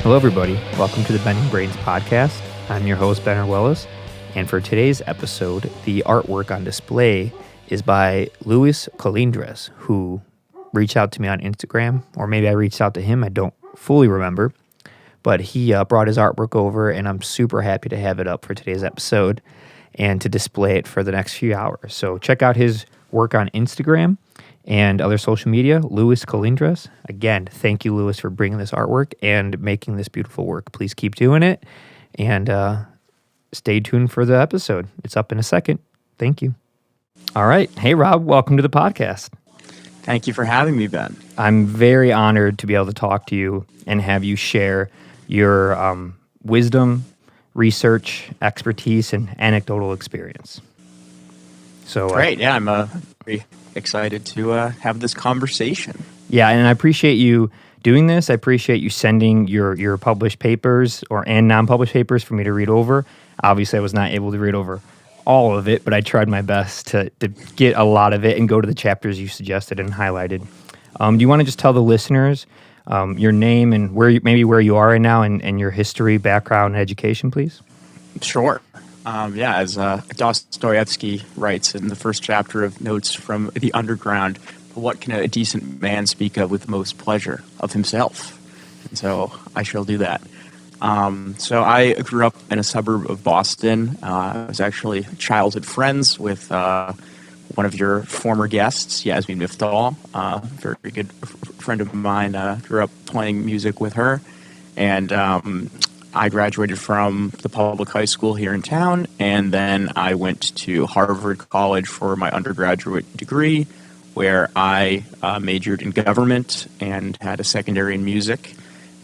Hello, everybody. Welcome to the Bending Brains podcast. I'm your host, Ben Orwellis, and for today's episode, the artwork on display is by Luis Colindres, who reached out to me on Instagram, or maybe I reached out to him. I don't fully remember, but he brought his artwork over, and I'm super happy to have it up for today's episode and to display it for the next few hours. So check out his work on Instagram and other social media, Luis Colindres. Again, thank you, Luis, for bringing this artwork and making this beautiful work. Please keep doing it, and stay tuned for the episode. It's up in a second. Thank you. All right. Hey, Rob, welcome to the podcast. Thank you for having me, Ben. I'm very honored to be able to talk to you and have you share your wisdom, research, expertise, and anecdotal experience. So great. Yeah, I'm very excited to have this conversation. Yeah, and I appreciate you doing this. I appreciate you sending your published papers and non-published papers for me to read over. Obviously, I was not able to read over all of it, but I tried my best to get a lot of it and go to the chapters you suggested and highlighted. Do you want to just tell the listeners your name and where you are right now and your history, background, and education, please? Sure. As Dostoevsky writes in the first chapter of Notes from the Underground, what can a decent man speak of with most pleasure? Of himself. And so I shall do that. So I grew up in a suburb of Boston. I was actually childhood friends with one of your former guests, Yasmin M.Phil, very good friend of mine. Grew up playing music with her. And I graduated from the public high school here in town, and then I went to Harvard College for my undergraduate degree, where I majored in government and had a secondary in music.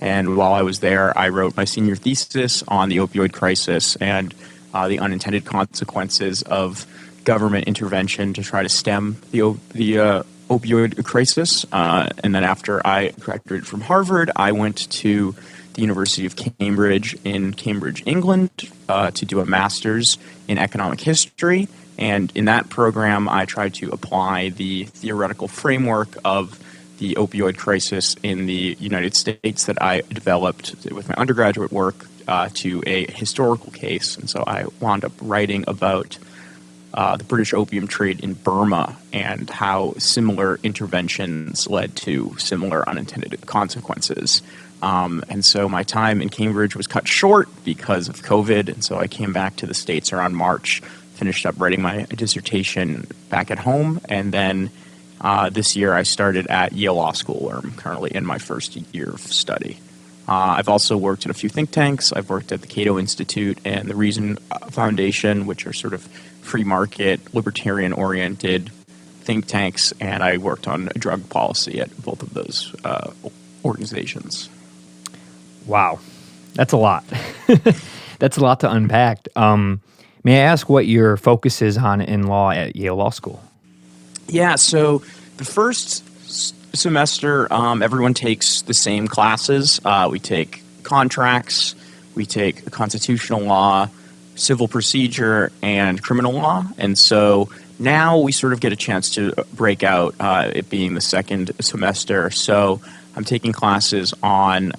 And while I was there, I wrote my senior thesis on the opioid crisis and the unintended consequences of government intervention to try to stem the opioid crisis. And then after I graduated from Harvard, I went to the University of Cambridge in Cambridge, England, to do a master's in economic history. And in that program, I tried to apply the theoretical framework of the opioid crisis in the United States that I developed with my undergraduate work to a historical case. And so I wound up writing about the British opium trade in Burma and how similar interventions led to similar unintended consequences. And so my time in Cambridge was cut short because of COVID, and so I came back to the States around March, finished up writing my dissertation back at home, and then this year I started at Yale Law School, where I'm currently in my first year of study. I've also worked at a few think tanks. I've worked at the Cato Institute and the Reason Foundation, which are sort of free market, libertarian-oriented think tanks, and I worked on drug policy at both of those organizations. Wow, that's a lot. That's a lot to unpack. May I ask what your focus is on in law at Yale Law School? Yeah, so the first semester, everyone takes the same classes. We take contracts, we take constitutional law, civil procedure, and criminal law. And so now we sort of get a chance to break out, it being the second semester. So I'm taking classes on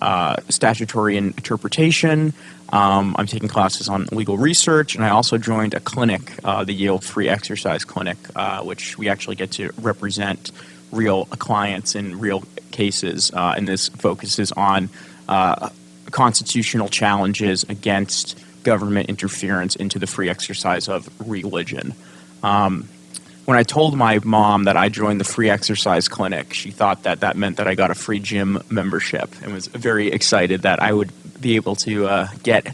statutory interpretation. I'm taking classes on legal research, and I also joined a clinic, the Yale Free Exercise Clinic, which we actually get to represent real clients in real cases. And this focuses on constitutional challenges against government interference into the free exercise of religion. When I told my mom that I joined the Free Exercise Clinic, she thought that meant that I got a free gym membership and was very excited that I would be able to get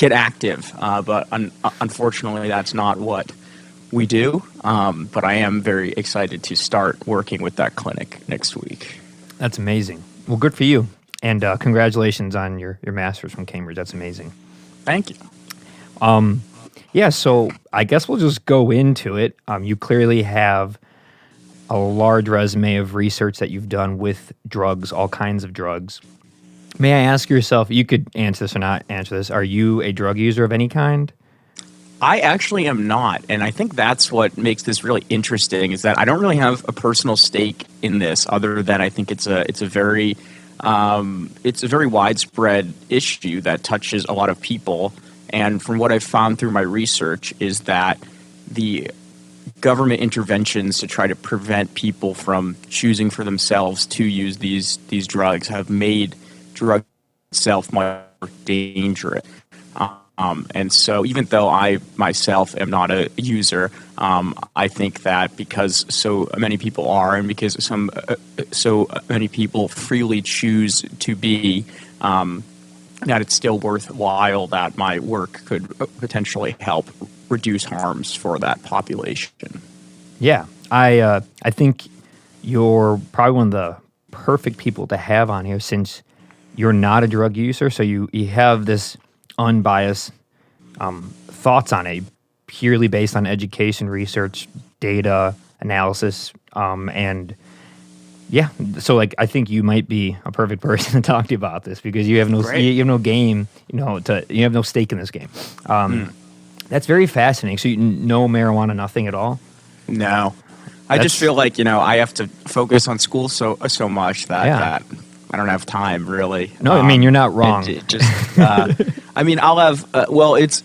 active. But unfortunately, that's not what we do. But I am very excited to start working with that clinic next week. That's amazing. Well, good for you. And congratulations on your master's from Cambridge. That's amazing. Thank you. Yeah, so I guess we'll just go into it. You clearly have a large resume of research that you've done with drugs, all kinds of drugs. May I ask yourself, you could answer this or not answer this, are you a drug user of any kind? I actually am not, and I think that's what makes this really interesting, is that I don't really have a personal stake in this, other than I think it's a very It's a very widespread issue that touches a lot of people. And from what I've found through my research is that the government interventions to try to prevent people from choosing for themselves to use these drugs have made drug itself much more dangerous. And so even though I myself am not a user, I think that because so many people are and because so many people freely choose to be, that it's still worthwhile that my work could potentially help reduce harms for that population. Yeah, I think you're probably one of the perfect people to have on here since you're not a drug user, so you have this unbiased thoughts on it, purely based on education, research, data, analysis, and yeah. So like, I think you might be a perfect person to talk to about this because you have no you have no game, you have no stake in this game. That's very fascinating. So you know marijuana nothing at all? No, I just feel like I have to focus on school so much that I don't have time really. No, I mean you're not wrong. I mean I'll have. Well, it's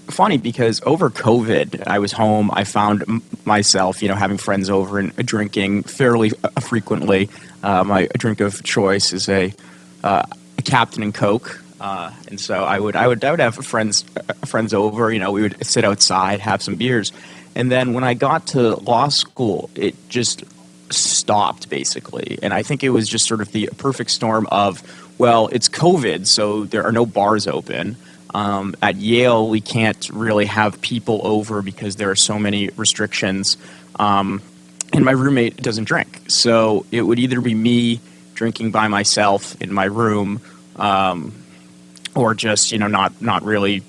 funny because over COVID I was home. I found myself having friends over and drinking fairly frequently. My drink of choice is a Captain and Coke. And so I would have friends over. We would sit outside, have some beers, and then when I got to law school, it just stopped basically. And I think it was just sort of the perfect storm of, well, it's COVID, so there are no bars open. At Yale, we can't really have people over because there are so many restrictions. And my roommate doesn't drink, so it would either be me drinking by myself in my room. Or just not really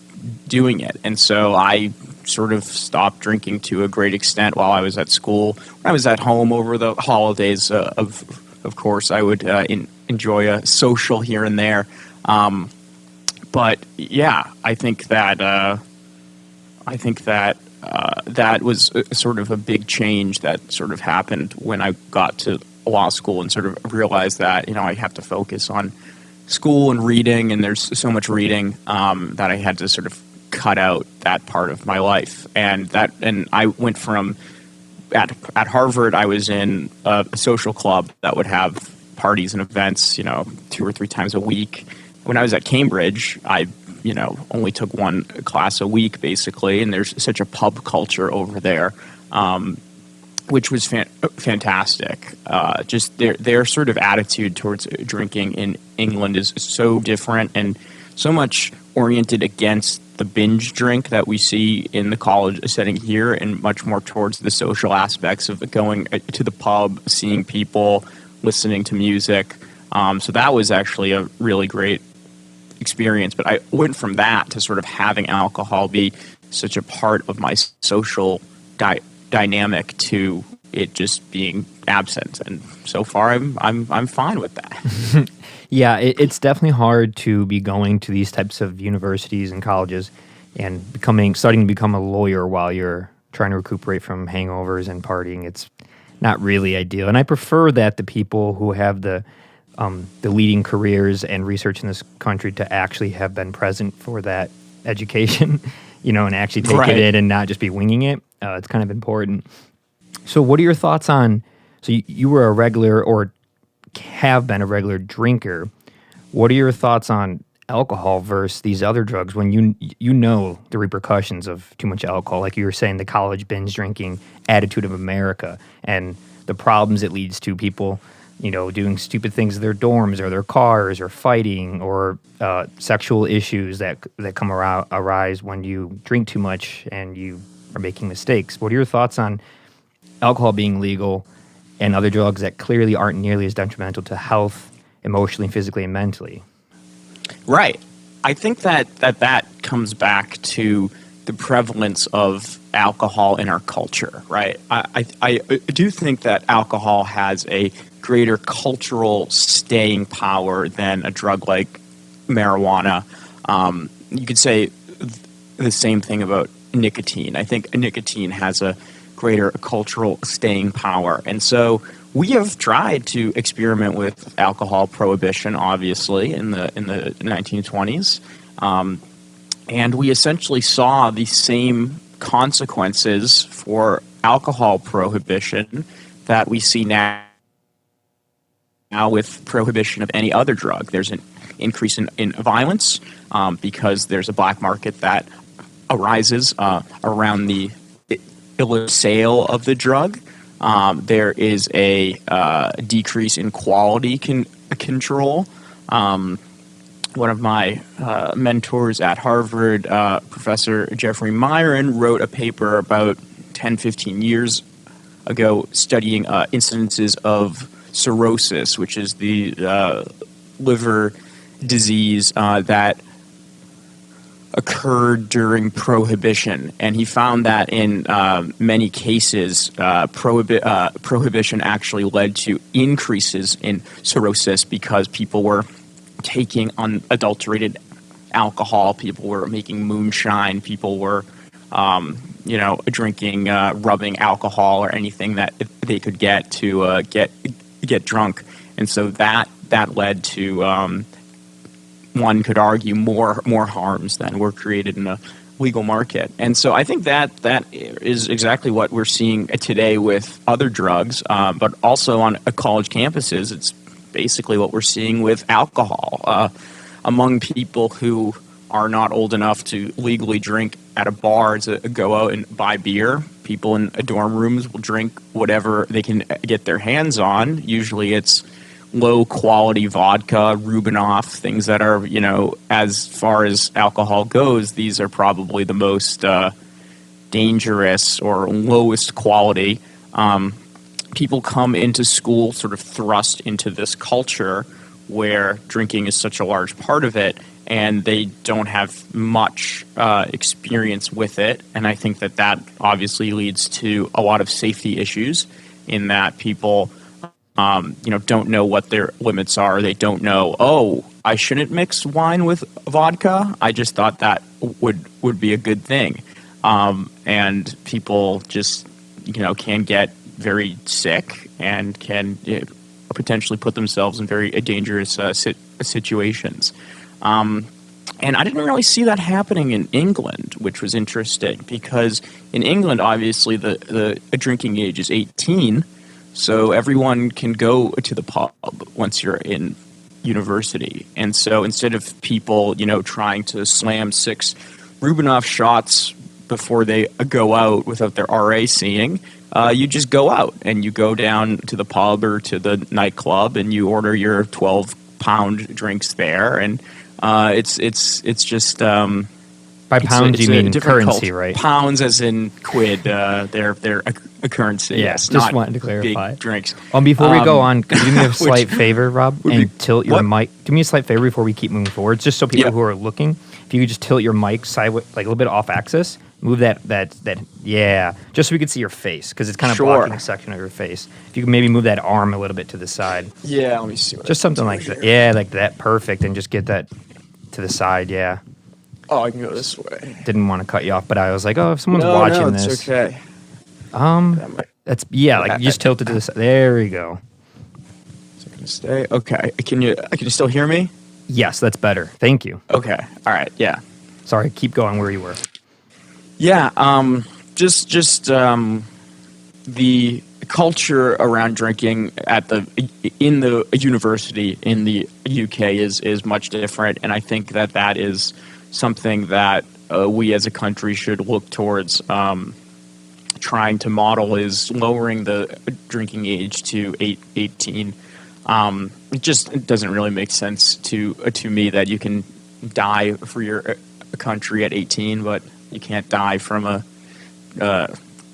doing it, and so I sort of stopped drinking to a great extent while I was at school. When I was at home over the holidays, of course, I would enjoy a social here and there. But yeah, I think that that was sort of a big change that sort of happened when I got to law school and sort of realized that I have to focus on school and reading, and there's so much reading that I had to sort of cut out that part of my life. And I went from at Harvard, I was in a social club that would have parties and events, 2 or 3 times a week. When I was at Cambridge, I only took one class a week basically, and there's such a pub culture over there. Which was fantastic. Just their sort of attitude towards drinking in England is so different and so much oriented against the binge drink that we see in the college setting here, and much more towards the social aspects of going to the pub, seeing people, listening to music. So that was actually a really great experience. But I went from that to sort of having alcohol be such a part of my social dynamic to it just being absent, and so far I'm fine with that. Yeah, it's definitely hard to be going to these types of universities and colleges and starting to become a lawyer while you're trying to recuperate from hangovers and partying. It's not really ideal, and I prefer that the people who have the leading careers and research in this country to actually have been present for that education, and actually take it in and not just be winging it. It's kind of important. So what are your thoughts on, so you were a regular or have been a regular drinker. What are your thoughts on alcohol versus these other drugs when you know the repercussions of too much alcohol? Like you were saying, the college binge drinking attitude of America and the problems it leads to, people, doing stupid things in their dorms or their cars or fighting or sexual issues that come arise when you drink too much and you are making mistakes. What are your thoughts on alcohol being legal and other drugs that clearly aren't nearly as detrimental to health, emotionally, physically, and mentally? Right. I think that comes back to the prevalence of alcohol in our culture, right? I do think that alcohol has a greater cultural staying power than a drug like marijuana. You could say the same thing about nicotine. I think nicotine has a greater cultural staying power. And so we have tried to experiment with alcohol prohibition, obviously, in the 1920s, and we essentially saw the same consequences for alcohol prohibition that we see now with prohibition of any other drug. There's an increase in violence because there's a black market that arises around the illicit sale of the drug. There is a decrease in quality control. One of my mentors at Harvard, Professor Jeffrey Myron, wrote a paper about 10, 15 years ago studying incidences of cirrhosis, which is the liver disease that occurred during Prohibition. And he found that in many cases, Prohibition actually led to increases in cirrhosis because people were taking unadulterated alcohol, people were making moonshine, people were drinking rubbing alcohol or anything that they could get to get drunk. And so that led to one could argue more harms than were created in a legal market. And so I think that is exactly what we're seeing today with other drugs, but also on college campuses. It's basically what we're seeing with alcohol. Among people who are not old enough to legally drink at a bar to go out and buy beer, people in dorm rooms will drink whatever they can get their hands on. Usually it's low-quality vodka, Rubinoff, things that are, as far as alcohol goes, these are probably the most dangerous or lowest quality. People come into school sort of thrust into this culture where drinking is such a large part of it, and they don't have much experience with it. And I think that obviously leads to a lot of safety issues in that people don't know what their limits are. They don't know, I shouldn't mix wine with vodka. I just thought that would be a good thing. And people just, can get very sick and can potentially put themselves in very dangerous situations. And I didn't really see that happening in England, which was interesting because in England, obviously, the drinking age is 18. So everyone can go to the pub once you're in university. And so instead of people, trying to slam 6 Rubinoff shots before they go out without their RA seeing, you just go out and you go down to the pub or to the nightclub and you order your 12-pound drinks there. And it's just... By pounds, you mean currency, right? Pounds as in quid. They're a currency. Yeah, yes, just not wanted to clarify. Big drinks. Before we go on, could you do me a slight favor, Rob, and tilt your what? mic? Do me a slight favor before we keep moving forward, just so people who are looking, if you could just tilt your mic sideways, like a little bit off axis, move that, just so we could see your face, because it's kind of blocking a section of your face. If you could maybe move that arm a little bit to the side. Yeah, let me see. Just something like that. Yeah, like that. Perfect, and just get that to the side. Yeah. Oh, I can go this way. Didn't want to cut you off, but I was like, if someone's watching it's this. okay. That's like you just tilt it to the side. There we go. Is it going to stay? Okay. Can you still hear me? Yes, that's better. Thank you. Okay. All right. Yeah. Sorry, keep going where you were. Yeah. Just the culture around drinking in the university in the UK is much different, and I think that is something that we as a country should look towards trying to model, is lowering the drinking age to 18. It doesn't really make sense to me that you can die for your country at 18, but you can't die from a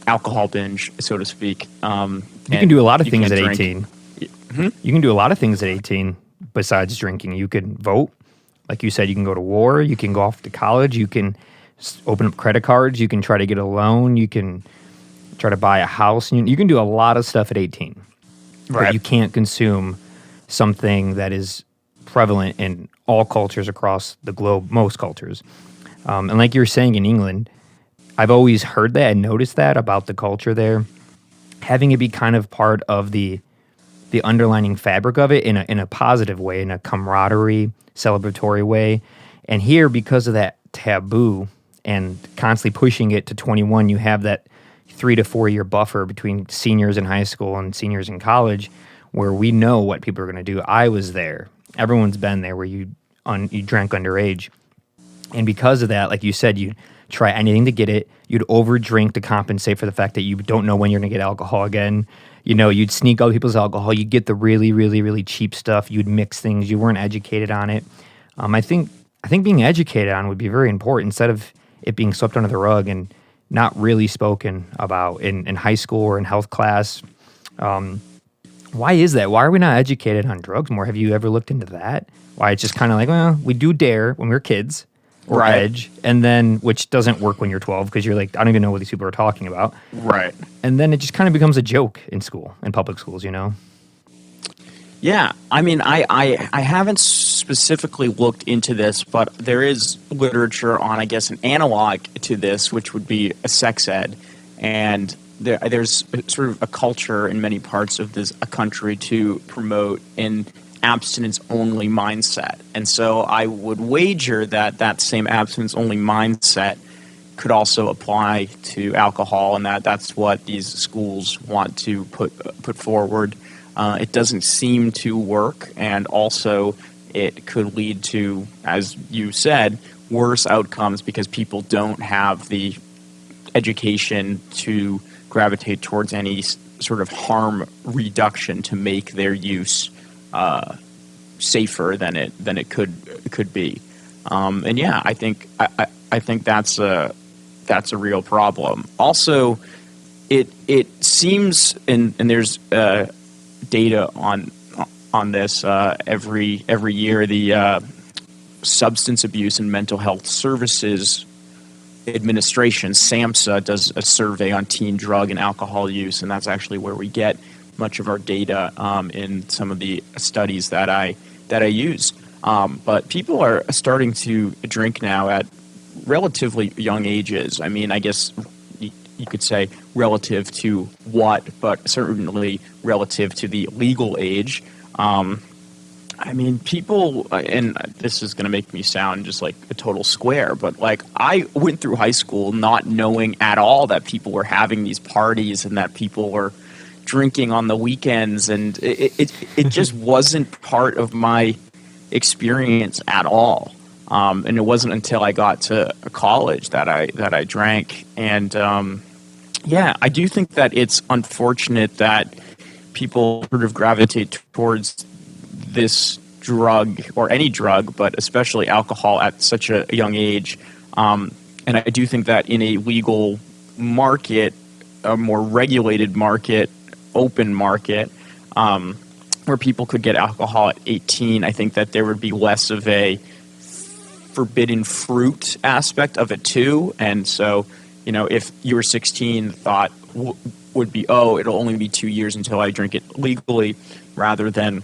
alcohol binge, so to speak. You can do a lot of things at 18. Mm-hmm. You can do a lot of things at 18 besides drinking. You can vote. Like you said, you can go to war. You can go off to college. You can open up credit cards. You can try to get a loan. You can try to buy a house. You can do a lot of stuff at 18. Right. But you can't consume something that is prevalent in all cultures across the globe, most cultures. And like you were saying in England, I've always heard that and noticed that about the culture there. Having it be kind of part of the the underlining fabric of it in a positive way, in a camaraderie, celebratory way. And here, because of that taboo and constantly pushing it to 21, you have that 3 to 4 year buffer between seniors in high school and seniors in college, where we know what people are going to do. I was there. Everyone's been there where you drank underage. And because of that, like you said, you'd try anything to get it. You'd overdrink to compensate for the fact that you don't know when you're going to get alcohol again. You know, you'd sneak out people's alcohol. You'd get the really, really, really cheap stuff. You'd mix things. You weren't educated on it. I think being educated on would be very important instead of it being swept under the rug and not really spoken about in high school or in health class. Why is that? Why are we not educated on drugs more? Have you ever looked into that? Why it's just kind of like, well, we do dare when we were kids or Right. edge, and then which doesn't work when you're 12 because you're like, I don't even know what these people are talking about. Right. And then it just kind of becomes a joke in school, in public schools, you know? Yeah, I mean, I haven't specifically looked into this, but there is literature on, I guess, an analog to this, which would be a sex ed, and there's sort of a culture in many parts of this country to promote an abstinence-only mindset, and so I would wager that that same abstinence-only mindset could also apply to alcohol, and that's what these schools want to put forward. It doesn't seem to work, and also it could lead to, as you said, worse outcomes because people don't have the education to gravitate towards any sort of harm reduction to make their use safer than it could be. And yeah, I think that's a real problem. Also, it seems, and there's data on this every year. The Substance Abuse and Mental Health Services Administration, SAMHSA, does a survey on teen drug and alcohol use, and that's actually where we get much of our data in some of the studies that I use. But people are starting to drink now at relatively young ages. I mean, I guess you could say relative to what, but certainly relative to the legal age. I mean, people, and this is going to make me sound just like a total square, but like I went through high school not knowing at all that people were having these parties and that people were drinking on the weekends, and it just wasn't part of my experience at all. And it wasn't until I got to college that I drank. And yeah, I do think that it's unfortunate that people sort of gravitate towards this drug or any drug, but especially alcohol at such a young age. And I do think that in a legal market, a more regulated market, open market, where people could get alcohol at 18, I think that there would be less of a forbidden fruit aspect of it too. And so, you know, if you were 16, the thought would be, oh, it'll only be 2 years until I drink it legally, rather than,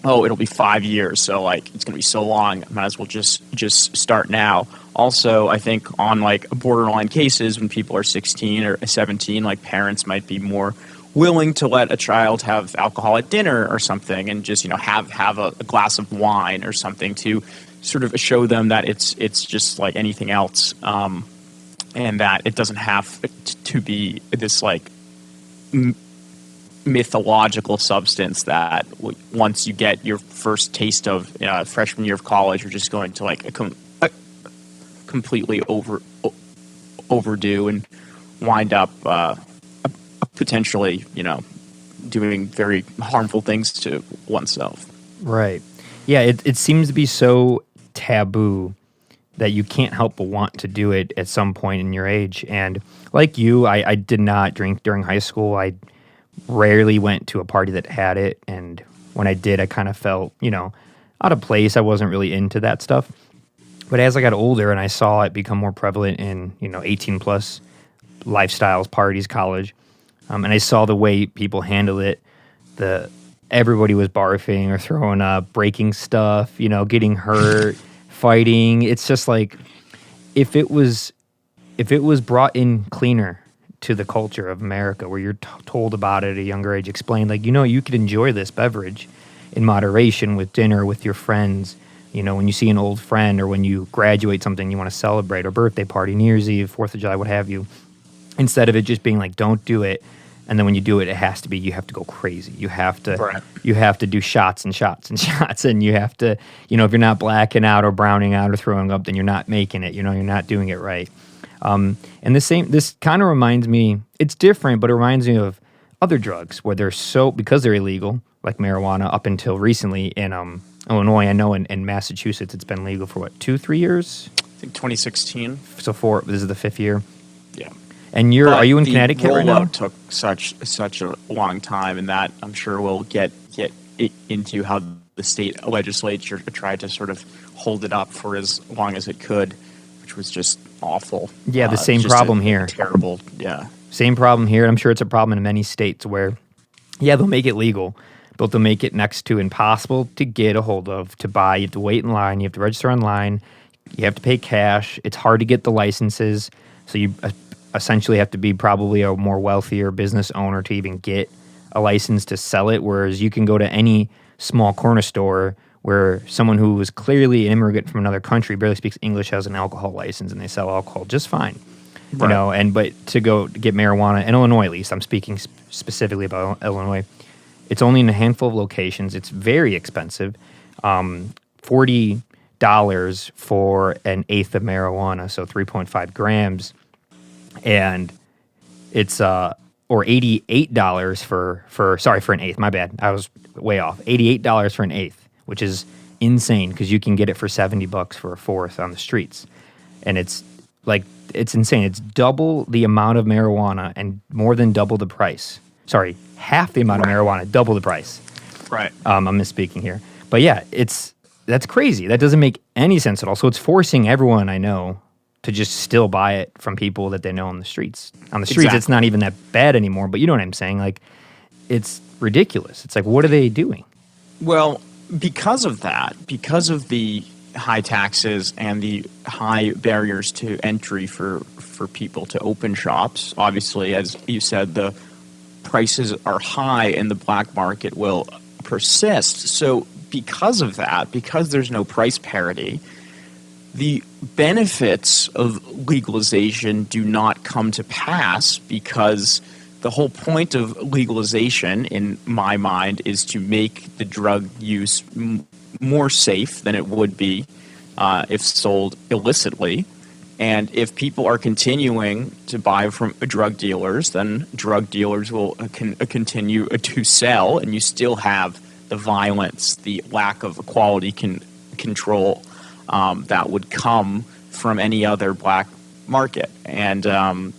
oh, it'll be 5 years, so like it's going to be so long, I might as well just start now. Also, I think on like borderline cases, when people are 16 or 17, like parents might be more willing to let a child have alcohol at dinner or something, and just, you know, have a glass of wine or something to sort of show them that it's just like anything else, and that it doesn't have to be this like mythological substance that once you get your first taste of freshman year of college, you're just going to like completely overdo and wind up potentially, you know, doing very harmful things to oneself. Right. Yeah, it seems to be so taboo that you can't help but want to do it at some point in your age. And like you, I did not drink during high school. I rarely went to a party that had it. And when I did, I kind of felt, you know, out of place. I wasn't really into that stuff. But as I got older and I saw it become more prevalent in, you know, 18 plus lifestyles, parties, college, and I saw the way people handled it, everybody was barfing or throwing up, breaking stuff, you know, getting hurt, fighting. It's just like if it was brought in cleaner to the culture of America, where you're told about it at a younger age, explained like, you could enjoy this beverage in moderation with dinner with your friends. When you see an old friend, or when you graduate something you want to celebrate, or birthday party, New Year's Eve, 4th of July, what have you, instead of it just being like, don't do it. And then when you do it, it has to be, you have to go crazy. You have to, Right. you have to do shots and shots and shots. And you have to, if you're not blacking out or browning out or throwing up, then you're not making it, you're not doing it right. And this kind of reminds me, it's different, but it reminds me of other drugs where because they're illegal, like marijuana up until recently in Illinois. I know in Massachusetts, it's been legal for 2-3 years? I think 2016. So this is the 5th year. Yeah. And are you in Connecticut right now? The rollout took such a long time, and that I'm sure we'll get into how the state legislature tried to sort of hold it up for as long as it could, which was just awful. Yeah, the same problem here. Terrible, yeah. Same problem here. I'm sure it's a problem in many states where, they'll make it legal, but they'll make it next to impossible to get a hold of, to buy. You have to wait in line. You have to register online. You have to pay cash. It's hard to get the licenses, so you essentially have to be probably a more wealthier business owner to even get a license to sell it, whereas you can go to any small corner store where someone who was clearly an immigrant from another country, barely speaks English, has an alcohol license, and they sell alcohol just fine. Right. But to go get marijuana in Illinois, at least, I'm speaking specifically about Illinois, it's only in a handful of locations. It's very expensive, $40 for an eighth of marijuana, so 3.5 grams. And it's or $88 for an eighth. My bad, I was way off. $88 for an eighth, which is insane because you can get it for $70 for a fourth on the streets, and it's insane. It's double the amount of marijuana and more than double the price. Sorry, half the amount of marijuana, double the price. Right. I'm misspeaking here, but yeah, that's crazy. That doesn't make any sense at all. So it's forcing everyone I know to just still buy it from people that they know on the streets. On the streets, Exactly. It's not even that bad anymore, but you know what I'm saying? Like, it's ridiculous. It's like, what are they doing? Well, because of that, because of the high taxes and the high barriers to entry for people to open shops, obviously, as you said, the prices are high and the black market will persist. So because of that, because there's no price parity, the benefits of legalization do not come to pass, because the whole point of legalization, in my mind, is to make the drug use more safe than it would be if sold illicitly. And if people are continuing to buy from drug dealers, then drug dealers will continue to sell, and you still have the violence, the lack of quality control that would come from any other black market. And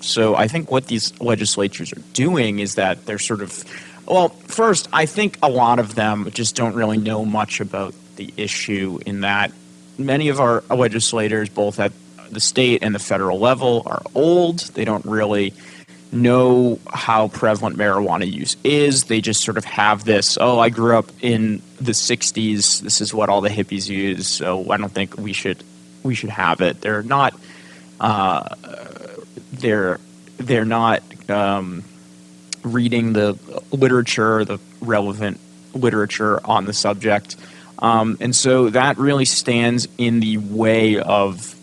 so I think what these legislatures are doing is that they're sort of, well, first, I think a lot of them just don't really know much about the issue, in that many of our legislators, both at the state and the federal level, are old. They don't really know how prevalent marijuana use is. They just sort of have this, I grew up in the 60s, this is what all the hippies use, so I don't think we should have it. They're not reading the literature, the relevant literature on the subject. And so that really stands in the way of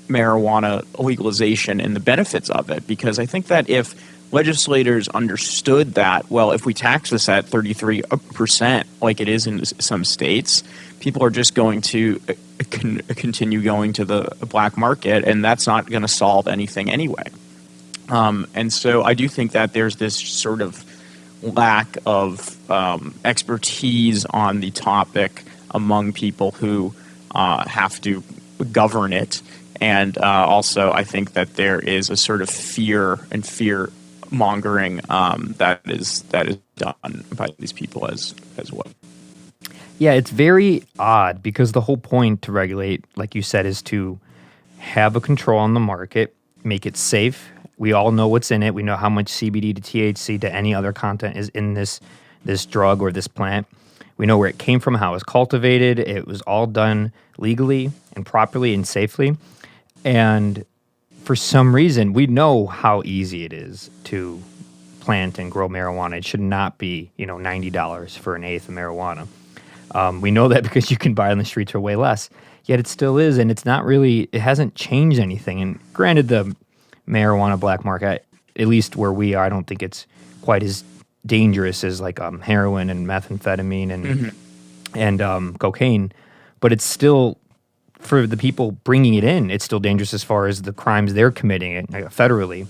marijuana legalization and the benefits of it, because I think that if legislators understood that, well, if we tax this at 33% like it is in some states, people are just going to continue going to the black market, and that's not going to solve anything anyway. And so I do think that there's this sort of lack of expertise on the topic among people who have to govern it. And also, I think that there is a sort of fear and fear mongering that is done by these people as well. Yeah, it's very odd, because the whole point to regulate, like you said, is to have a control on the market, make it safe. We all know what's in it. We know how much CBD to THC to any other content is in this drug or this plant. We know where it came from, how it was cultivated. It was all done legally and properly and safely. And for some reason, we know how easy it is to plant and grow marijuana. It should not be, $90 for an eighth of marijuana. We know that because you can buy it on the streets for way less. Yet it still is, and it's not really. It hasn't changed anything. And granted, the marijuana black market, at least where we are, I don't think it's quite as dangerous as like heroin and methamphetamine and cocaine. But it's still, for the people bringing it in, it's still dangerous as far as the crimes they're committing federally.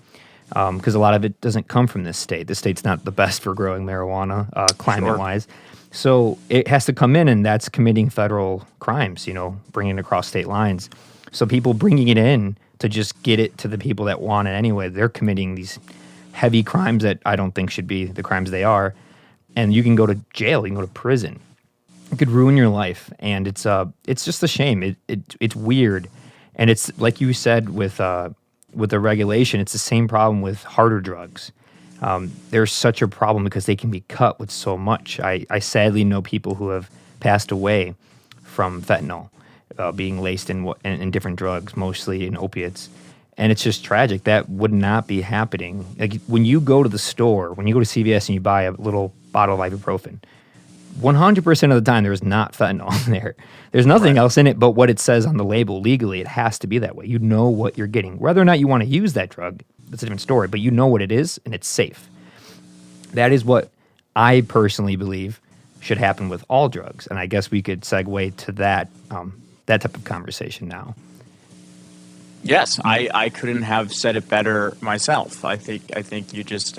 Because a lot of it doesn't come from this state. The state's not the best for growing marijuana climate-wise. So it has to come in, and that's committing federal crimes, bringing it across state lines. So people bringing it in to just get it to the people that want it anyway, they're committing these heavy crimes that I don't think should be the crimes they are. And you can go to jail, you can go to prison. It could ruin your life, and it's just a shame. It's weird, and it's like you said with the regulation. It's the same problem with harder drugs. There's such a problem because they can be cut with so much. I sadly know people who have passed away from fentanyl being laced in different drugs, mostly in opiates. And it's just tragic. That would not be happening. Like when you go to the store, when you go to CVS and you buy a little bottle of ibuprofen, 100% of the time there is not fentanyl in there. There's nothing else in it but what it says on the label. Legally, it has to be that way. You know what you're getting. Whether or not you want to use that drug, that's a different story, but you know what it is, and it's safe. That is what I personally believe should happen with all drugs, and I guess we could segue to that type of conversation now. Yes, I couldn't have said it better myself. I think you just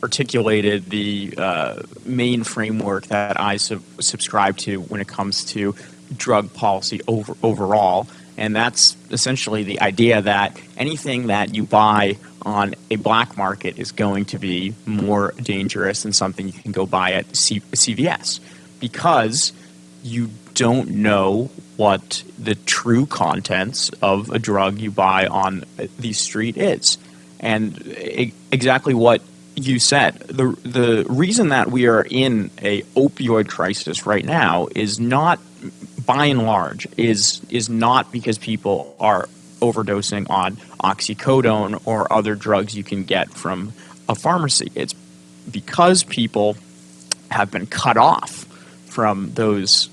articulated the main framework that I subscribe to when it comes to drug policy overall. And that's essentially the idea that anything that you buy on a black market is going to be more dangerous than something you can go buy at CVS, because you don't know what the true contents of a drug you buy on the street is. And exactly what you said, the reason that we are in a opioid crisis right now is not, by and large, is not because people are overdosing on oxycodone or other drugs you can get from a pharmacy. It's because people have been cut off from those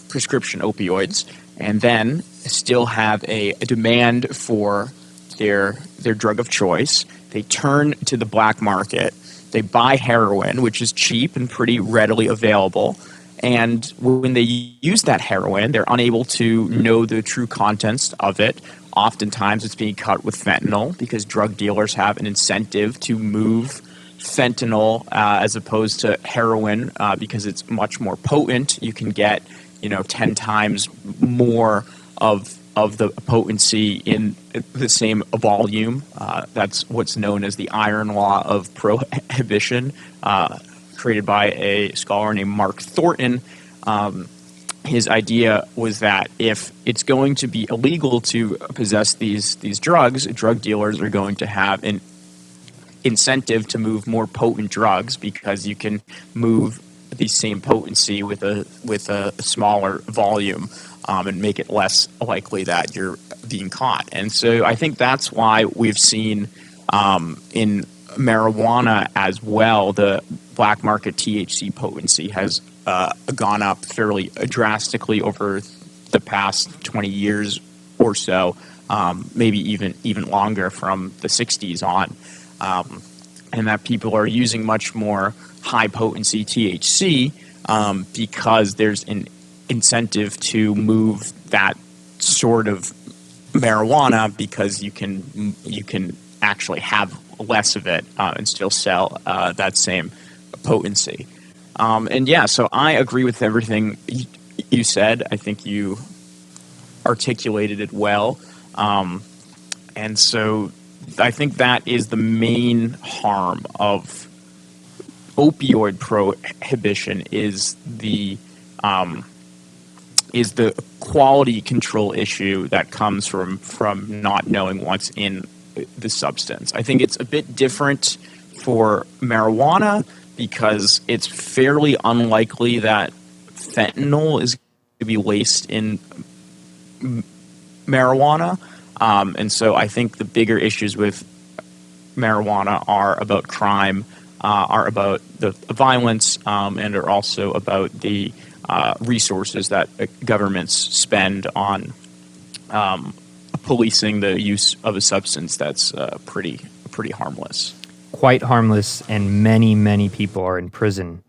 prescription opioids and then still have a demand for their drug of choice. They turn to the black market. They buy heroin, which is cheap and pretty readily available. And when they use that heroin, they're unable to know the true contents of it. Oftentimes it's being cut with fentanyl because drug dealers have an incentive to move fentanyl as opposed to heroin because it's much more potent. You can get 10 times more of the potency in the same volume. That's what's known as the Iron Law of Prohibition, created by a scholar named Mark Thornton. His idea was that if it's going to be illegal to possess these drugs, drug dealers are going to have an incentive to move more potent drugs because you can move the same potency with a smaller volume and make it less likely that you're being caught. And so I think that's why we've seen in marijuana as well, the black market THC potency has gone up fairly drastically over the past 20 years or so, maybe even longer from the 60s on, and that people are using much more high potency THC because there's an incentive to move that sort of marijuana because you can actually have less of it and still sell that same potency. So I agree with everything you said. I think you articulated it well. And so I think that is the main harm of opioid prohibition is the quality control issue that comes from not knowing what's in the substance. I think it's a bit different for marijuana because it's fairly unlikely that fentanyl is going to be laced in marijuana. And so I think the bigger issues with marijuana are about crime, are about the violence, and are also about the resources that governments spend on policing the use of a substance that's pretty harmless. Quite harmless, and many, many people are in prison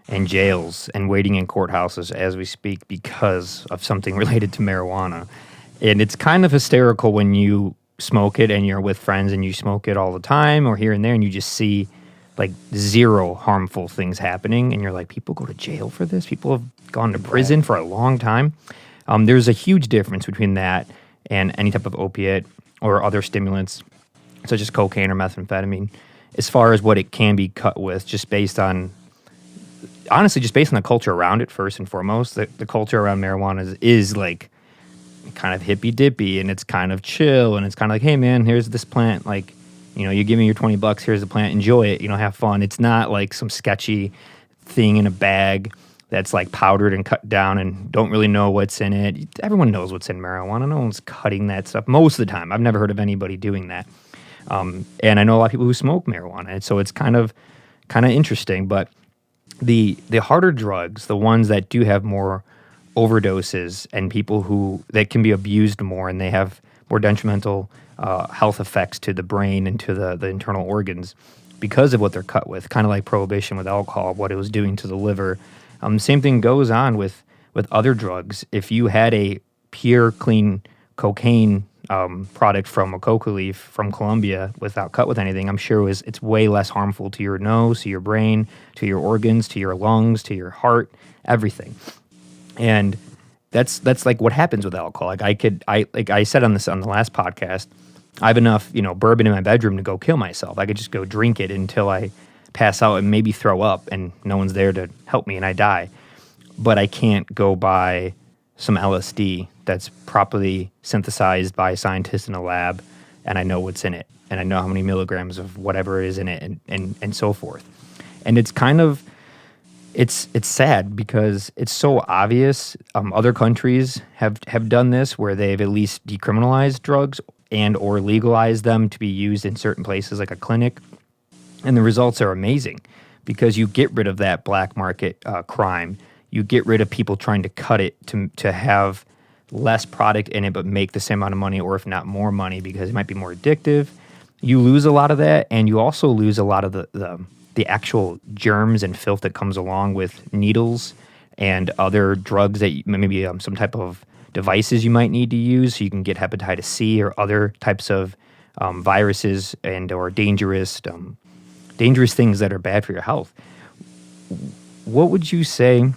and jails and waiting in courthouses as we speak because of something related to marijuana. And it's kind of hysterical when you smoke it and you're with friends and you smoke it all the time or here and there and you just see like zero harmful things happening and you're like, people go to jail for this? People have gone to prison for a long time? There's a huge difference between that and any type of opiate or other stimulants such as cocaine or methamphetamine as far as what it can be cut with, just based on the culture around it first and foremost. The culture around marijuana is like kind of hippy dippy and it's kind of chill and it's kind of like, hey man, here's this plant, like, you know, you give me your $20, here's the plant, enjoy it, you know, have fun. It's not like some sketchy thing in a bag that's like powdered and cut down and don't really know what's in it. Everyone knows what's in marijuana. No one's cutting that stuff most of the time. I've never heard of anybody doing that. And I know a lot of people who smoke marijuana, and so it's kind of interesting. But the harder drugs, the ones that do have more overdoses and people that can be abused more, and they have more detrimental health effects to the brain and to the internal organs because of what they're cut with, kind of like prohibition with alcohol, what it was doing to the liver. Same thing goes on with other drugs. If you had a pure, clean cocaine product from a coca leaf from Colombia without cut with anything, I'm sure it's way less harmful to your nose, to your brain, to your organs, to your lungs, to your heart, everything. And that's like what happens with alcohol. Like I said on the last podcast, I have enough, you know, bourbon in my bedroom to go kill myself. I could just go drink it until I pass out and maybe throw up and no one's there to help me and I die. But I can't go buy some LSD that's properly synthesized by scientists in a lab and I know what's in it and I know how many milligrams of whatever is in it and so forth. And it's kind of, it's sad because it's so obvious. Other countries have done this where they've at least decriminalized drugs and or legalized them to be used in certain places like a clinic. And the results are amazing because you get rid of that black market crime. You get rid of people trying to cut it to have less product in it but make the same amount of money or if not more money because it might be more addictive. You lose a lot of that, and you also lose a lot of the actual germs and filth that comes along with needles and other drugs that maybe some type of devices you might need to use so you can get hepatitis C or other types of viruses and or dangerous things that are bad for your health. What would you say?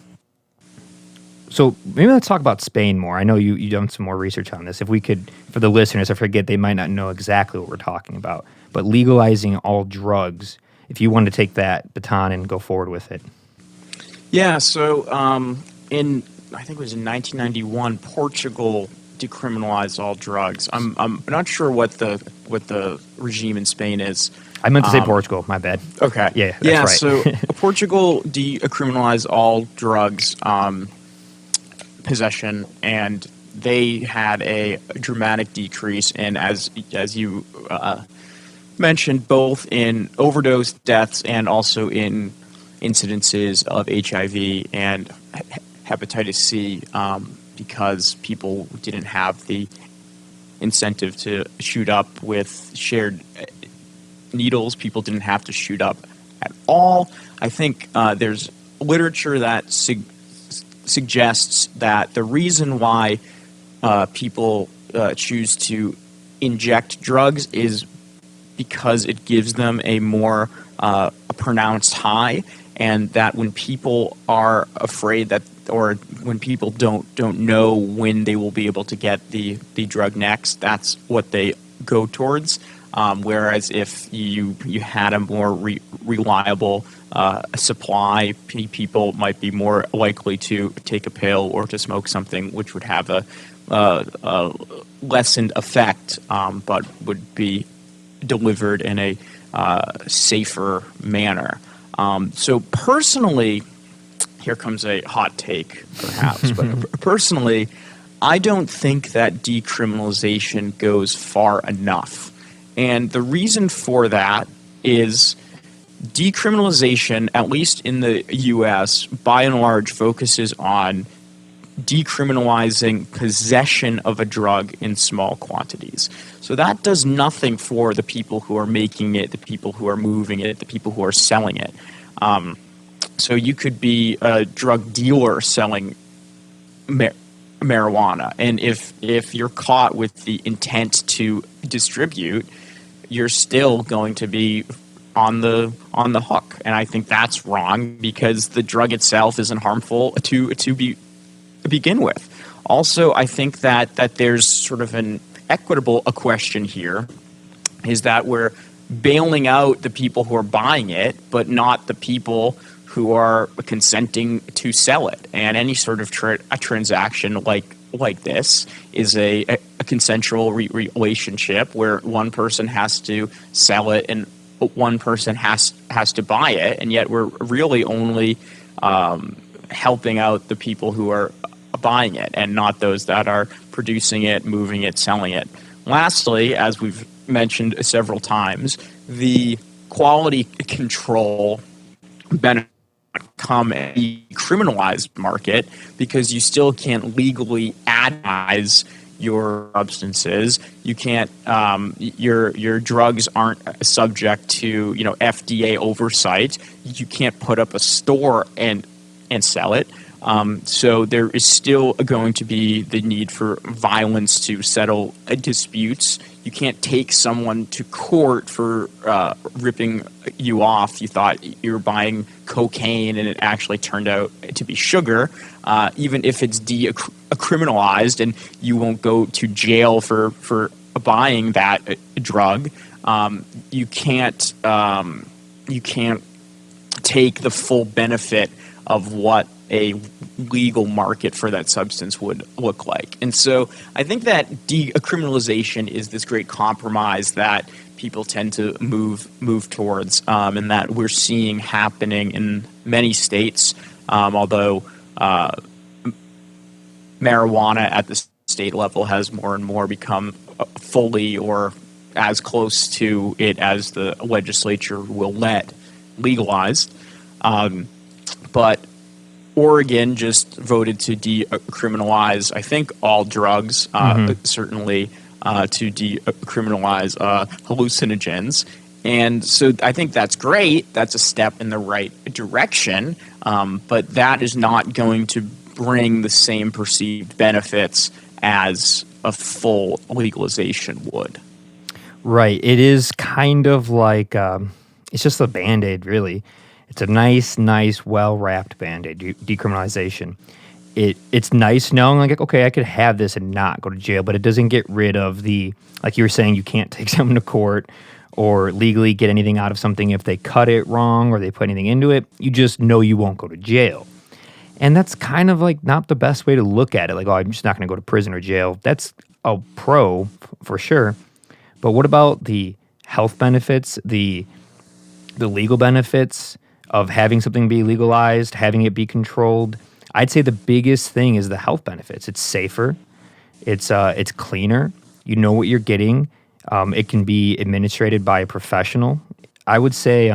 So maybe let's talk about Spain more. I know you've done some more research on this. If we could, for the listeners, I forget they might not know exactly what we're talking about, but legalizing all drugs, if you wanted to take that baton and go forward with it. Yeah, so I think it was in 1991, Portugal decriminalized all drugs. I'm not sure what the regime in Spain is. I meant to say Portugal, my bad. Okay. Yeah, that's right. So Portugal decriminalized all drugs possession, and they had a dramatic decrease in, as you mentioned, both in overdose deaths and also in incidences of HIV and hepatitis C, because people didn't have the incentive to shoot up with shared needles. People didn't have to shoot up at all. I think there's literature that suggests that the reason why people choose to inject drugs is because it gives them a more pronounced high, and that when people are afraid that, or when people don't know when they will be able to get the drug next, that's what they go towards. Whereas if you had a more reliable supply, people might be more likely to take a pill or to smoke something which would have a lessened effect, but would be delivered in a safer manner. So personally, here comes a hot take, perhaps, but personally, I don't think that decriminalization goes far enough. And the reason for that is decriminalization, at least in the U.S., by and large focuses on decriminalizing possession of a drug in small quantities. So that does nothing for the people who are making it, the people who are moving it, the people who are selling it. So you could be a drug dealer selling marijuana, and if you're caught with the intent to distribute, you're still going to be on the hook. And I think that's wrong because the drug itself isn't harmful to begin with. Also, I think that there's sort of an equitable question here, is that we're bailing out the people who are buying it, but not the people who are consenting to sell it. And any sort of a transaction like this is a consensual relationship where one person has to sell it and one person has to buy it, and yet we're really only helping out the people who are buying it and not those that are producing it, moving it, selling it. Lastly, as we've mentioned several times, the quality control benefit come a criminalized market because you still can't legally advertise your substances. You can't. Your drugs aren't subject to FDA oversight. You can't put up a store and sell it. So there is still going to be the need for violence to settle disputes. You can't take someone to court for ripping you off. You thought you were buying cocaine and it actually turned out to be sugar, even if it's decriminalized and you won't go to jail for buying that drug. You can't take the full benefit of what a legal market for that substance would look like. And so I think that decriminalization is this great compromise that people tend to move towards, and that we're seeing happening in many states, although marijuana at the state level has more and more become fully or as close to it as the legislature will let legalized. But Oregon just voted to decriminalize, I think, all drugs, certainly to decriminalize hallucinogens. And so I think that's great. That's a step in the right direction. But that is not going to bring the same perceived benefits as a full legalization would. Right. It is kind of like it's just a Band-Aid, really. It's a nice, well-wrapped Band-Aid, decriminalization. It's nice knowing, like, okay, I could have this and not go to jail, but it doesn't get rid of the, like you were saying, you can't take someone to court or legally get anything out of something if they cut it wrong or they put anything into it. You just know you won't go to jail. And that's kind of like not the best way to look at it. Like, oh, I'm just not going to go to prison or jail. That's a pro for sure. But what about the health benefits, the legal benefits of having something be legalized, having it be controlled? I'd say the biggest thing is the health benefits. It's safer. It's cleaner. You know what you're getting. It can be administrated by a professional. I would say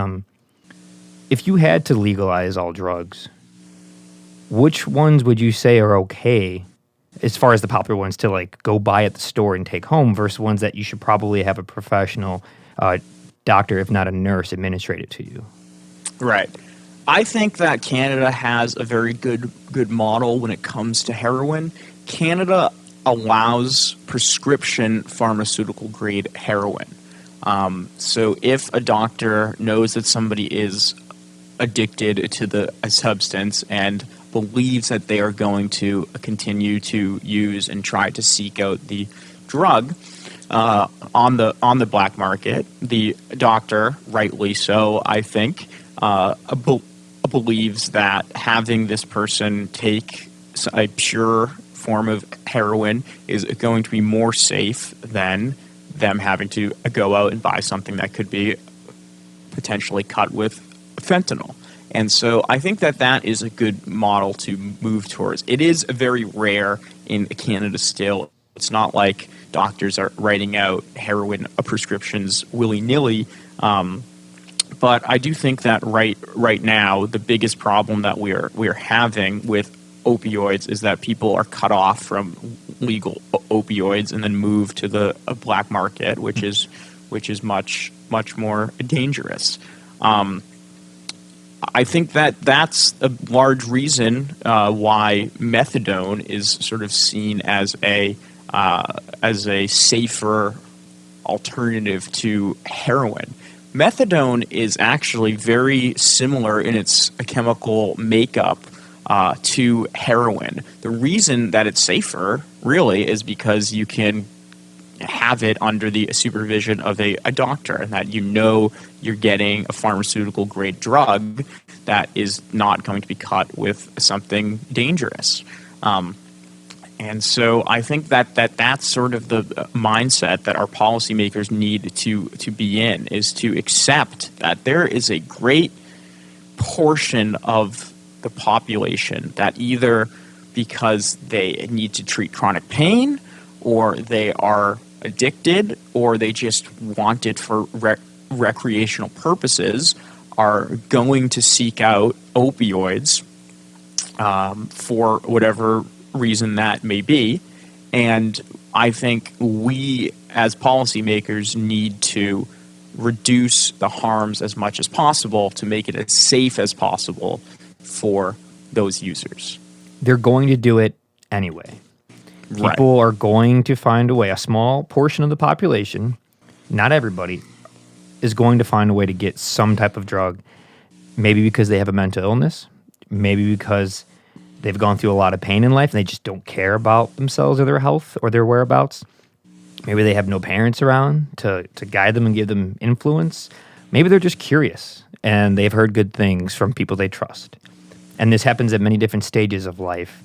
if you had to legalize all drugs, which ones would you say are okay as far as the popular ones to like go buy at the store and take home versus ones that you should probably have a professional doctor, if not a nurse, administrate it to you? Right. I think that Canada has a very good model when it comes to heroin. Canada allows prescription pharmaceutical grade heroin. So if a doctor knows that somebody is addicted to a substance and believes that they are going to continue to use and try to seek out the drug on the black market, the doctor, rightly so, I think, believes that having this person take a pure form of heroin is going to be more safe than them having to go out and buy something that could be potentially cut with fentanyl. And so I think that is a good model to move towards. It is very rare in Canada still. It's not like doctors are writing out heroin prescriptions willy-nilly. But I do think that right now the biggest problem that we're having with opioids is that people are cut off from legal opioids and then move to the black market, which is much more dangerous. I think that's a large reason why methadone is sort of seen as a safer alternative to heroin. Methadone is actually very similar in its chemical makeup to heroin. The reason that it's safer, really, is because you can have it under the supervision of a doctor, and that you're getting a pharmaceutical grade drug that is not going to be cut with something dangerous. And so I think that's sort of the mindset that our policymakers need to be in, is to accept that there is a great portion of the population that either because they need to treat chronic pain, or they are addicted, or they just want it for recreational purposes, are going to seek out opioids for whatever reason that may be. And I think we as policymakers need to reduce the harms as much as possible to make it as safe as possible for those users. They're going to do it anyway. People are going to find a way. A small portion of the population, not everybody, is going to find a way to get some type of drug, maybe because they have a mental illness, maybe because they've gone through a lot of pain in life and they just don't care about themselves or their health or their whereabouts. Maybe they have no parents around to guide them and give them influence. Maybe they're just curious and they've heard good things from people they trust. And this happens at many different stages of life.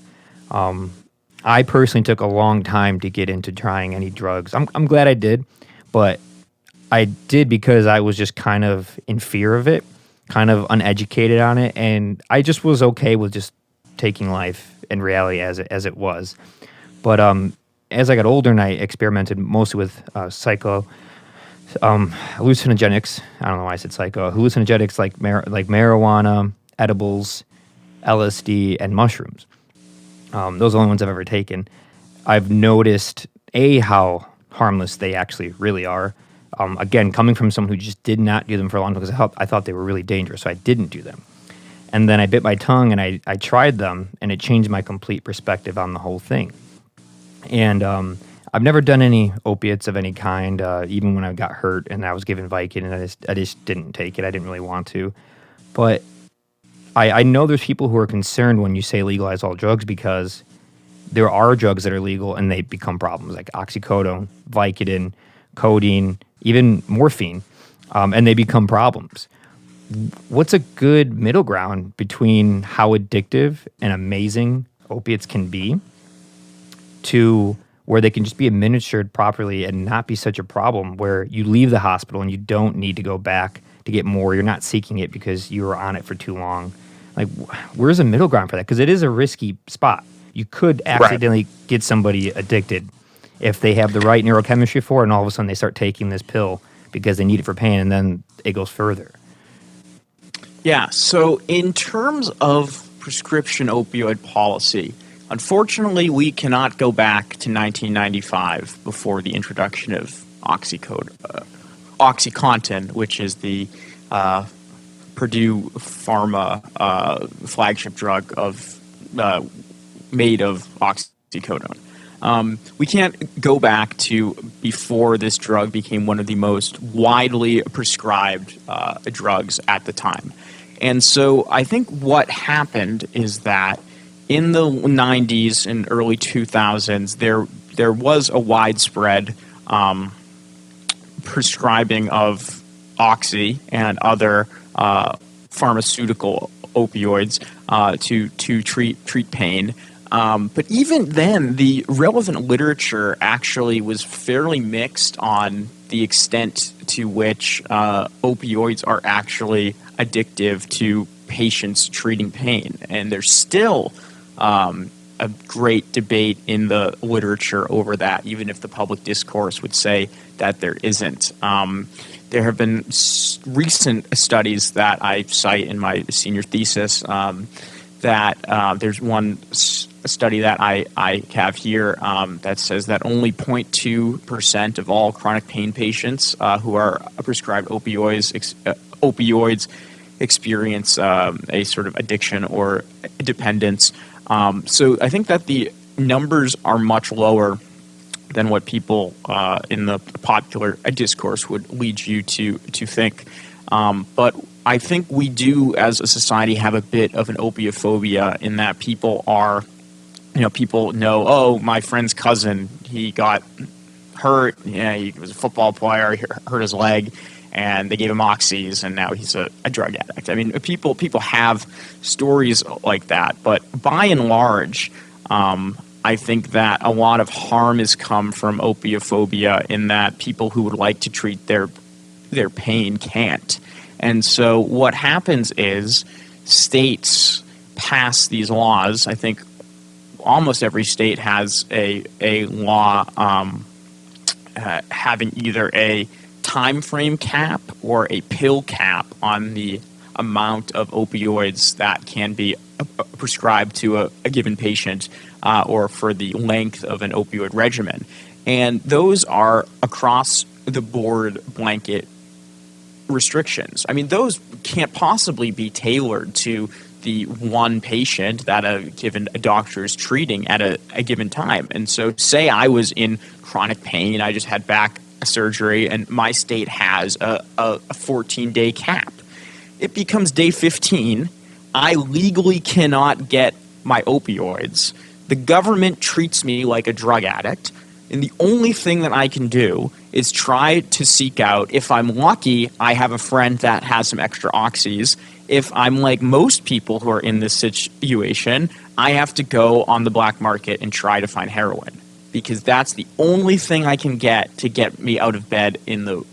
I personally took a long time to get into trying any drugs. I'm glad I did, but I did because I was just kind of in fear of it, kind of uneducated on it, and I just was okay with just taking life in reality as it was. But as I got older and I experimented mostly with hallucinogenics. I don't know why I said psycho. Hallucinogenics like marijuana, edibles, LSD, and mushrooms. Those are the only ones I've ever taken. I've noticed, how harmless they actually really are. Again, coming from someone who just did not do them for a long time because I thought they were really dangerous, so I didn't do them. And then I bit my tongue and I tried them, and it changed my complete perspective on the whole thing. And I've never done any opiates of any kind, even when I got hurt and I was given Vicodin, and I just didn't take it. I didn't really want to. But I know there's people who are concerned when you say legalize all drugs, because there are drugs that are legal and they become problems, like oxycodone, Vicodin, codeine, even morphine, and they become problems. What's a good middle ground between how addictive and amazing opiates can be to where they can just be administered properly and not be such a problem where you leave the hospital and you don't need to go back to get more? You're not seeking it because you were on it for too long. Like, where's a middle ground for that? Because it is a risky spot. You could accidentally get somebody addicted if they have the right neurochemistry for it, and all of a sudden they start taking this pill because they need it for pain, and then it goes further. Yeah, so in terms of prescription opioid policy, unfortunately, we cannot go back to 1995 before the introduction of OxyContin, which is the Purdue Pharma flagship drug made of oxycodone. We can't go back to before this drug became one of the most widely prescribed drugs at the time. And so I think what happened is that in the 90s and early 2000s, there was a widespread prescribing of oxy and other pharmaceutical opioids to treat pain. But even then, the relevant literature actually was fairly mixed on the extent to which opioids are actually addictive to patients treating pain. And there's still a great debate in the literature over that, even if the public discourse would say that there isn't. There have been recent studies that I cite in my senior thesis that there's one study that I have here that says that only 0.2% of all chronic pain patients who are prescribed opioids experience a sort of addiction or dependence. So I think that the numbers are much lower than what people in the popular discourse would lead you to think. But I think we do, as a society, have a bit of an opiophobia in that people know, oh, my friend's cousin, he got hurt, he was a football player, he hurt his leg, and they gave him oxys, and now he's a drug addict. I mean, people have stories like that, but by and large, I think that a lot of harm has come from opiophobia in that people who would like to treat their pain can't. And so what happens is states pass these laws. I think almost every state has a law having either a time frame cap or a pill cap on the amount of opioids that can be prescribed to a given patient or for the length of an opioid regimen. And those are across the board blanket restrictions. I mean, those can't possibly be tailored to the one patient that a doctor is treating at a given time. And so say I was in chronic pain, I just had back surgery, and my state has a 14-day cap. It becomes day 15. I legally cannot get my opioids. The government treats me like a drug addict. And the only thing that I can do is try to seek out, if I'm lucky, I have a friend that has some extra oxys. If I'm like most people who are in this situation, I have to go on the black market and try to find heroin, because that's the only thing I can get to get me out of bed in the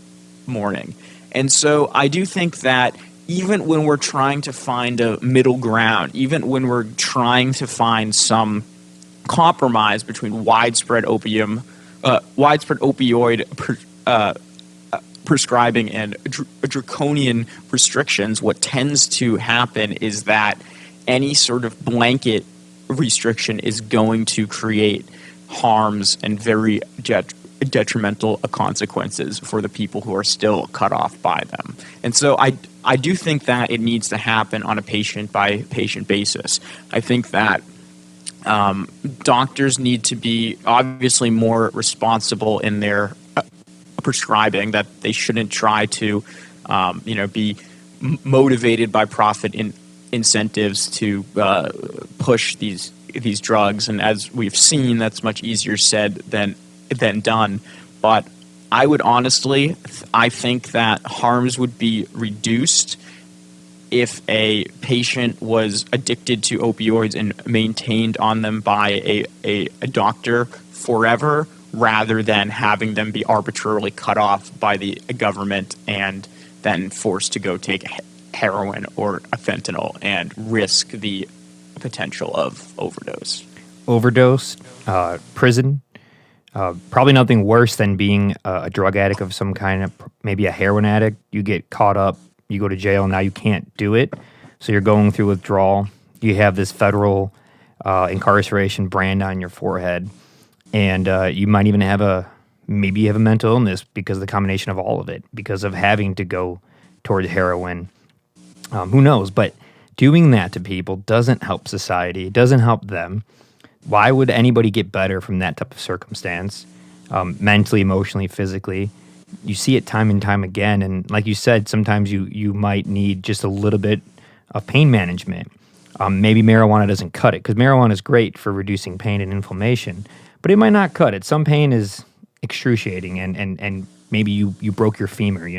morning. And so I do think that even when we're trying to find a middle ground, even when we're trying to find some compromise between widespread opioid prescribing and draconian restrictions, what tends to happen is that any sort of blanket restriction is going to create harms and very detrimental consequences for the people who are still cut off by them. And so I do think that it needs to happen on a patient-by-patient basis. I think that doctors need to be obviously more responsible in their prescribing, that they shouldn't try to be motivated by profit incentives to push these drugs. And as we've seen, that's much easier said than done. But I would honestly, I think that harms would be reduced if a patient was addicted to opioids and maintained on them by a doctor forever, rather than having them be arbitrarily cut off by the government and then forced to go take heroin or a fentanyl and risk the potential of overdose. Prison, probably nothing worse than being a drug addict of some kind, of maybe a heroin addict. You get caught up, you go to jail, and now you can't do it. So you're going through withdrawal. You have this federal incarceration brand on your forehead. And you might even have a mental illness because of the combination of all of it, because of having to go towards heroin. Who knows? But doing that to people doesn't help society. It doesn't help them. Why would anybody get better from that type of circumstance? Mentally, emotionally, physically. You see it time and time again. And like you said, sometimes you might need just a little bit of pain management. Maybe marijuana doesn't cut it, because marijuana is great for reducing pain and inflammation. But it might not cut it. Some pain is excruciating, and maybe you broke your femur,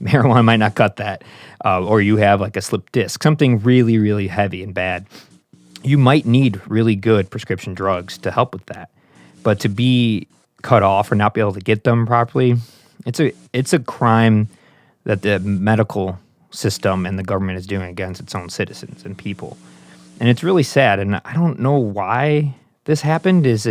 Marijuana might not cut that. Or you have like a slipped disc, something really, really heavy and bad. You might need really good prescription drugs to help with that. But to be cut off or not be able to get them properly, it's a crime that the medical system and the government is doing against its own citizens and people. And it's really sad, and I don't know why this happened. It's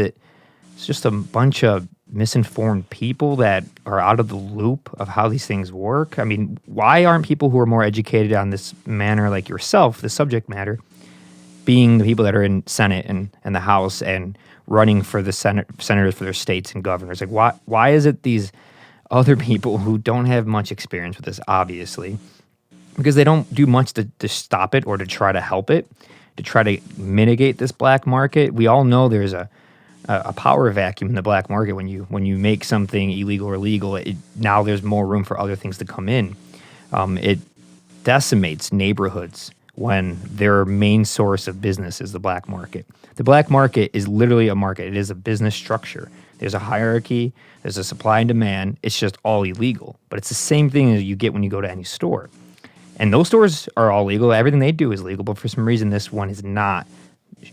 just a bunch of misinformed people that are out of the loop of how these things work? I mean, why aren't people who are more educated on this manner, like yourself, the subject matter, being the people that are in Senate and the House and running for the senators for their states and governors? Like, why is it these other people who don't have much experience with this, obviously, because they don't do much to stop it or to try to help it, to try to mitigate this black market? We all know there's a power vacuum in the black market when you make something illegal or legal. Now there's more room for other things to come in. It decimates neighborhoods when their main source of business is the black market. The black market is literally a market. It is a business structure. There's a hierarchy. There's a supply and demand. It's just all illegal. But it's the same thing as you get when you go to any store. And those stores are all legal. Everything they do is legal. But for some reason, this one is not,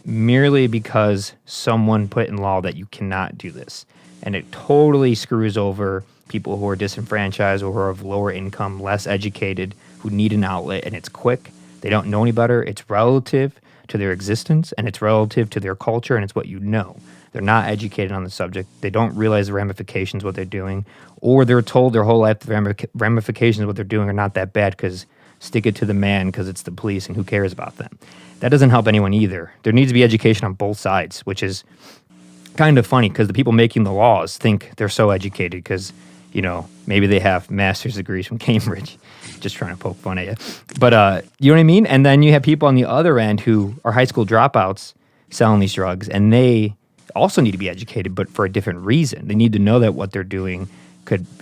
merely because someone put in law that you cannot do this. And it totally screws over people who are disenfranchised or who are of lower income, less educated, who need an outlet, and it's quick. They don't know any better. It's relative to their existence, and it's relative to their culture, and it's what you know. They're not educated on the subject. They don't realize the ramifications of what they're doing, or they're told their whole life the ramifications of what they're doing are not that bad because stick it to the man because it's the police and who cares about them. That doesn't help anyone either. There needs to be education on both sides, which is kind of funny because the people making the laws think they're so educated because, you know, maybe they have master's degrees from Cambridge. Just trying to poke fun at you. But you know what I mean? And then you have people on the other end who are high school dropouts selling these drugs, and they also need to be educated, but for a different reason. They need to know that what they're doing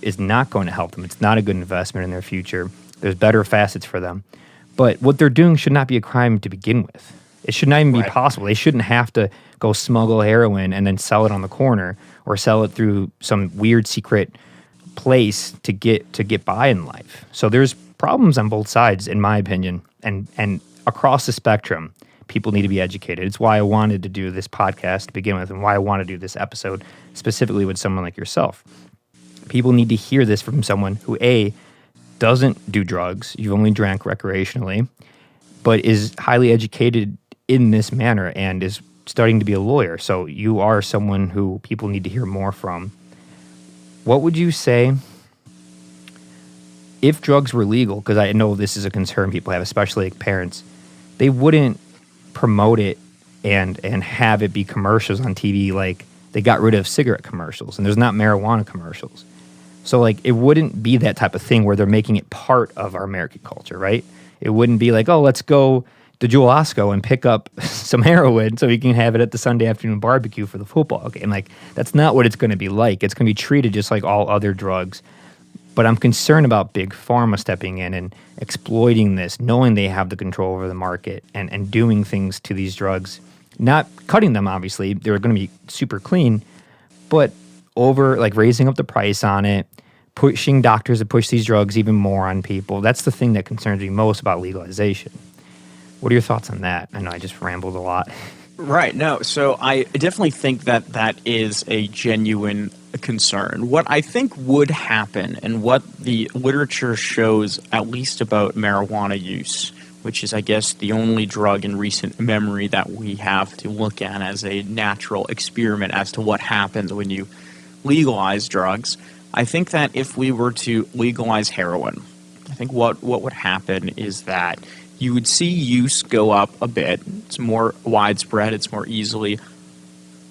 is not going to help them. It's not a good investment in their future. There's better facets for them. But what they're doing should not be a crime to begin with. It should not even be possible. They shouldn't have to go smuggle heroin and then sell it on the corner or sell it through some weird secret place to get by in life. So there's problems on both sides, in my opinion, and across the spectrum. People need to be educated. It's why I wanted to do this podcast to begin with, and why I want to do this episode specifically with someone like yourself. People need to hear this from someone who, A, doesn't do drugs, you've only drank recreationally, but is highly educated in this manner and is studying to be a lawyer. So you are someone who people need to hear more from. What would you say if drugs were legal? Because I know this is a concern people have, especially like parents. They wouldn't promote it and have it be commercials on TV like they got rid of cigarette commercials and there's not marijuana commercials. So, like, it wouldn't be that type of thing where they're making it part of our American culture, right? It wouldn't be like, oh, let's go to Jewel Osco and pick up some heroin so we can have it at the Sunday afternoon barbecue for the football game. Like, that's not what it's going to be like. It's going to be treated just like all other drugs. But I'm concerned about Big Pharma stepping in and exploiting this, knowing they have the control over the market and doing things to these drugs. Not cutting them, obviously. They're going to be super clean, but over, like, raising up the price on it, pushing doctors to push these drugs even more on people. That's the thing that concerns me most about legalization. What are your thoughts on that? I know I just rambled a lot. Right. No. So I definitely think that is a genuine concern. What I think would happen, and what the literature shows, at least about marijuana use, which is, I guess, the only drug in recent memory that we have to look at as a natural experiment as to what happens when you legalize drugs. I think that if we were to legalize heroin, I think what would happen is that you would see use go up a bit. It's more widespread. It's more easily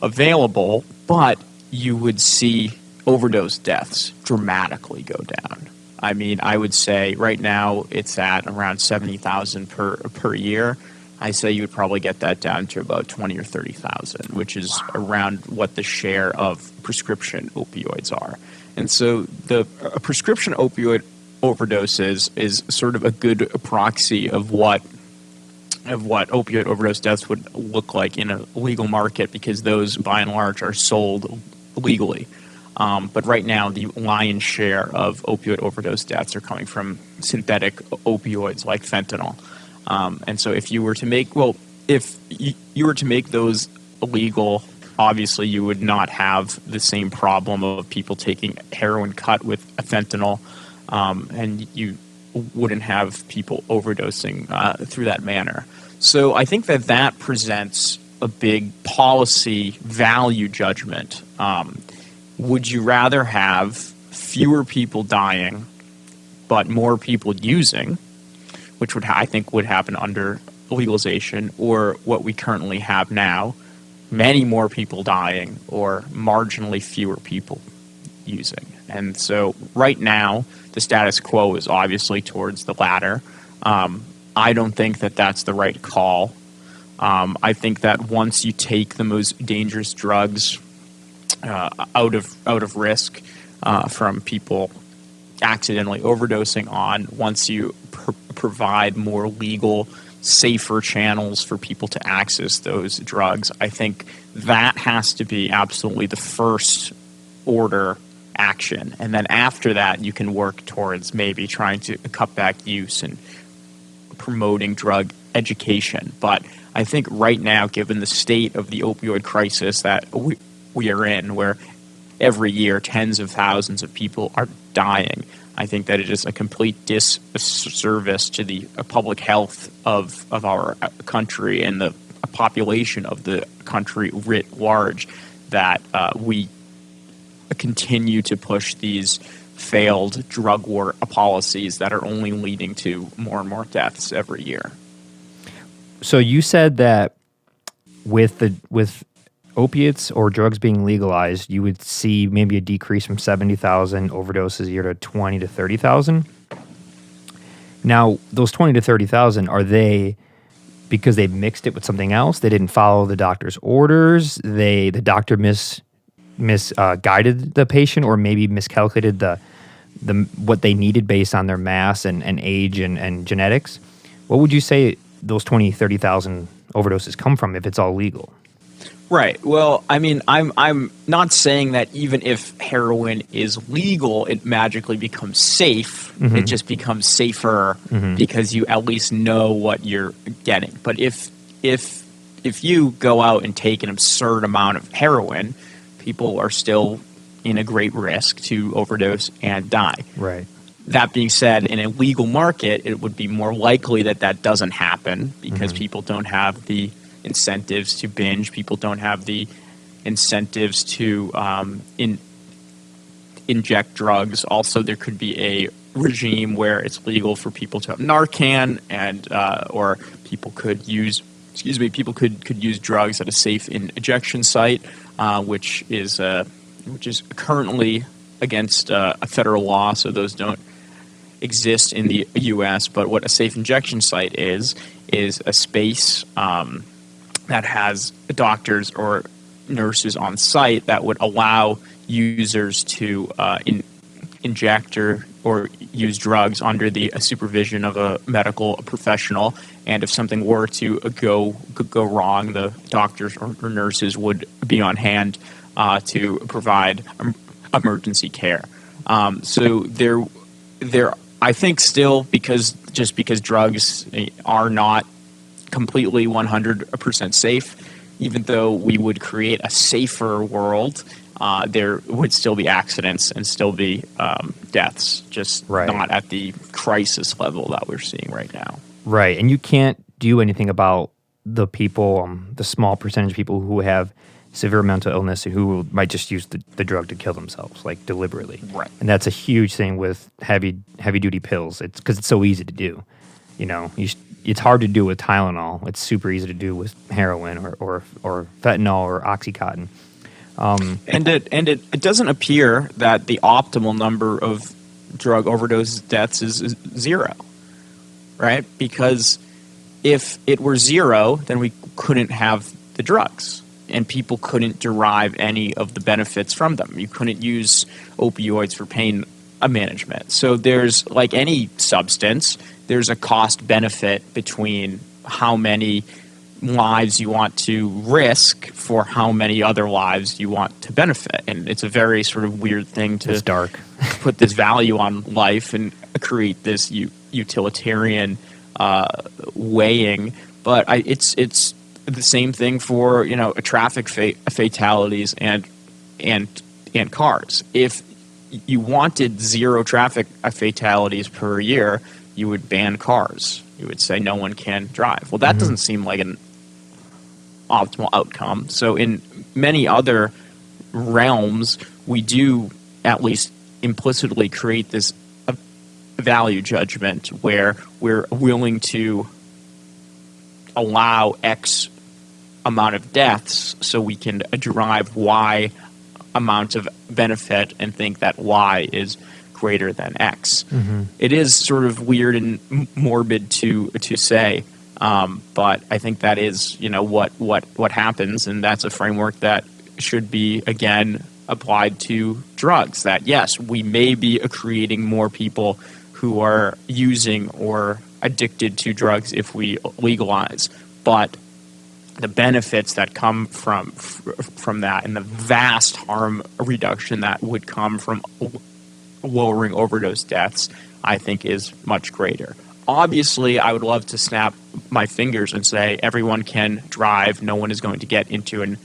available. But you would see overdose deaths dramatically go down. I mean, I would say right now it's at around 70,000 per year. I say you would probably get that down to about 20 or 30,000, which is around what the share of prescription opioids are. And so the prescription opioid overdoses is sort of a good proxy of what opioid overdose deaths would look like in a legal market, because those, by and large, are sold legally. But right now, the lion's share of opioid overdose deaths are coming from synthetic opioids like fentanyl. And so if you were to make those illegal, obviously you would not have the same problem of people taking heroin cut with a fentanyl, and you wouldn't have people overdosing through that manner. So I think that presents a big policy value judgment. Would you rather have fewer people dying but more people using, which I think would happen under legalization, or what we currently have now, many more people dying or marginally fewer people using? And so right now, the status quo is obviously towards the latter. I don't think that that's the right call. I think that once you take the most dangerous drugs out of risk from people accidentally overdosing on, once you provide more legal, safer channels for people to access those drugs, I think that has to be absolutely the first order action. And then after that, you can work towards maybe trying to cut back use and promoting drug education. But I think right now, given the state of the opioid crisis that we are in, where every year tens of thousands of people are dying, I think that it is a complete disservice to the public health of our country and the population of the country writ large that we continue to push these failed drug war policies that are only leading to more and more deaths every year. So you said that with opiates or drugs being legalized, you would see maybe a decrease from 70,000 overdoses a year to 20 to 30,000. Now, those 20 to 30,000, are they because they mixed it with something else? They didn't follow the doctor's orders? The doctor misguided the patient, or maybe miscalculated the what they needed based on their mass and age and genetics? What would you say those 20, 30,000 overdoses come from if it's all legal? Right. Well, I mean, I'm not saying that even if heroin is legal, it magically becomes safe. Mm-hmm. It just becomes safer because you at least know what you're getting. But if you go out and take an absurd amount of heroin, people are still in a great risk to overdose and die. Right. That being said, in a legal market, it would be more likely that doesn't happen because people don't have the incentives to binge. People don't have the incentives to inject drugs. Also, there could be a regime where it's legal for people to have Narcan, and or people could use drugs at a safe injection site, which is currently against a federal law, so those don't exist in the U.S. But what a safe injection site is a space that has doctors or nurses on site that would allow users to inject or use drugs under the supervision of a medical professional. And if something were to go wrong, the doctors or nurses would be on hand to provide emergency care. So there, I think still because drugs are not completely 100% safe, even though we would create a safer world, there would still be accidents and still be deaths, just not at the crisis level that we're seeing right now. Right, and you can't do anything about the people, the small percentage of people who have severe mental illness and who might just use the drug to kill themselves, like deliberately. Right. And that's a huge thing with heavy duty pills. It's because it's so easy to do. You know, it's hard to do with Tylenol. It's super easy to do with heroin or fentanyl or OxyContin. And it doesn't appear that the optimal number of drug overdose deaths is 0, right? Because if it were 0, then we couldn't have the drugs, and people couldn't derive any of the benefits from them. You couldn't use opioids for pain management. So there's, like any substance, there's a cost benefit between how many lives you want to risk for how many other lives you want to benefit. And it's a very sort of weird thing to it's dark. put this value on life and create this utilitarian weighing. But it's the same thing for traffic fatalities and cars. If you wanted 0 traffic fatalities per year, you would ban cars. You would say no one can drive. Well, that doesn't seem like an optimal outcome. So in many other realms, we do at least implicitly create this value judgment where we're willing to allow X amount of deaths so we can derive Y amount of benefit and think that Y is greater than X. It is sort of weird and morbid to say, but I think that is, what happens, and that's a framework that should be, again, applied to drugs. That, yes, we may be creating more people who are using or addicted to drugs if we legalize, but the benefits that come from that and the vast harm reduction that would come from lowering overdose deaths, I think, is much greater. Obviously, I would love to snap my fingers and say everyone can drive, no one is going to get into an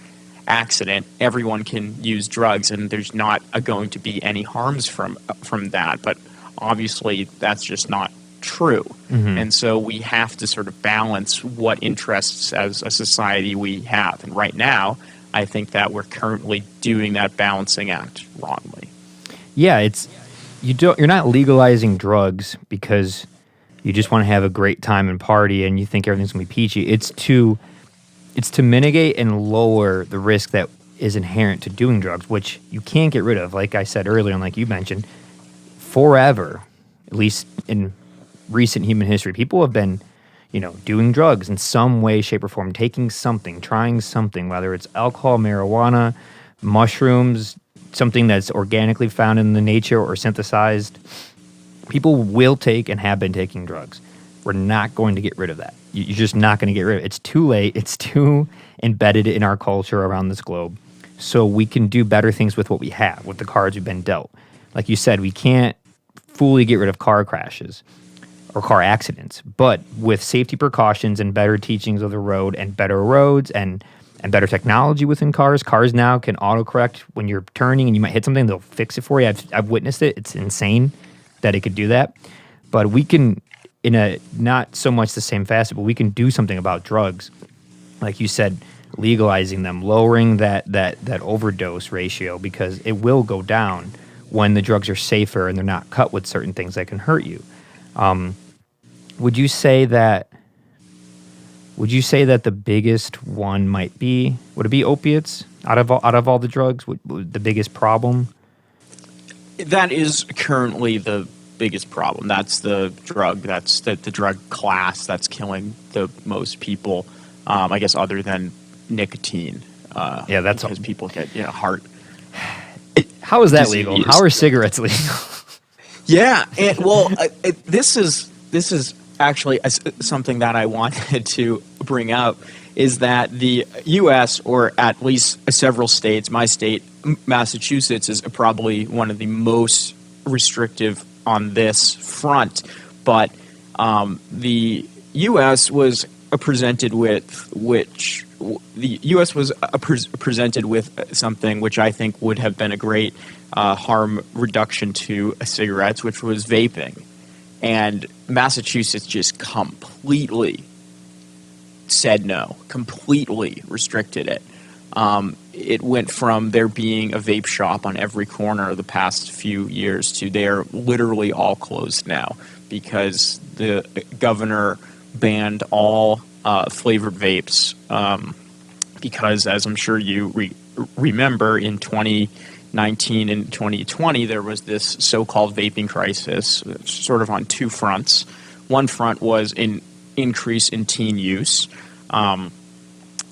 accident, everyone can use drugs, and there's not going to be any harms from that. But obviously, that's just not true. And so we have to sort of balance what interests as a society we have. And right now, I think that we're currently doing that balancing act wrongly. Yeah, you're not legalizing drugs because you just want to have a great time and party and you think everything's going to be peachy. It's to mitigate and lower the risk that is inherent to doing drugs, which you can't get rid of. Like I said earlier, and like you mentioned, forever, at least in recent human history, people have been, doing drugs in some way, shape, or form, taking something, trying something, whether it's alcohol, marijuana, mushrooms, something that's organically found in the nature or synthesized. People will take and have been taking drugs. We're not going to get rid of that. You're just not going to get rid of it. It's too late. It's too embedded in our culture around this globe. So we can do better things with what we have, with the cards we've been dealt. Like you said, we can't fully get rid of car crashes or car accidents, but with safety precautions and better teachings of the road and better roads and better technology within cars now can autocorrect when you're turning and you might hit something, they'll fix it for you. I've witnessed it. It's insane that it could do that. But we can, in a not so much the same facet, but we can do something about drugs. Like you said, legalizing them, lowering that overdose ratio, because it will go down when the drugs are safer and they're not cut with certain things that can hurt you. Would you say that the biggest one would it be opiates out of all the drugs? The biggest problem? That is currently the biggest problem. That's the drug. That's the drug class that's killing the most people. I guess other than nicotine. Yeah, that's because people get heart. How is that disease. legal? How are cigarettes legal? Yeah, this is actually something that I wanted to bring up, is that the U.S., or at least several states, my state, Massachusetts, is probably one of the most restrictive on this front. But the U.S. was presented with something which I think would have been a great harm reduction to cigarettes, which was vaping. And Massachusetts just completely said no, completely restricted it. It went from there being a vape shop on every corner the past few years to they're literally all closed now because the governor banned all flavored vapes because, as I'm sure you remember, in 2019 and 2020, there was this so-called vaping crisis, sort of on two fronts. One front was an increase in teen use, and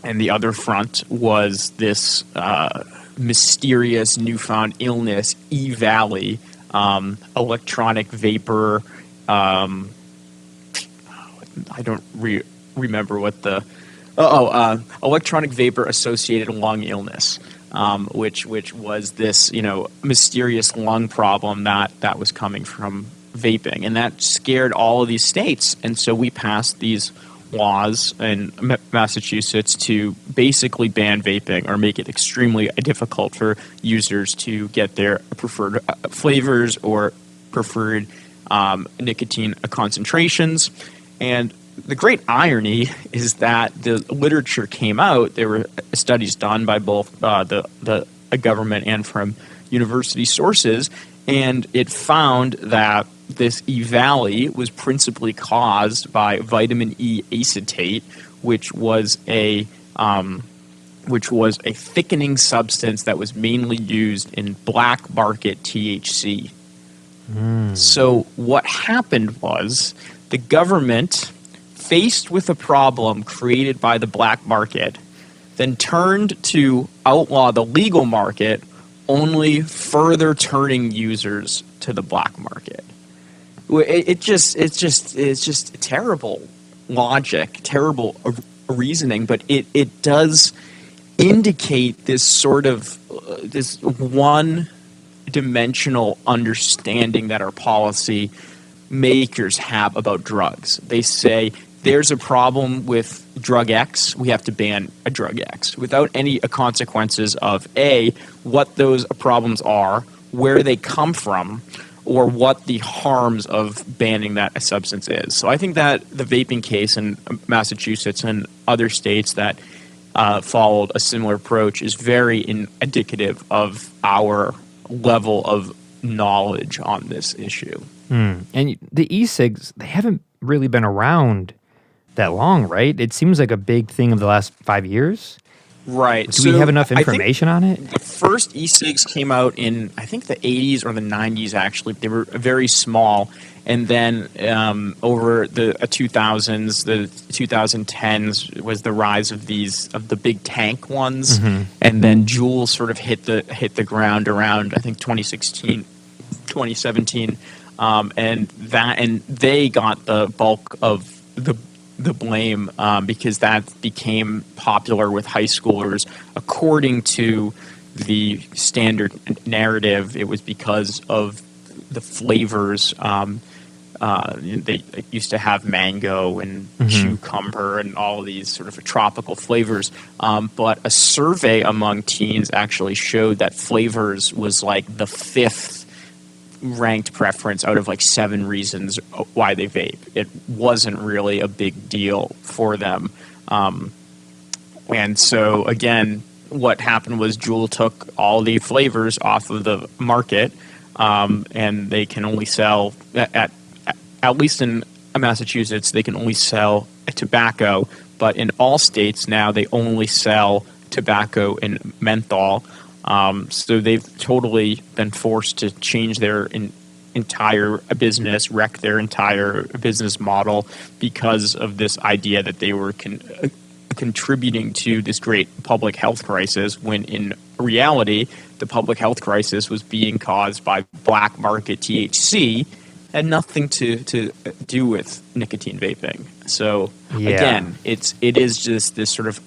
the other front was this mysterious newfound illness, E-Valley, electronic vapor. I don't remember what the electronic vapor associated lung illness. Which was this mysterious lung problem that was coming from vaping, and that scared all of these states. And so we passed these laws in Massachusetts to basically ban vaping or make it extremely difficult for users to get their preferred flavors or preferred nicotine concentrations. And the great irony is that the literature came out. There were studies done by both the government and from university sources, and it found that this E-valley was principally caused by vitamin E acetate, which was a thickening substance that was mainly used in black market THC. So what happened was the government, faced with a problem created by the black market, then turned to outlaw the legal market, only further turning users to the black market. It's just terrible logic, terrible reasoning, but it does indicate this sort of this one-dimensional understanding that our policy makers have about drugs. They say there's a problem with drug X, we have to ban a drug X without any consequences of A, what those problems are, where they come from, or what the harms of banning that substance is. So I think that the vaping case in Massachusetts and other states that followed a similar approach is very indicative of our level of knowledge on this issue. And the e-cigs, they haven't really been around that long, right? It seems like a big thing of the last 5 years. Right. Do we have enough information on it? The first e-cigs came out in, I think, the 80s or the 90s, actually. They were very small. And then over the 2000s, the 2010s was the rise of the big tank ones. And then Juul sort of hit the ground around, I think, 2016, 2017. And they got the bulk of the blame because that became popular with high schoolers. According to the standard narrative, it was because of the flavors. They used to have mango and cucumber and all of these sort of tropical flavors. But a survey among teens actually showed that flavors was like the fifth ranked preference out of like 7 reasons why they vape. It wasn't really a big deal for them. And so again, what happened was Juul took all the flavors off of the market, and they can only sell at least in Massachusetts, they can only sell tobacco, but in all states now they only sell tobacco and menthol. So they've totally been forced to change their entire business, wreck their entire business model because of this idea that they were contributing to this great public health crisis, when in reality, the public health crisis was being caused by black market THC and nothing to do with nicotine vaping. So again, it is just this sort of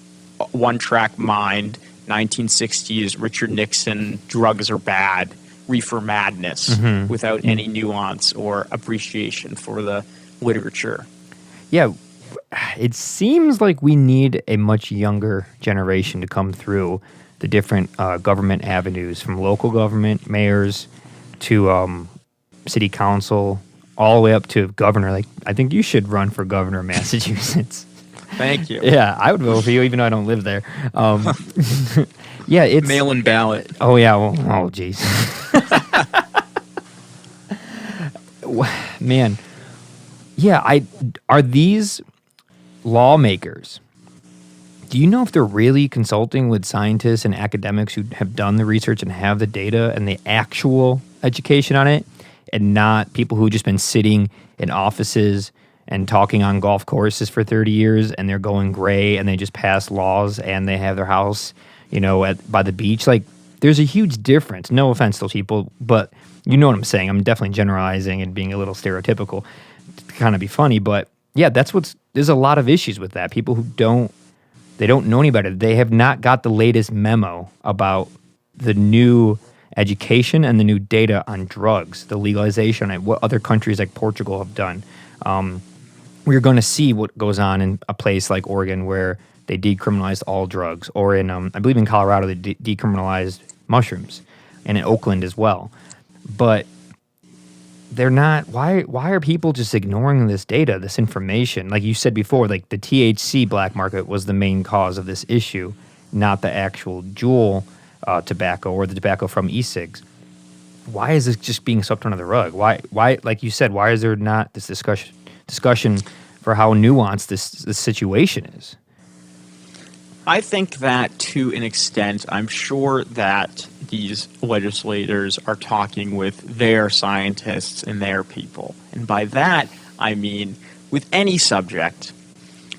one-track mind, 1960s Richard Nixon, drugs are bad, reefer madness, without any nuance or appreciation for the literature. Yeah, it seems like we need a much younger generation to come through the different government avenues, from local government, mayors, to city council, all the way up to governor. Like, I think you should run for governor of Massachusetts. Thank you. Yeah, I would vote for you, even though I don't live there. Yeah, it's mail-in ballot. Oh yeah, well, oh geez, man. Yeah, are these lawmakers? Do you know if they're really consulting with scientists and academics who have done the research and have the data and the actual education on it, and not people who've just been sitting in offices and talking on golf courses for 30 years, and they're going gray, and they just pass laws, and they have their house, by the beach? Like, there's a huge difference. No offense to people, but you know what I'm saying. I'm definitely generalizing and being a little stereotypical to kind of be funny, but yeah, there's a lot of issues with that. People who don't know any better. They have not got the latest memo about the new education and the new data on drugs, the legalization, and what other countries like Portugal have done. We're going to see what goes on in a place like Oregon, where they decriminalized all drugs, or in, I believe in Colorado, they decriminalized mushrooms, and in Oakland as well. But they're not. Why are people just ignoring this data, this information? Like you said before, like the THC black market was the main cause of this issue, not the actual Juul tobacco or the tobacco from e-cigs. Why is this just being swept under the rug? Why? Like you said, why is there not this discussion for how nuanced this situation is? I think that to an extent, I'm sure that these legislators are talking with their scientists and their people. And by that, I mean, with any subject,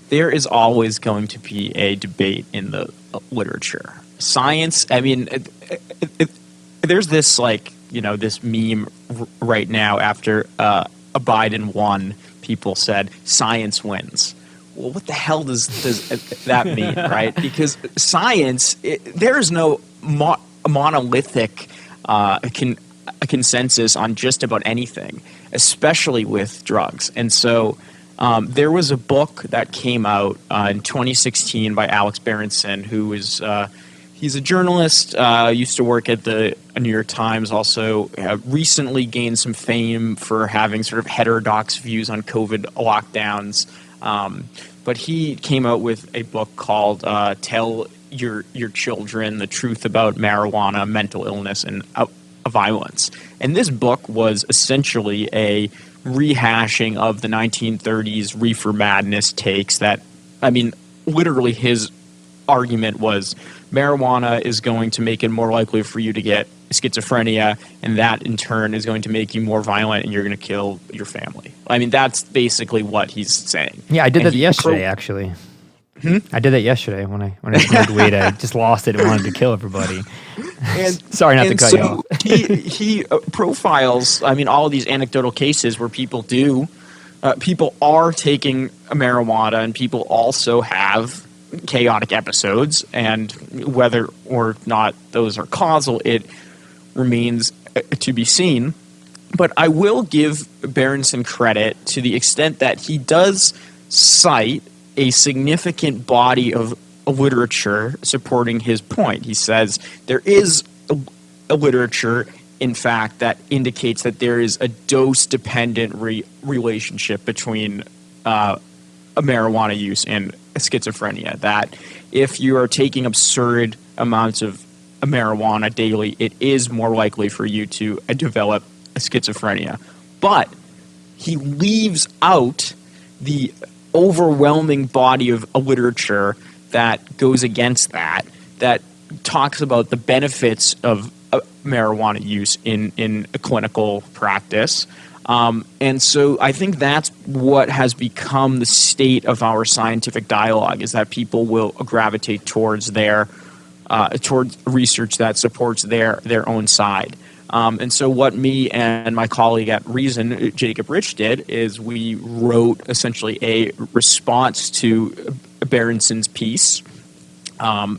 there is always going to be a debate in the literature. Science, I mean, there's this, this meme right now after a Biden won, people said, science wins. Well, what the hell does that mean, right? Because science, there is no monolithic consensus on just about anything, especially with drugs. And so there was a book that came out in 2016 by Alex Berenson, who is he's a journalist, used to work at the New York Times, also recently gained some fame for having sort of heterodox views on COVID lockdowns. But he came out with a book called Tell Your Children the Truth About Marijuana, Mental Illness, and Violence. And this book was essentially a rehashing of the 1930s reefer madness takes that, I mean, literally his argument was marijuana is going to make it more likely for you to get schizophrenia, and that in turn is going to make you more violent and you're going to kill your family. I mean, that's basically what he's saying. Yeah, I did that yesterday, actually. I did that yesterday when I smoked weed. I just lost it and wanted to kill everybody. Sorry not to cut you off. He profiles, I mean, all of these anecdotal cases where people are taking marijuana and people also have chaotic episodes, and whether or not those are causal, it remains to be seen. But I will give Berenson credit to the extent that he does cite a significant body of literature supporting his point. He says there is a literature, in fact, that indicates that there is a dose-dependent relationship between marijuana use and schizophrenia, that if you are taking absurd amounts of marijuana daily, it is more likely for you to develop schizophrenia. But he leaves out the overwhelming body of literature that goes against that talks about the benefits of marijuana use in a clinical practice. And so I think that's what has become the state of our scientific dialogue, is that people will gravitate towards towards research that supports their own side. And so what me and my colleague at Reason, Jacob Rich, did is we wrote essentially a response to Berenson's piece,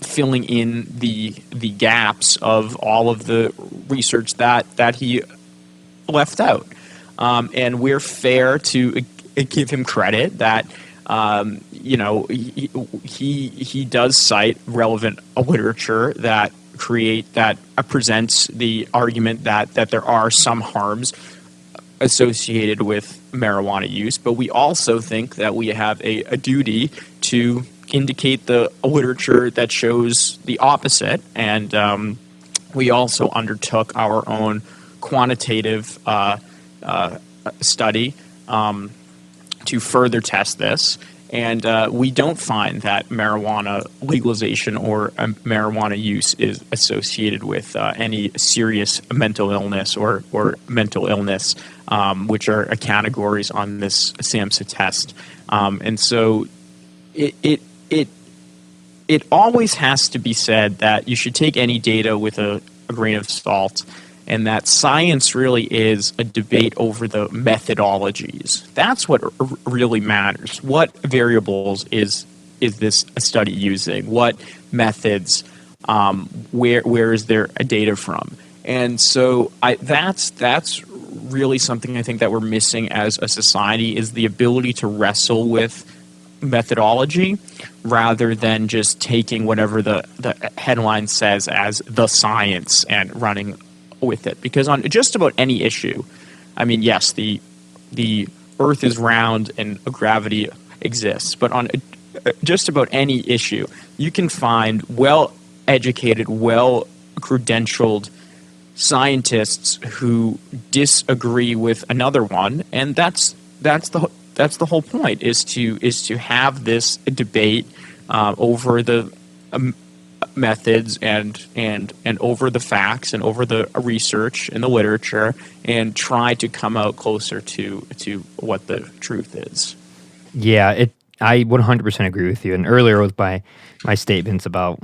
filling in the gaps of all of the research that he left out. And we're fair to give him credit that he does cite relevant literature that presents the argument that there are some harms associated with marijuana use, but we also think that we have a duty to indicate the literature that shows the opposite, and we also undertook our own quantitative study to further test this. And we don't find that marijuana legalization or marijuana use is associated with any serious mental illness or mental illness, which are categories on this SAMHSA test. And so it always has to be said that you should take any data with a grain of salt, and that science really is a debate over the methodologies. That's what really matters. What variables is this study using? What methods? Where is there data from? And so that's really something I think that we're missing as a society, is the ability to wrestle with methodology rather than just taking whatever the headline says as the science and running with it. Because on just about any issue, I mean, yes, the Earth is round and gravity exists, but on just about any issue, you can find well-educated, well-credentialed scientists who disagree with another one, and that's the whole point, is to have this debate over the methods and over the facts and over the research and the literature, and try to come out closer to what the truth is. Yeah, I 100% agree with you. And earlier with my statements about,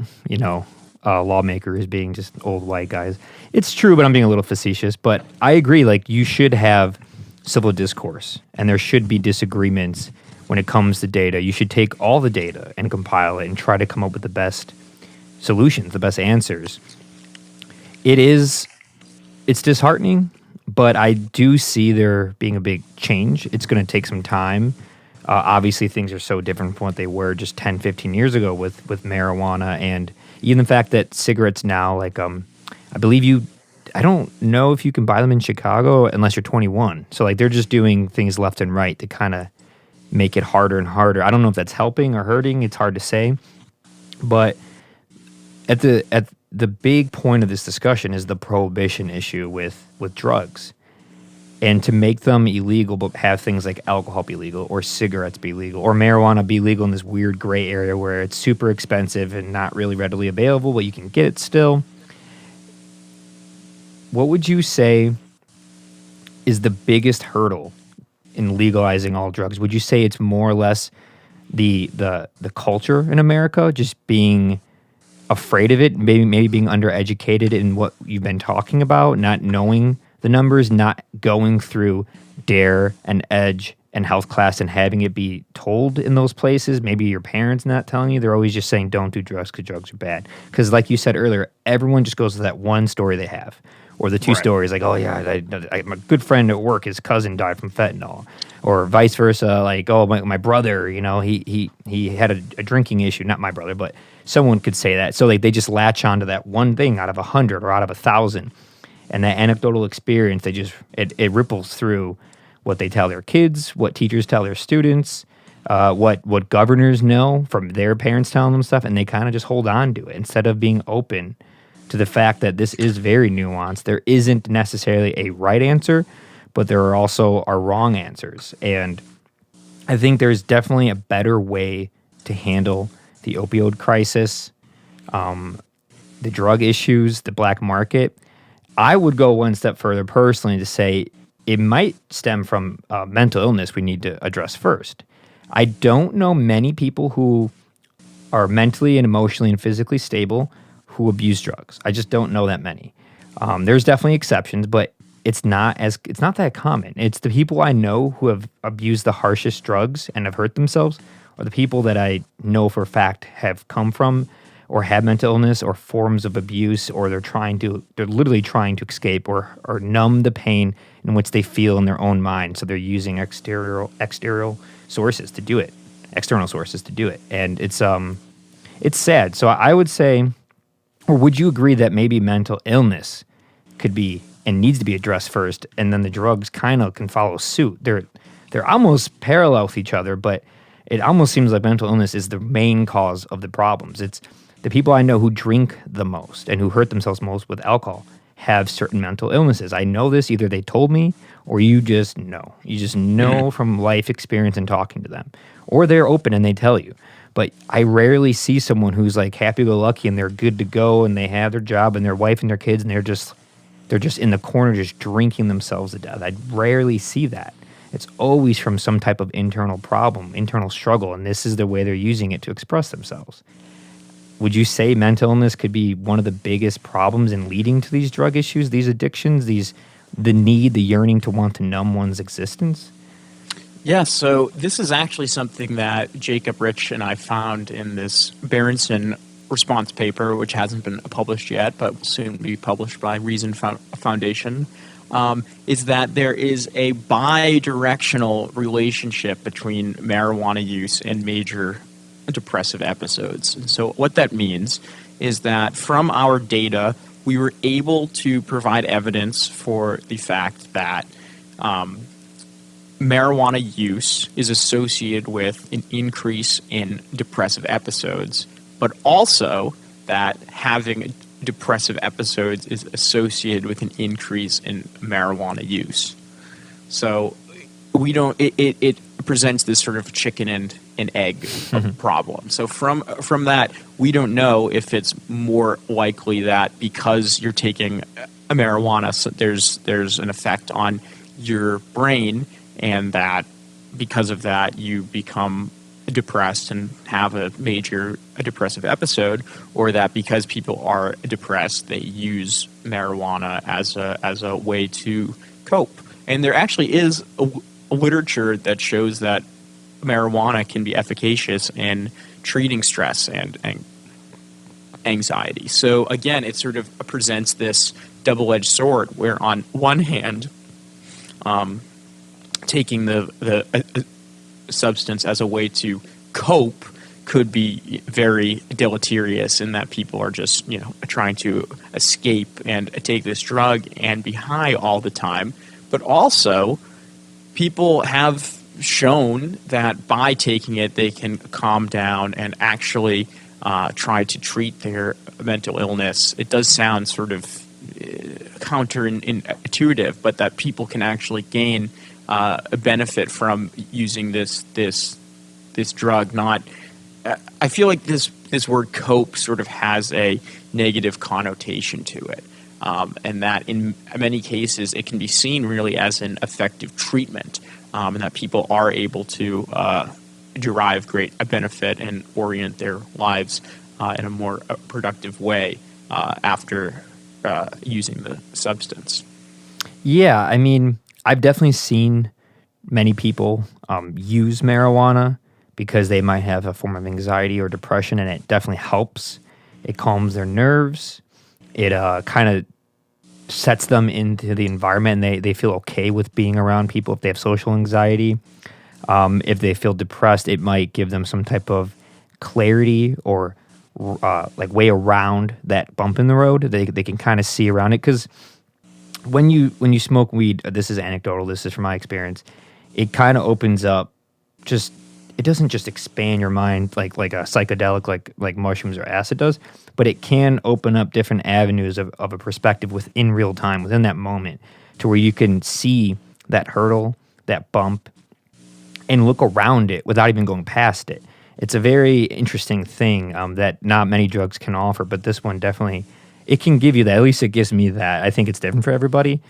lawmakers being just old white guys. It's true, but I'm being a little facetious. But I agree, like, you should have civil discourse, and there should be disagreements when it comes to data. You should take all the data and compile it and try to come up with the best solutions, the best answers. It's disheartening, but I do see there being a big change. It's going to take some time. Obviously, things are so different from what they were just 10, 15 years ago with marijuana, and even the fact that cigarettes now, like, I don't know if you can buy them in Chicago unless you're 21. So, like, they're just doing things left and right to kind of make it harder and harder. I don't know if that's helping or hurting. It's hard to say. But at the big point of this discussion is the prohibition issue with drugs. And to make them illegal, but have things like alcohol be legal, or cigarettes be legal, or marijuana be legal in this weird gray area where it's super expensive and not really readily available, but you can get it still. What would you say is the biggest hurdle in legalizing all drugs? Would you say it's more or less the culture in America, just being afraid of it, maybe being undereducated in what you've been talking about, not knowing the numbers, not going through DARE and EDGE and health class and having it be told in those places? Maybe your parents not telling you. They're always just saying, don't do drugs because drugs are bad. Because like you said earlier, everyone just goes to that one story they have, or the two stories, like, oh yeah, my good friend at work, his cousin died from fentanyl, or vice versa, like, oh, my brother, he had a drinking issue. Not my brother, but someone could say that. So like they just latch onto that one thing out of 100 or out of 1,000. And that anecdotal experience, it ripples through what they tell their kids, what teachers tell their students, what governors know from their parents telling them stuff, and they kind of just hold on to it instead of being open to the fact that this is very nuanced. There isn't necessarily a right answer, but there are also wrong answers. And I think there's definitely a better way to handle the opioid crisis, the drug issues, the black market. I would go one step further personally to say it might stem from mental illness we need to address first. I don't know many people who are mentally and emotionally and physically stable who abuse drugs. I just don't know that many. There's definitely exceptions, but it's not that common. It's the people I know who have abused the harshest drugs and have hurt themselves, or the people that I know for a fact have come from or have mental illness or forms of abuse, or they're literally trying to escape or numb the pain in which they feel in their own mind. So they're using external sources to do it, and it's sad. So I would say, or would you agree that maybe mental illness could be and needs to be addressed first, and then the drugs kind of can follow suit? They're almost parallel with each other, but it almost seems like mental illness is the main cause of the problems. It's the people I know who drink the most and who hurt themselves most with alcohol have certain mental illnesses. I know this, either they told me or you just know. You just know from life experience and talking to them. Or they're open and they tell you. But I rarely see someone who's like happy-go-lucky and they're good to go and they have their job and their wife and their kids and they're just in the corner just drinking themselves to death. I rarely see that. It's always from some type of internal problem, internal struggle, and this is the way they're using it to express themselves. Would you say mental illness could be one of the biggest problems in leading to these drug issues, these addictions, the yearning to want to numb one's existence? Yeah, so this is actually something that Jacob Rich and I found in this Berenson response paper, which hasn't been published yet, but will soon be published by Reason Foundation, is that there is a bi-directional relationship between marijuana use and major depressive episodes. And so what that means is that from our data, we were able to provide evidence for the fact that marijuana use is associated with an increase in depressive episodes, but also that having depressive episodes is associated with an increase in marijuana use. So we don't. It presents this sort of chicken and an egg problem. So from that, we don't know if it's more likely that because you're taking a marijuana, so there's an effect on your brain, and that because of that you become depressed and have a depressive episode, or that because people are depressed they use marijuana as a way to cope. And there actually is a literature that shows that marijuana can be efficacious in treating stress and anxiety. So again, it sort of presents this double-edged sword where on one hand, taking the substance as a way to cope could be very deleterious in that people are just, trying to escape and take this drug and be high all the time. But also, people have shown that by taking it, they can calm down and actually try to treat their mental illness. It does sound sort of counterintuitive, but that people can actually gain a benefit from using this drug. Not, I feel like this word cope sort of has a negative connotation to it. And that in many cases it can be seen really as an effective treatment, and that people are able to derive great benefit and orient their lives in a more productive way after using the substance. Yeah, I mean, I've definitely seen many people use marijuana because they might have a form of anxiety or depression, and it definitely helps. It calms their nerves. It kind of sets them into the environment, and they feel okay with being around people if they have social anxiety. If they feel depressed, it might give them some type of clarity or like way around that bump in the road. They can kind of see around it, because when you smoke weed, this is anecdotal, this is from my experience, it kind of opens up, it doesn't just expand your mind like a psychedelic like mushrooms or acid does, but it can open up different avenues of a perspective within real time, within that moment, to where you can see that hurdle, that bump, and look around it without even going past it. It's a very interesting thing that not many drugs can offer, but this one definitely, it can give you that. At least it gives me that. I think it's different for everybody,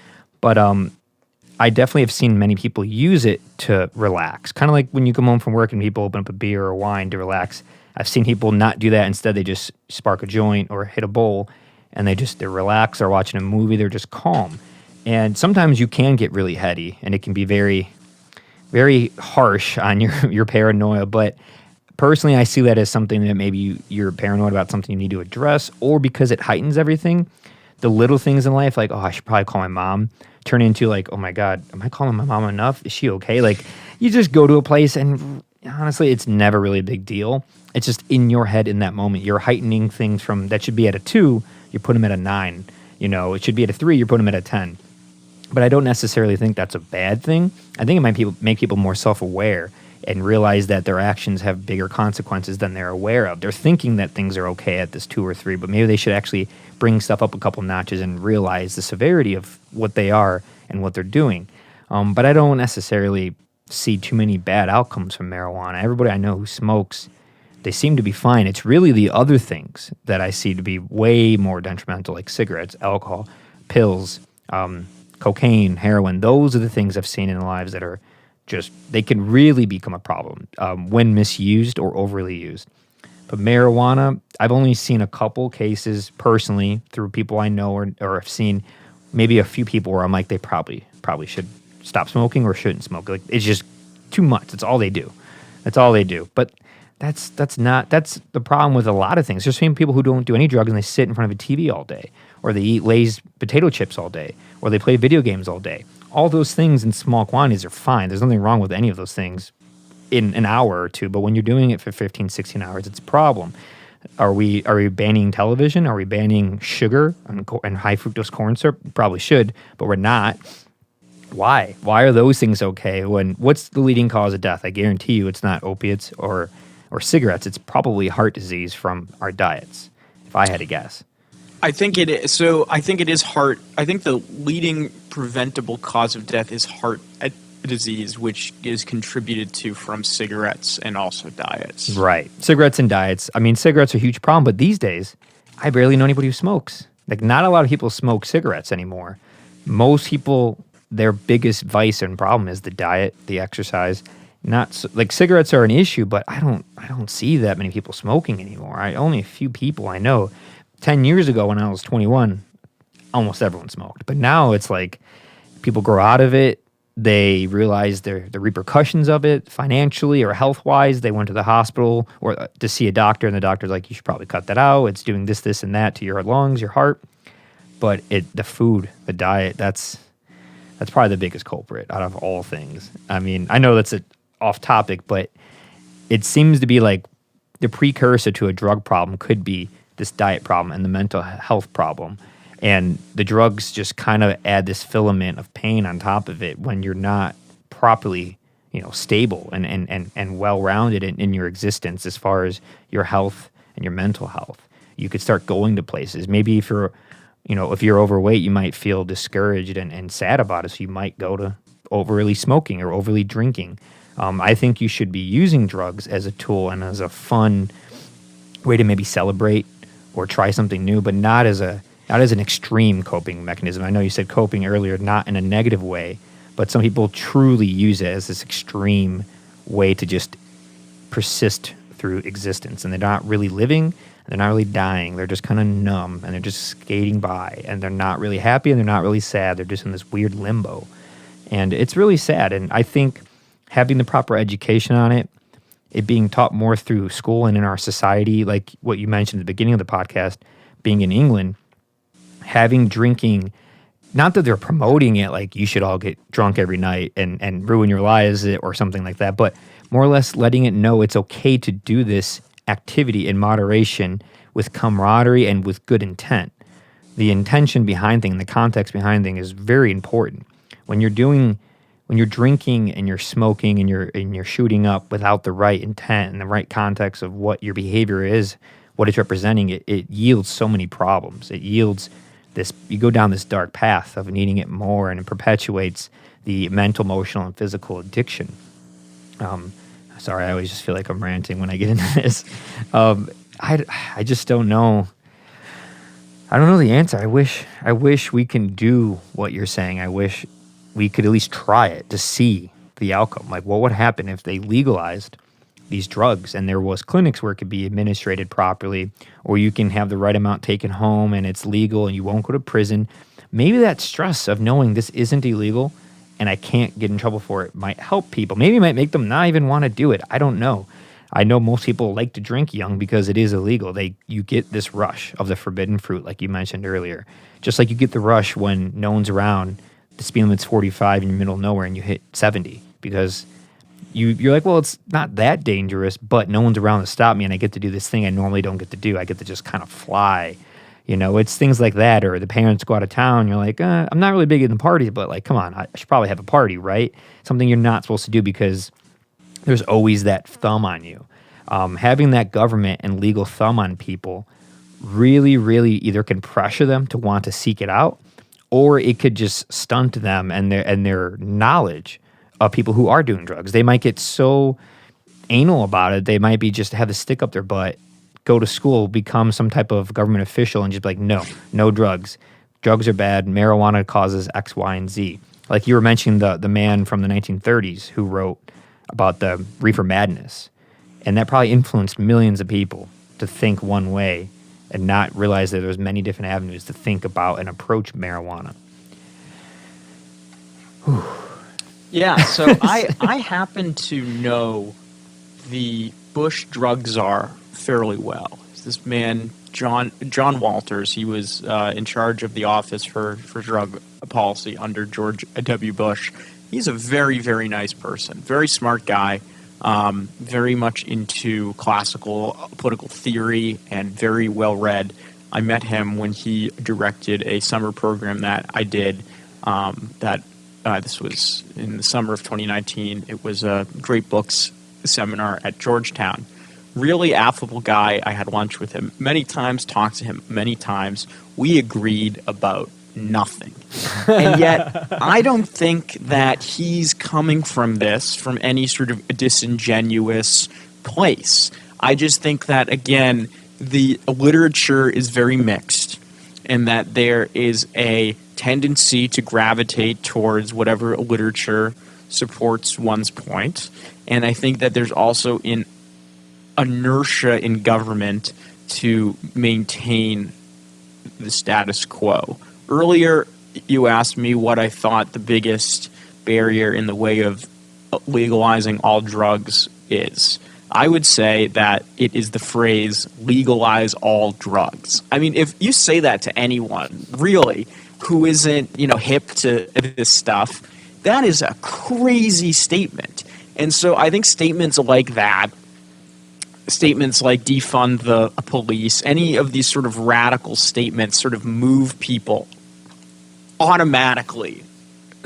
but I definitely have seen many people use it to relax. Kind of like when you come home from work and people open up a beer or wine to relax. I've seen people not do that. Instead, they just spark a joint or hit a bowl, and they're relaxed. They're watching a movie. They're just calm. And sometimes you can get really heady, and it can be very, very harsh on your paranoia. But personally, I see that as something that maybe you're paranoid about, something you need to address, or because it heightens everything. The little things in life, like, oh, I should probably call my mom, turn into like, oh my God, am I calling my mom enough? Is she okay? Like, you just go to a place, and honestly, it's never really a big deal. It's just in your head in that moment. You're heightening things from that should be at a 2, you put them at a 9. It should be at a 3, you put them at a 10. But I don't necessarily think that's a bad thing. I think it might make people more self-aware and realize that their actions have bigger consequences than they're aware of. They're thinking that things are okay at this 2 or 3, but maybe they should actually bring stuff up a couple notches and realize the severity of what they are and what they're doing. But I don't necessarily see too many bad outcomes from marijuana. Everybody I know who smokes, they seem to be fine. It's really the other things that I see to be way more detrimental, like cigarettes, alcohol, pills, cocaine, heroin. Those are the things I've seen in lives that are they can really become a problem when misused or overly used. But marijuana, I've only seen a couple cases personally through people I know, or I've seen maybe a few people where I'm like, they probably should stop smoking or shouldn't smoke. Like, it's just too much. That's all they do. But that's the problem with a lot of things. There's some people who don't do any drugs and they sit in front of a TV all day, or they eat Lay's potato chips all day, or they play video games all day. All those things in small quantities are fine. There's nothing wrong with any of those things in an hour or two, but when you're doing it for 15, 16 hours, it's a problem. Are we banning television? Are we banning sugar and high fructose corn syrup? Probably should, but we're not. Why? Why are those things okay? What's the leading cause of death? I guarantee you it's not opiates or cigarettes. It's probably heart disease from our diets, if I had to guess. I think it is. So I think it is heart. I think the leading preventable cause of death is heart disease, which is contributed to from cigarettes and also diets. Right. Cigarettes and diets. I mean, cigarettes are a huge problem, but these days, I barely know anybody who smokes. Like, not a lot of people smoke cigarettes anymore. Most people, their biggest vice and problem is the diet, the exercise. Like cigarettes are an issue, but I don't see that many people smoking anymore. Only a few people I know. 10 years ago when I was 21, almost everyone smoked. But now it's like people grow out of it. They realize the repercussions of it financially or health-wise. They went to the hospital or to see a doctor, and the doctor's like, you should probably cut that out. It's doing this, this, and that to your lungs, your heart. But the food, the diet, that's probably the biggest culprit out of all things. I mean, I know that's off topic, but it seems to be like the precursor to a drug problem could be this diet problem and the mental health problem. And the drugs just kind of add this filament of pain on top of it when you're not properly, stable and well-rounded in your existence as far as your health and your mental health. You could start going to places. Maybe if you're overweight, you might feel discouraged and sad about it. So you might go to overly smoking or overly drinking. I think you should be using drugs as a tool and as a fun way to maybe celebrate or try something new, but not as an extreme coping mechanism. I know you said coping earlier, not in a negative way, but some people truly use it as this extreme way to just persist through existence. And they're not really living, they're not really dying. They're just kind of numb, and they're just skating by, and they're not really happy, and they're not really sad. They're just in this weird limbo. And it's really sad. And I think having the proper education on it being taught more through school and in our society, like what you mentioned at the beginning of the podcast, being in England, having drinking, not that they're promoting it like you should all get drunk every night and ruin your lives or something like that, but more or less letting it know it's okay to do this activity in moderation with camaraderie and with good intent. The intention behind things, the context behind things is very important. When you're drinking and you're smoking and you're shooting up without the right intent and the right context of what your behavior is, what it's representing, it yields so many problems. It yields this, you go down this dark path of needing it more, and it perpetuates the mental, emotional, and physical addiction. Sorry, I always just feel like I'm ranting when I get into this. I just don't know. I don't know the answer. I wish we can do what you're saying. I wish we could at least try it to see the outcome. Like, what would happen if they legalized these drugs and there was clinics where it could be administered properly, or you can have the right amount taken home and it's legal and you won't go to prison. Maybe that stress of knowing this isn't illegal and I can't get in trouble for it might help people. Maybe it might make them not even want to do it. I don't know. I know most people like to drink young because it is illegal. You get this rush of the forbidden fruit, like you mentioned earlier. Just like you get the rush when no one's around, the speed limit's 45 in the middle of nowhere and you hit 70 because you're like, well, it's not that dangerous, but no one's around to stop me and I get to do this thing I normally don't get to do. I get to just kind of fly. It's things like that, or the parents go out of town. You're like, I'm not really big into parties, but like, come on, I should probably have a party, right? Something you're not supposed to do because there's always that thumb on you. Having that government and legal thumb on people really, really either can pressure them to want to seek it out, or it could just stunt them and their knowledge of people who are doing drugs. They might get so anal about it. They might be just have the stick up their butt, go to school, become some type of government official and just be like, no drugs. Drugs are bad. Marijuana causes X, Y, and Z. Like you were mentioning the man from the 1930s who wrote about the reefer madness. And that probably influenced millions of people to think one way and not realize that there's many different avenues to think about and approach marijuana. Whew. Yeah, so I happen to know the Bush drug czar fairly well. This man, John Walters, he was in charge of the Office for Drug Policy under George W. Bush. He's a very, very nice person, very smart guy, very much into classical political theory and very well read. I met him when he directed a summer program that I did that This was in the summer of 2019. It was a Great Books seminar at Georgetown. Really affable guy. I had lunch with him many times, talked to him many times. We agreed about nothing. And yet, I don't think that he's coming from any sort of disingenuous place. I just think that, again, the literature is very mixed, and that there is a tendency to gravitate towards whatever literature supports one's point. And I think that there's also an inertia in government to maintain the status quo. Earlier, you asked me what I thought the biggest barrier in the way of legalizing all drugs is. I would say that it is the phrase legalize all drugs. I mean, if you say that to anyone, really, who isn't, hip to this stuff, that is a crazy statement. And so I think statements like that, statements like defund the police, any of these sort of radical statements sort of move people automatically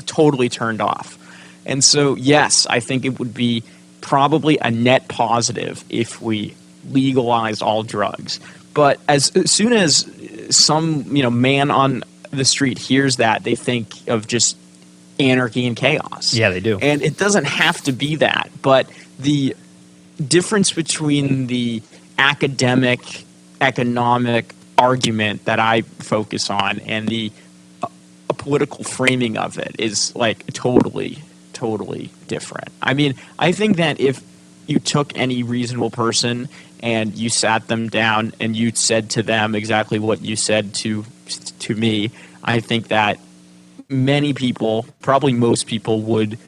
totally turned off. And so, yes, I think it would be probably a net positive if we legalized all drugs. But as soon as some man on the street hears that, they think of just anarchy and chaos. Yeah, they do. And it doesn't have to be that. But the difference between the academic, economic argument that I focus on and the political framing of it is like totally different. I mean, I think that if you took any reasonable person and you sat them down and you said to them exactly what you said to me, I think that many people, probably most people, would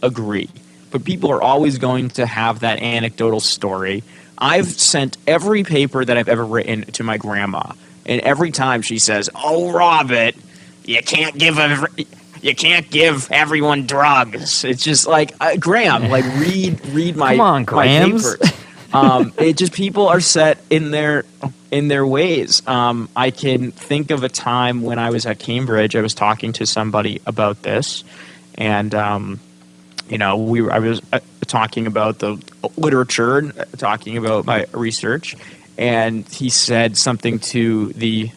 agree. But people are always going to have that anecdotal story. I've sent every paper that I've ever written to my grandma, and every time she says, "Oh, Robert, you can't give everyone drugs." It's just like, Graham, like read my, come on, my Grams. papers. It just, people are set in their ways. I can think of a time when I was at Cambridge. I was talking to somebody about this, and I was talking about the literature, talking about my research, and he said something to the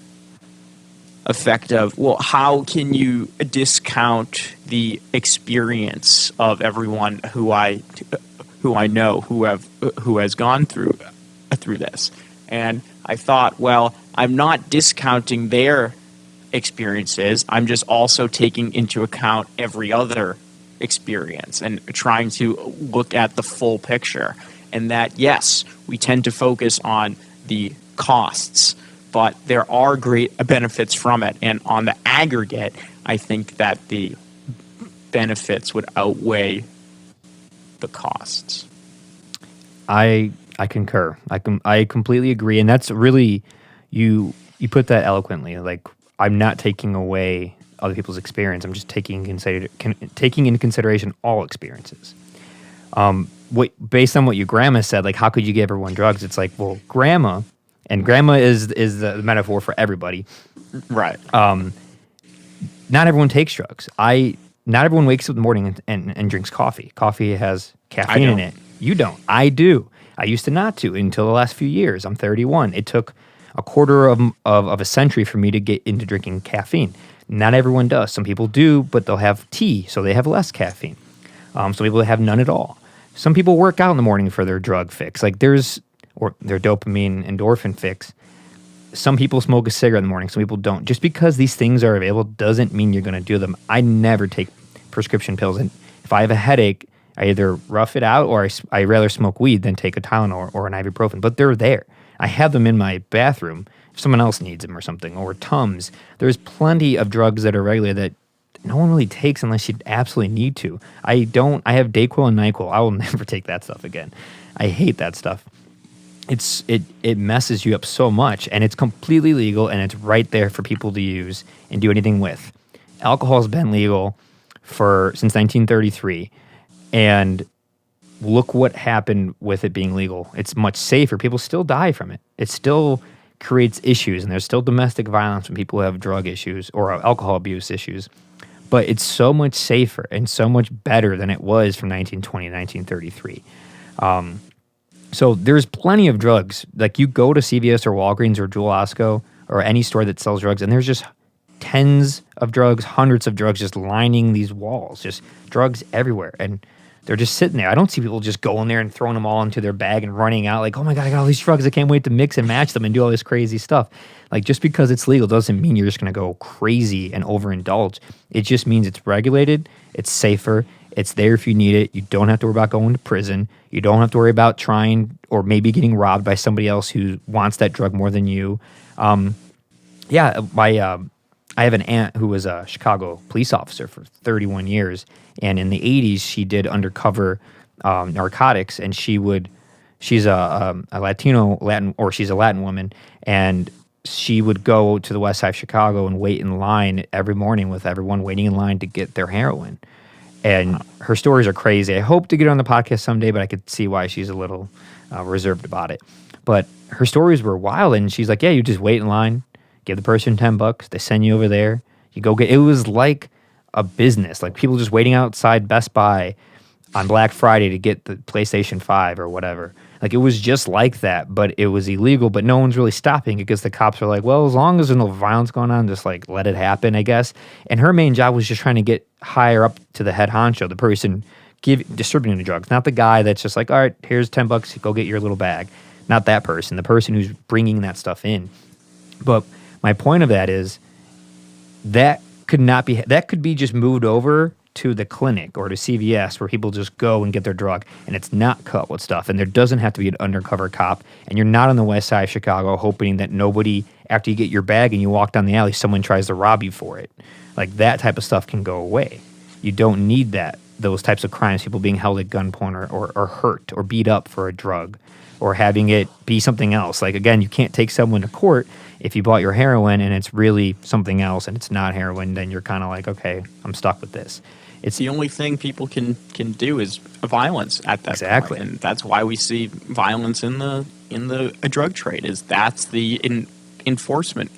effect of, well, how can you discount the experience of everyone who I know who has gone through this? And I thought, well, I'm not discounting their experiences. I'm just also taking into account every other experience and trying to look at the full picture. And that, yes, we tend to focus on the costs, but there are great benefits from it. And on the aggregate, I think that the benefits would outweigh the costs. I concur. I completely agree, and that's really, you put that eloquently. Like, I'm not taking away other people's experience. I'm just taking into consideration all experiences. Based on what your grandma said, like, how could you give everyone drugs? It's like, well, grandma is the metaphor for everybody, right? Not everyone takes drugs. Not everyone wakes up in the morning and drinks coffee. Coffee has caffeine in it. You don't. I do. I used to not to until the last few years. I'm 31. It took a quarter of a century for me to get into drinking caffeine. Not everyone does. Some people do, but they'll have tea, so they have less caffeine. Some people have none at all. Some people work out in the morning for their drug fix, or their dopamine endorphin fix. Some people smoke a cigarette in the morning. Some people don't. Just because these things are available doesn't mean you're going to do them. I never take prescription pills, and if I have a headache, I either rough it out or I rather smoke weed than take a Tylenol or an ibuprofen. But they're there. I have them in my bathroom if someone else needs them or something, or Tums. There's plenty of drugs that are regular that no one really takes unless you absolutely need to. I have Dayquil and NyQuil. I will never take that stuff again. I hate that stuff. It messes you up so much, and it's completely legal, and it's right there for people to use and do anything with. Alcohol has been legal since 1933, and look what happened with it being legal. It's much safer. People still die from it. It still creates issues, and there's still domestic violence when people have drug issues or alcohol abuse issues. but it's so much safer and so much better than it was from 1920 to 1933. So there's plenty of drugs. Like you go to CVS or Walgreens or Jewel Osco or any store that sells drugs, and there's just tens of drugs, hundreds of drugs just lining these walls, just drugs everywhere. And they're just sitting there. I don't see people just going there and throwing them all into their bag and running out like, oh my God, I got all these drugs. I can't wait to mix and match them and do all this crazy stuff. Like just because it's legal doesn't mean you're just going to go crazy and overindulge. It just means it's regulated, it's safer, it's there if you need it. You don't have to worry about going to prison. You don't have to worry about trying or maybe getting robbed by somebody else who wants that drug more than you. I have an aunt who was a Chicago police officer for 31 years, and in the 80s she did undercover narcotics, and she's a Latin woman, and she would go to the west side of Chicago and wait in line every morning with everyone waiting in line to get their heroin. And her stories are crazy. I hope to get her on the podcast someday, but I could see why she's a little reserved about it. But her stories were wild, and she's like, yeah, you just wait in line, give the person $10, they send you over there, you go get. It was like a business, like people just waiting outside Best Buy on Black Friday to get the PlayStation 5 or whatever. Like it was just like that, but it was illegal, but no one's really stopping it because the cops are like, well, as long as there's no violence going on, just like let it happen, I guess. And her main job was just trying to get higher up to the head honcho, the person distributing the drugs, not the guy that's just like, all right, here's $10, go get your little bag. Not that person, the person who's bringing that stuff in. But my point of that is that could be just moved over to the clinic or to CVS where people just go and get their drug, and it's not cut with stuff, and there doesn't have to be an undercover cop, and you're not on the west side of Chicago hoping that nobody, after you get your bag and you walk down the alley, someone tries to rob you for it. Like that type of stuff can go away. You don't need those types of crimes, people being held at gunpoint or hurt or beat up for a drug or having it be something else. Like again, you can't take someone to court if you bought your heroin and it's really something else and it's not heroin, then you're kind of like, okay, I'm stuck with this. It's the only thing people can do is violence at that exactly point. And that's why we see violence in the drug trade. Is that's the enforcement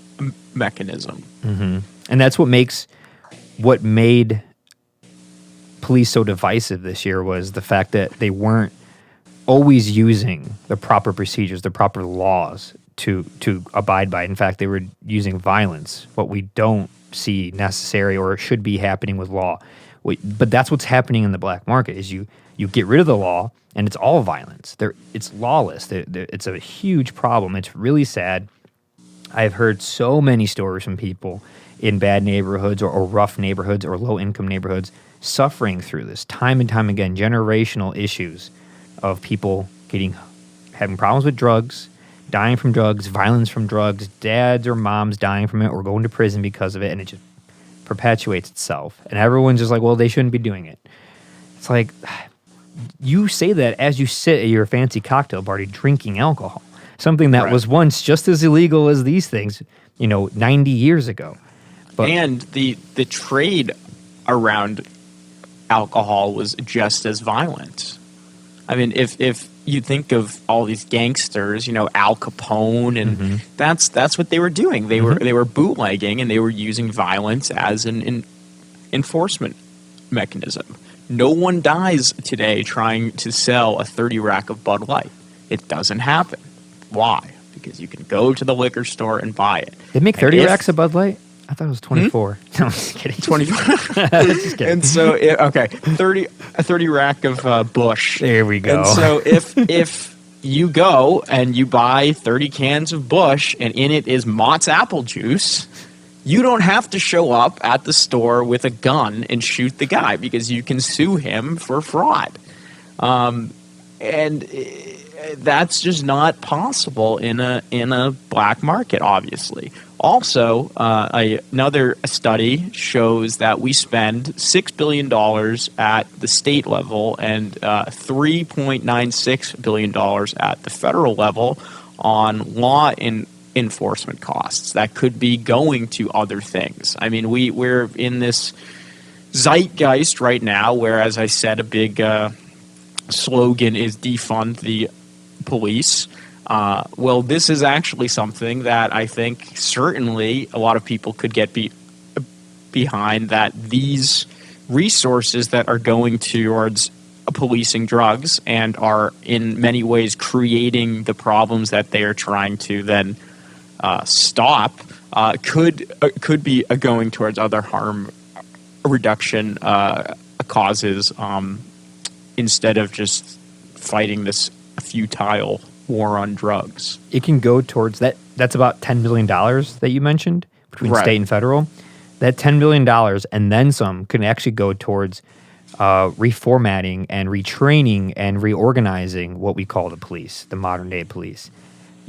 mechanism, and that's what made police so divisive this year was the fact that they weren't always using the proper procedures, the proper laws to abide by. In fact, they were using violence, what we don't see necessary or should be happening with law. But that's what's happening in the black market is you get rid of the law and it's all violence. It's lawless. It's a huge problem. It's really sad. I've heard so many stories from people in bad neighborhoods or rough neighborhoods or low-income neighborhoods suffering through this time and time again, generational issues of people having problems with drugs, dying from drugs, violence from drugs, dads or moms dying from it or going to prison because of it, and it just perpetuates itself. And everyone's just like, well, they shouldn't be doing it. It's like, you say that as you sit at your fancy cocktail party drinking alcohol, something that was once just as illegal as these things, 90 years ago. And the trade around alcohol was just as violent. I mean, if you think of all these gangsters, Al Capone, and that's what they were doing. They were bootlegging, and they were using violence as an enforcement mechanism. No one dies today trying to sell a 30 rack of Bud Light. It doesn't happen. Why? Because you can go to the liquor store and buy it. They make 30 racks of Bud Light? I thought it was 24. No, I'm just kidding. 24. Just kidding. And so, a 30 rack of Bush. There we go. And so if you go and you buy 30 cans of Bush and in it is Mott's apple juice, you don't have to show up at the store with a gun and shoot the guy because you can sue him for fraud. And that's just not possible in a black market, obviously. Also, another study shows that we spend $6 billion at the state level and $3.96 billion at the federal level on law enforcement costs that could be going to other things. I mean, we're in this zeitgeist right now where, as I said, a big slogan is defund the police. Well, this is actually something that I think certainly a lot of people could get behind that these resources that are going towards policing drugs and are in many ways creating the problems that they are trying to then stop could be going towards other harm reduction causes instead of just fighting this futile war on drugs. It can go towards that. That's about $10 billion that you mentioned between state and federal. That $10 billion and then some can actually go towards reformatting and retraining and reorganizing what we call the police, the modern day police.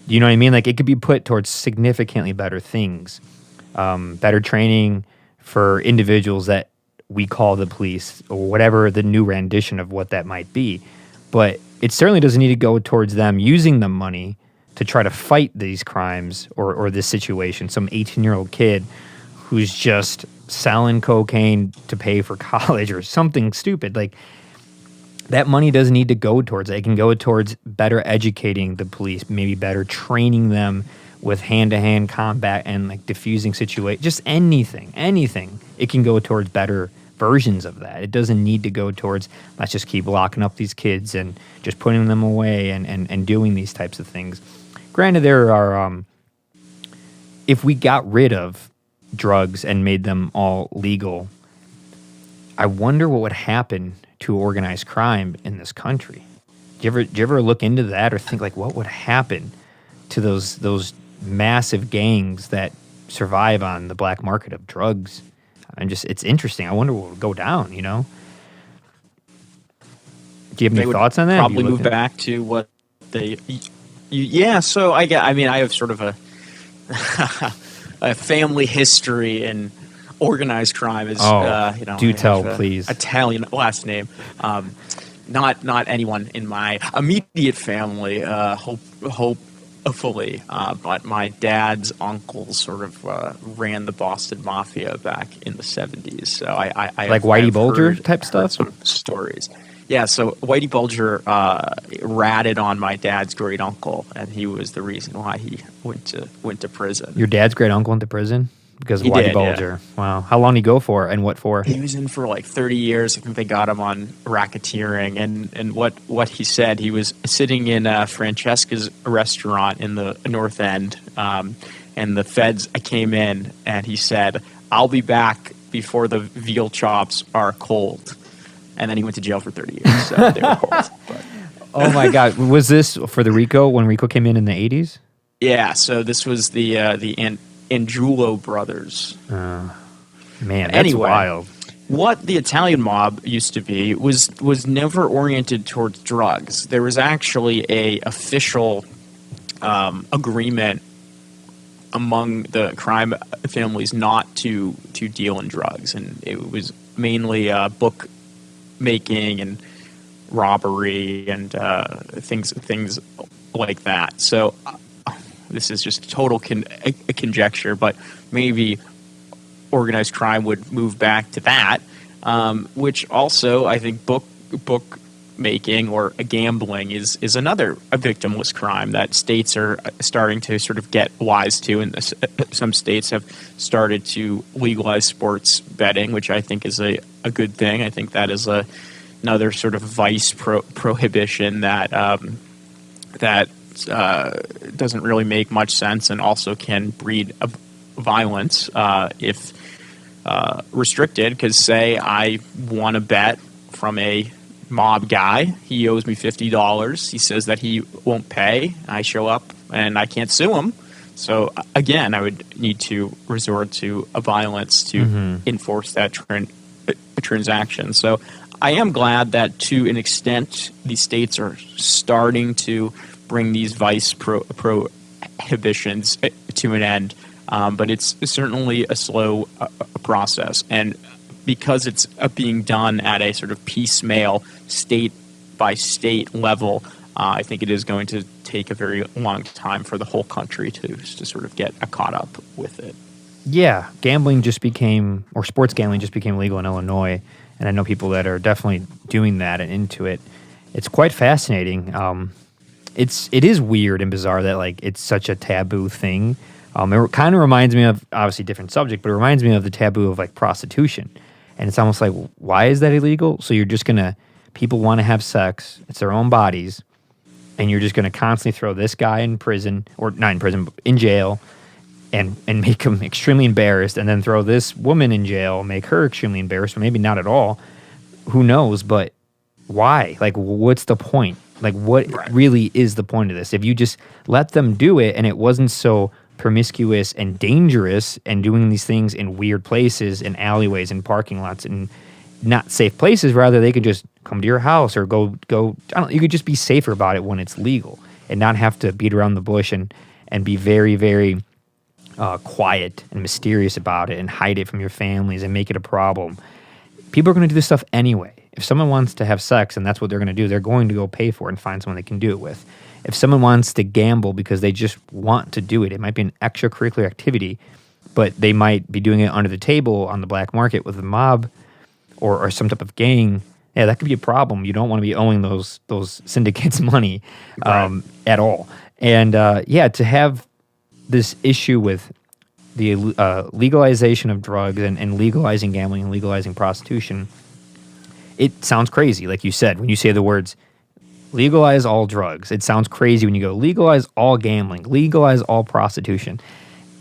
You know what I mean? Like, it could be put towards significantly better things, better training for individuals that we call the police, or whatever the new rendition of what that might be. But it certainly doesn't need to go towards them using the money to try to fight these crimes or this situation. Some 18-year-old kid who's just selling cocaine to pay for college or something stupid. Like, that money doesn't need to go towards it. It can go towards better educating the police, maybe better training them with hand-to-hand combat and like diffusing situations. Just anything. It can go towards better versions of that. It doesn't need to go towards, let's just keep locking up these kids and just putting them away and doing these types of things. Granted, there are, if we got rid of drugs and made them all legal, I wonder what would happen to organized crime in this country. Do you ever look into that or think, like, what would happen to those massive gangs that survive on the black market of drugs? It's interesting. I wonder what would go down, you know? Do you have any thoughts on that? Probably move back to what they... Yeah, so I have sort of a family history in organized crime. Do tell, please. Italian last name. Not anyone in my immediate family, hopefully, but my dad's uncle sort of ran the Boston Mafia back in the 70s. So I like Whitey Bulger type stuff? Some stories. Yeah, so Whitey Bulger ratted on my dad's great uncle, and he was the reason why he went to prison. Your dad's great uncle went to prison because of Whitey Bulger. Yeah. Wow, how long did he go for, and what for? He was in for like 30 years. I think they got him on racketeering, and what he said, he was sitting in Francesca's restaurant in the North End, and the feds came in, and he said, "I'll be back before the veal chops are cold." And then he went to jail for 30 years. So they were cold. But. Oh, my God. Was this for the RICO, when RICO came in the 80s? Yeah, so this was the Angiulo brothers. Man, that's wild. What the Italian mob used to be was never oriented towards drugs. There was actually a official agreement among the crime families not to deal in drugs. And it was mainly book making and robbery and things like that. So this is just total conjecture, but maybe organized crime would move back to that, which also I think book making or gambling is another victimless crime that states are starting to sort of get wise to, and some states have started to legalize sports betting, which I think is a good thing. I think that is another sort of vice prohibition that doesn't really make much sense, and also can breed violence if restricted. Because say I want to bet from a mob guy, he owes me $50. He says that he won't pay. I show up and I can't sue him. So again, I would need to resort to a violence to enforce that transaction. So I am glad that to an extent these states are starting to bring these vice prohibitions to an end, but it's certainly a slow process. And because it's being done at a sort of piecemeal, state-by-state level, I think it is going to take a very long time for the whole country to sort of get caught up with it. Yeah, sports gambling just became legal in Illinois, and I know people that are definitely doing that and into it. It's quite fascinating. It is weird and bizarre that like it's such a taboo thing, It kind of reminds me of, obviously different subject, but it reminds me of the taboo of like prostitution. And it's almost like, why is that illegal? So you're just going to, people want to have sex, it's their own bodies, and you're just going to constantly throw this guy in prison, or not in prison, but in jail, and make him extremely embarrassed, and then throw this woman in jail, make her extremely embarrassed, or maybe not at all. Who knows? But why? Like, what's the point? Like, what really is the point of this? If you just let them do it and it wasn't so promiscuous and dangerous and doing these things in weird places, in alleyways, in parking lots, and not safe places, rather they could just come to your house or go. I don't know, you could just be safer about it when it's legal and not have to beat around the bush and be very, very quiet and mysterious about it and hide it from your families and make it a problem. People are going to do this stuff anyway. If someone wants to have sex and that's what they're going to do, they're going to go pay for it and find someone they can do it with. If someone wants to gamble because they just want to do it, it might be an extracurricular activity, but they might be doing it under the table on the black market with a mob or some type of gang. Yeah, that could be a problem. You don't want to be owing those syndicates money at all. And to have this issue with the legalization of drugs and legalizing gambling and legalizing prostitution, it sounds crazy, like you said, when you say the words legalize all drugs. It sounds crazy when you go legalize all gambling, legalize all prostitution.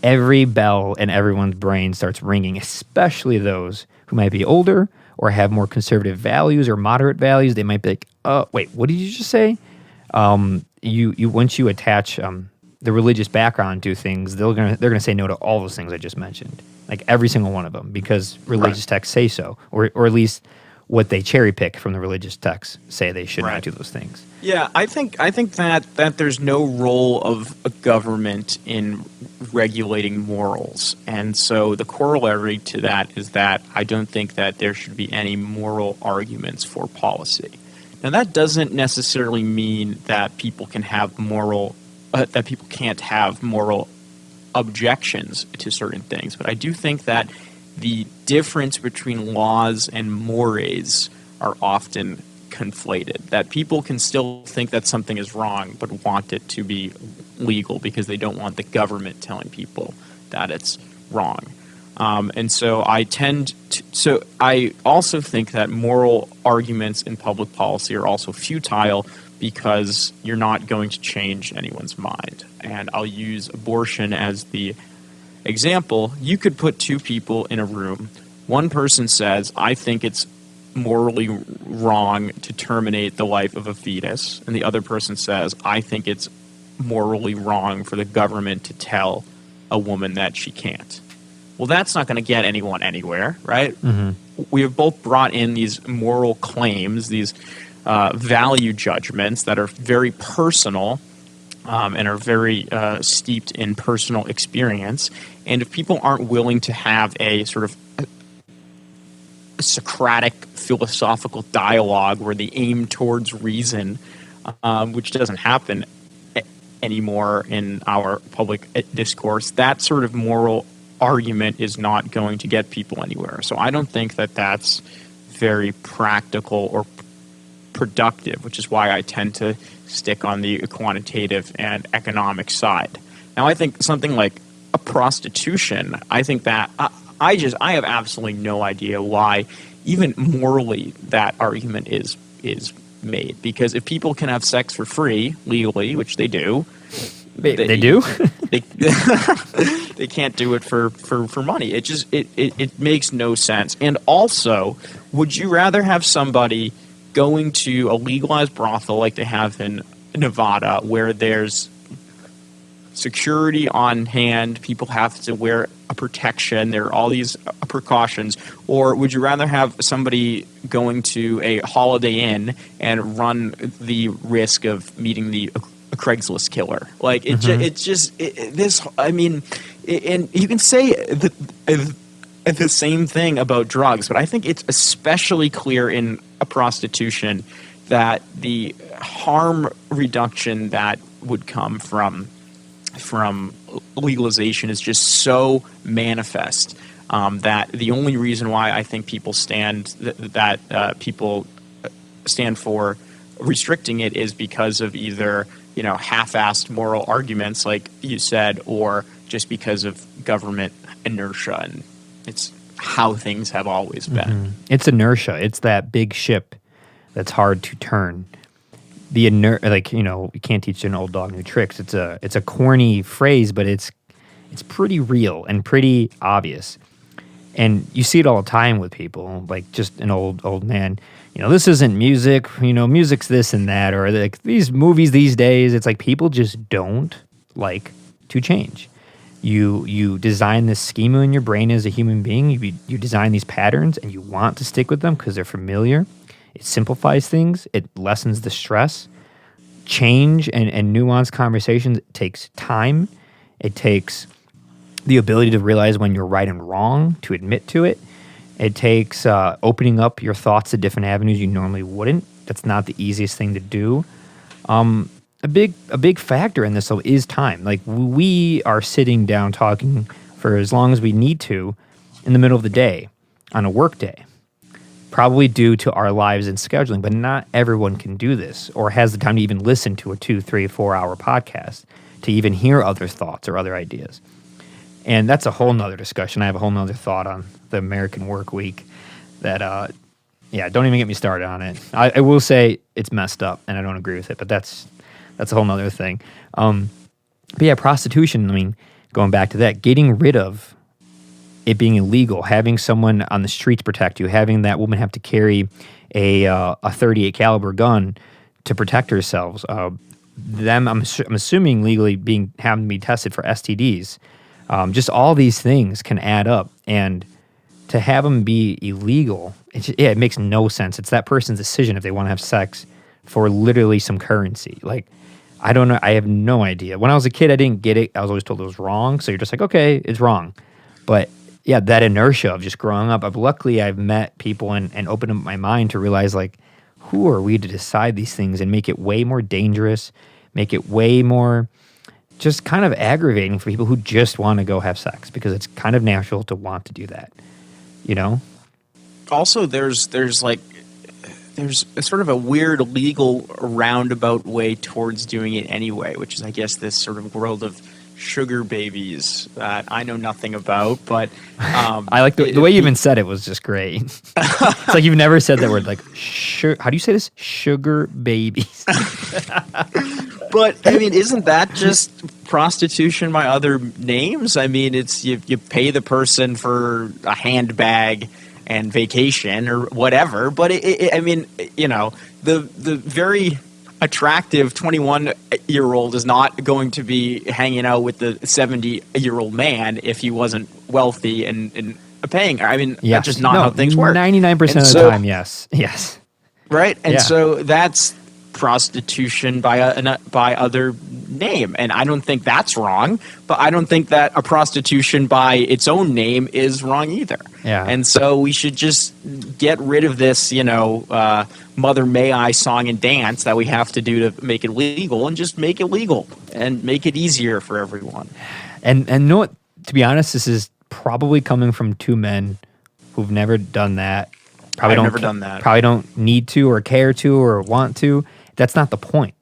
Every bell in everyone's brain starts ringing, especially those who might be older or have more conservative values or moderate values. They might be like, wait, what did you just say? You once you attach the religious background to things, they're gonna say no to all those things I just mentioned, like every single one of them, because religious texts say so, or at least what they cherry pick from the religious texts say they should not do those things. Yeah, I think that there's no role of a government in regulating morals, and so the corollary to that is that I don't think that there should be any moral arguments for policy. Now, that doesn't necessarily mean that people can have that people can't have moral objections to certain things, but I do think that the difference between laws and mores are often conflated, that people can still think that something is wrong but want it to be legal because they don't want the government telling people that it's wrong. And so I also think that moral arguments in public policy are also futile because you're not going to change anyone's mind. And I'll use abortion as the example. You could put two people in a room. One person says, I think it's morally wrong to terminate the life of a fetus. And the other person says, I think it's morally wrong for the government to tell a woman that she can't. Well, that's not going to get anyone anywhere, right? Mm-hmm. We have both brought in these moral claims, these value judgments that are very personal and are very steeped in personal experience. And if people aren't willing to have a sort of a Socratic philosophical dialogue where they aim towards reason, which doesn't happen anymore in our public discourse, that sort of moral argument is not going to get people anywhere. So I don't think that that's very practical or productive, which is why I tend to stick on the quantitative and economic side. Now, I think something like a prostitution, I think that I have absolutely no idea why even morally that argument is made, because if people can have sex for free legally, which they do, they do. They can't do it for money. It makes no sense. And also, would you rather have somebody going to a legalized brothel like they have in Nevada, where there's security on hand, people have to wear a protection, there are all these precautions, or would you rather have somebody going to a Holiday Inn and run the risk of meeting a Craigslist killer? Like and you can say the same thing about drugs, but I think it's especially clear in a prostitution that the harm reduction that would come from legalization is just so manifest that the only reason why I think people stand for restricting it is because of either half-assed moral arguments, like you said, or just because of government inertia, and it's how things have always been. It's inertia. It's that big ship that's hard to turn. You can't teach an old dog new tricks. It's a corny phrase, but it's pretty real and pretty obvious. And you see it all the time with people, like just an old man. This isn't music. Music's this and that, or like these movies these days. It's like people just don't like to change. You design this schema in your brain as a human being. You design these patterns, and you want to stick with them because they're familiar. It simplifies things. It lessens the stress. Change and nuanced conversations takes time. It takes the ability to realize when you're right and wrong, to admit to it. It takes opening up your thoughts to different avenues you normally wouldn't. That's not the easiest thing to do. A big factor in this, though, is time. Like, we are sitting down talking for as long as we need to in the middle of the day on a work day, probably due to our lives and scheduling, but not everyone can do this or has the time to even listen to a 2, 3, 4 hour podcast to even hear other thoughts or other ideas. And that's a whole nother discussion. I have a whole nother thought on the American work week that, don't even get me started on it. I will say it's messed up and I don't agree with it, but that's a whole nother thing. But yeah, prostitution, going back to that, getting rid of it being illegal, having someone on the streets protect you, having that woman have to carry a 38 caliber gun to protect herself, them, I'm assuming legally having to be tested for STDs. Just all these things can add up, and to have them be illegal, it makes no sense. It's that person's decision if they want to have sex for literally some currency. Like, I don't know. I have no idea. When I was a kid, I didn't get it. I was always told it was wrong. So you're just like, okay, it's wrong. But yeah, that inertia of just growing up. Luckily, I've met people and opened up my mind to realize, like, who are we to decide these things and make it way more dangerous, make it way more just kind of aggravating for people who just want to go have sex, because it's kind of natural to want to do that, Also, there's a sort of a weird legal roundabout way towards doing it anyway, which is, I guess, this sort of world of sugar babies that I know nothing about, but I like the way you even said it was just great. It's like you've never said that word, like, how do you say this? Sugar babies. But isn't that just prostitution by other names? It's you pay the person for a handbag and vacation or whatever, but the very attractive 21-year-old is not going to be hanging out with the 70-year-old man if he wasn't wealthy and paying her. Yes. That's just not how things work. 99% of the time, yes. Right, and so that's prostitution by other name, and I don't think that's wrong, but I don't think that a prostitution by its own name is wrong either. Yeah. And so we should just get rid of this, Mother May I song and dance that we have to do to make it legal, and just make it legal and make it easier for everyone. And know what? To be honest, this is probably coming from two men who've never done that. Probably don't need to or care to or want to. That's not the point.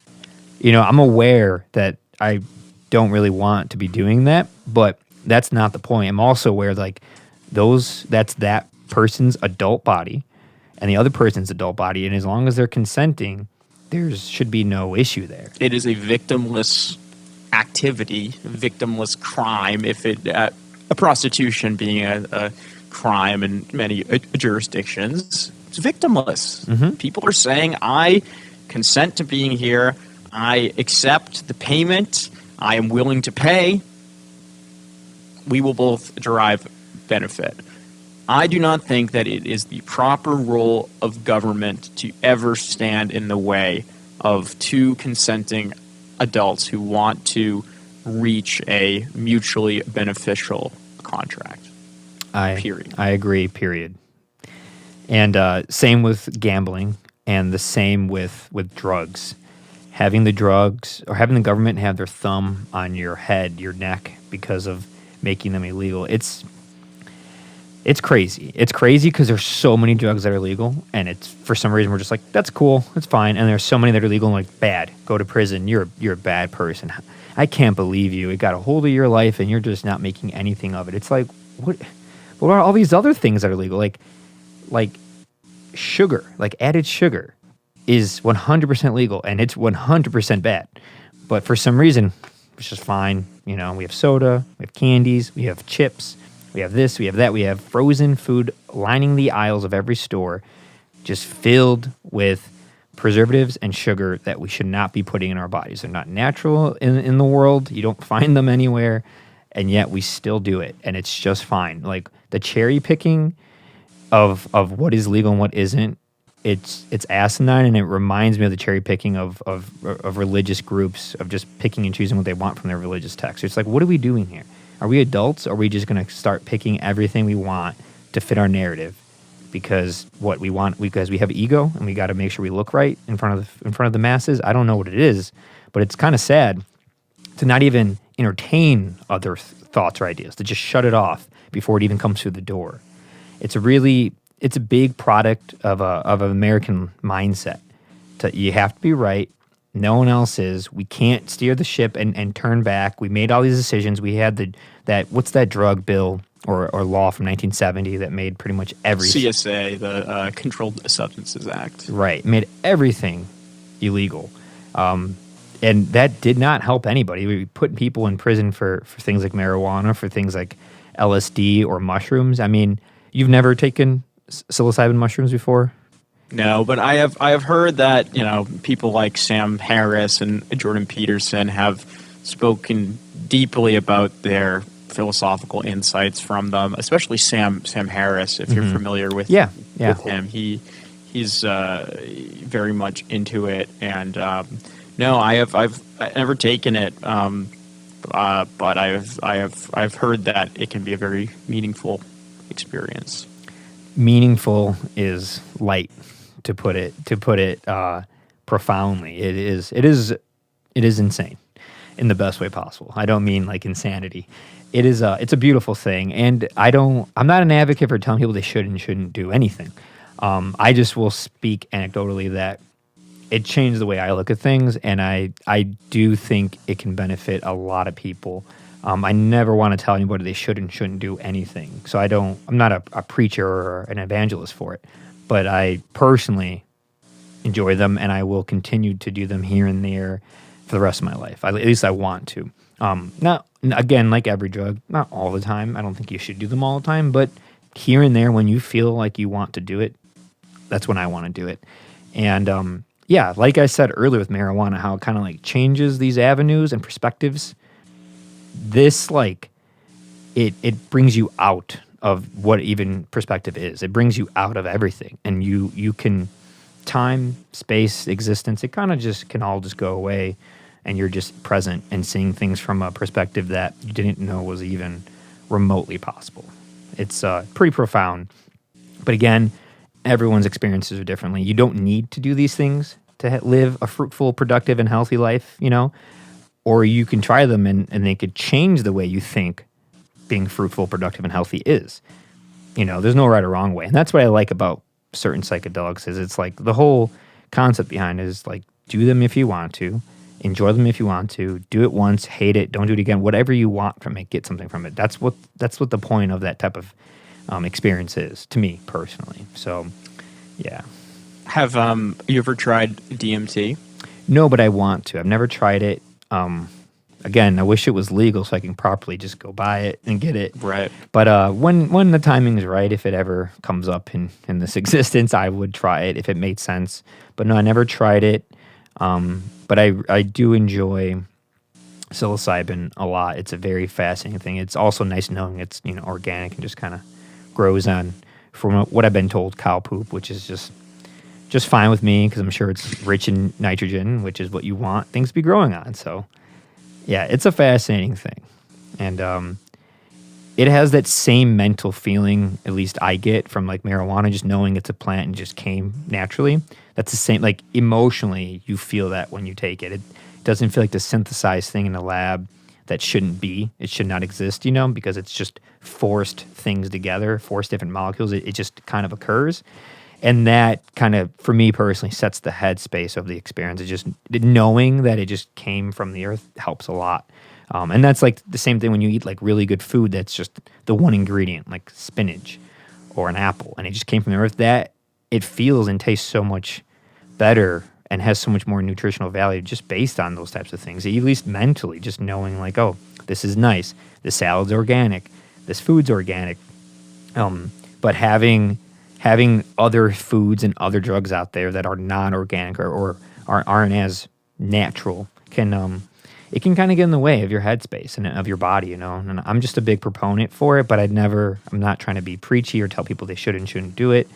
I'm aware that I don't really want to be doing that, but that's not the point. I'm also aware, like, that's that person's adult body and the other person's adult body, and as long as they're consenting, there should be no issue there. It is a victimless activity, victimless crime. If a prostitution being a crime in many jurisdictions, it's victimless. Mm-hmm. People are saying, I consent to being here, I accept the payment, I am willing to pay, we will both derive benefit. I do not think that it is the proper role of government to ever stand in the way of two consenting adults who want to reach a mutually beneficial contract. Period. I agree, period. And same with gambling, and the same with drugs. Having the drugs, or having the government have their thumb on your head, your neck, because of making them illegal. It's crazy. It's crazy because there's so many drugs that are legal, and it's for some reason we're just like, that's cool, it's fine. And there's so many that are legal, and like, bad, go to prison. You're a bad person. I can't believe you. It got a hold of your life, and you're just not making anything of it. It's like, what are all these other things that are legal? Like sugar, like added sugar, is 100% legal, and it's 100% bad. But for some reason, it's just fine. We have soda, we have candies, we have chips. We have this, we have that, we have frozen food lining the aisles of every store, just filled with preservatives and sugar that we should not be putting in our bodies. They're not natural in the world. You don't find them anywhere, and yet we still do it, and it's just fine. Like the cherry picking of what is legal and what isn't, it's asinine, and it reminds me of the cherry picking of religious groups, of just picking and choosing what they want from their religious text. It's like, what are we doing here? Are we adults, or are we just going to start picking everything we want to fit our narrative? Because what we want, because we have ego, and we got to make sure we look right in front of the masses. I don't know what it is, but it's kind of sad to not even entertain other thoughts or ideas, to just shut it off before it even comes through the door. It's a big product of an American mindset. You have to be right. No one else is. We can't steer the ship and turn back. We made all these decisions. We had what's that drug bill or law from 1970 that made pretty much everything. CSA, the Controlled Substances Act. Right. Made everything illegal. And that did not help anybody. We put people in prison for things like marijuana, for things like LSD or mushrooms. I mean, you've never taken psilocybin mushrooms before? No, but I have heard that people like Sam Harris and Jordan Peterson have spoken deeply about their philosophical insights from them, especially Sam Harris. If you're familiar with with him, he's very much into it. And no, I've never taken it, but I've heard that it can be a very meaningful experience. Meaningful is light. To put it profoundly, it is insane in the best way possible. I don't mean like insanity. It's a beautiful thing, and I'm not an advocate for telling people they should and shouldn't do anything. I just will speak anecdotally that it changed the way I look at things, and I do think it can benefit a lot of people. I never want to tell anybody they should and shouldn't do anything. So I'm not a preacher or an evangelist for it. But I personally enjoy them, and I will continue to do them here and there for the rest of my life. At least I want to. Not again, like every drug, not all the time. I don't think you should do them all the time, but here and there, when you feel like you want to do it, that's when I want to do it. And like I said earlier with marijuana, how it kind of like changes these avenues and perspectives. This it brings you out of what even perspective is. It brings you out of everything, and you can time, space, existence. It kind of just can all just go away, and you're just present and seeing things from a perspective that you didn't know was even remotely possible. It's pretty profound. But again, everyone's experiences are differently. You don't need to do these things to live a fruitful, productive, and healthy life, or you can try them and they could change the way you think being fruitful, productive, and healthy is. There's no right or wrong way. And that's what I like about certain psychedelics is it's like the whole concept behind it is like, do them if you want to, enjoy them if you want to, do it once, hate it, don't do it again, whatever you want from it, get something from it. That's what the point of that type of experience is, to me personally. So, yeah. Have you ever tried DMT? No, but I want to. I've never tried it. Again, I wish it was legal so I can properly just go buy it and get it. Right. But when the timing is right, if it ever comes up in this existence, I would try it if it made sense. But no, I never tried it. But I do enjoy psilocybin a lot. It's a very fascinating thing. It's also nice knowing it's organic and just kind of grows on, from what I've been told, cow poop, which is just fine with me because I'm sure it's rich in nitrogen, which is what you want things to be growing on. So. Yeah, it's a fascinating thing. And it has that same mental feeling, at least I get from like marijuana, just knowing it's a plant and just came naturally. That's the same, like emotionally, you feel that when you take it. It doesn't feel like the synthesized thing in the lab that shouldn't be. It should not exist, because it's just forced things together, forced different molecules. It just kind of occurs. And that kind of, for me personally, sets the headspace of the experience. It just, knowing that it just came from the earth helps a lot. And that's like the same thing when you eat like really good food that's just the one ingredient, like spinach or an apple, and it just came from the earth. That it feels and tastes so much better and has so much more nutritional value just based on those types of things. At least mentally, just knowing like, oh, this is nice. This salad's organic. This food's organic. But having other foods and other drugs out there that are non-organic or aren't as natural it can kind of get in the way of your headspace and of your body, And I'm just a big proponent for it, but I'm not trying to be preachy or tell people they should and shouldn't do it.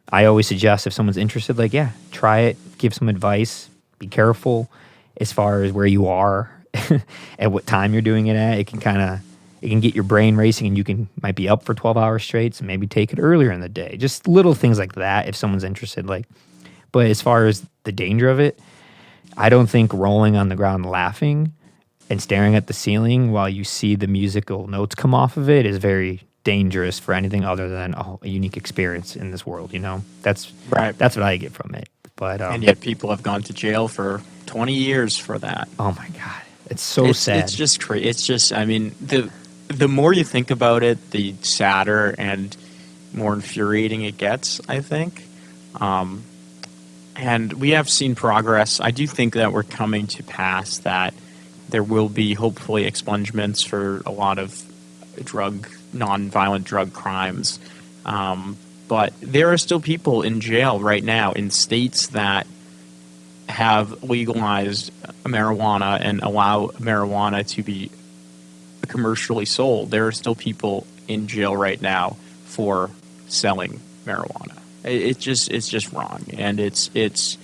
I always suggest if someone's interested, like, yeah, try it, give some advice, be careful as far as where you are at what time you're doing it at. It can get your brain racing and you might be up for 12 hours straight, so maybe take it earlier in the day. Just little things like that if someone's interested. But as far as the danger of it, I don't think rolling on the ground laughing and staring at the ceiling while you see the musical notes come off of it is very dangerous for anything other than a unique experience in this world. That's right. That's what I get from it. But and yet people have gone to jail for 20 years for that. Oh my God, it's so sad. It's just crazy. It's just, I mean, the more you think about it, the sadder and more infuriating it gets, I think. And we have seen progress. I do think that we're coming to pass that there will be hopefully expungements for a lot of non-violent drug crimes. But there are still people in jail right now in states that have legalized marijuana and allow marijuana to be commercially sold. There are still people in jail right now for selling marijuana. It's just wrong, and it's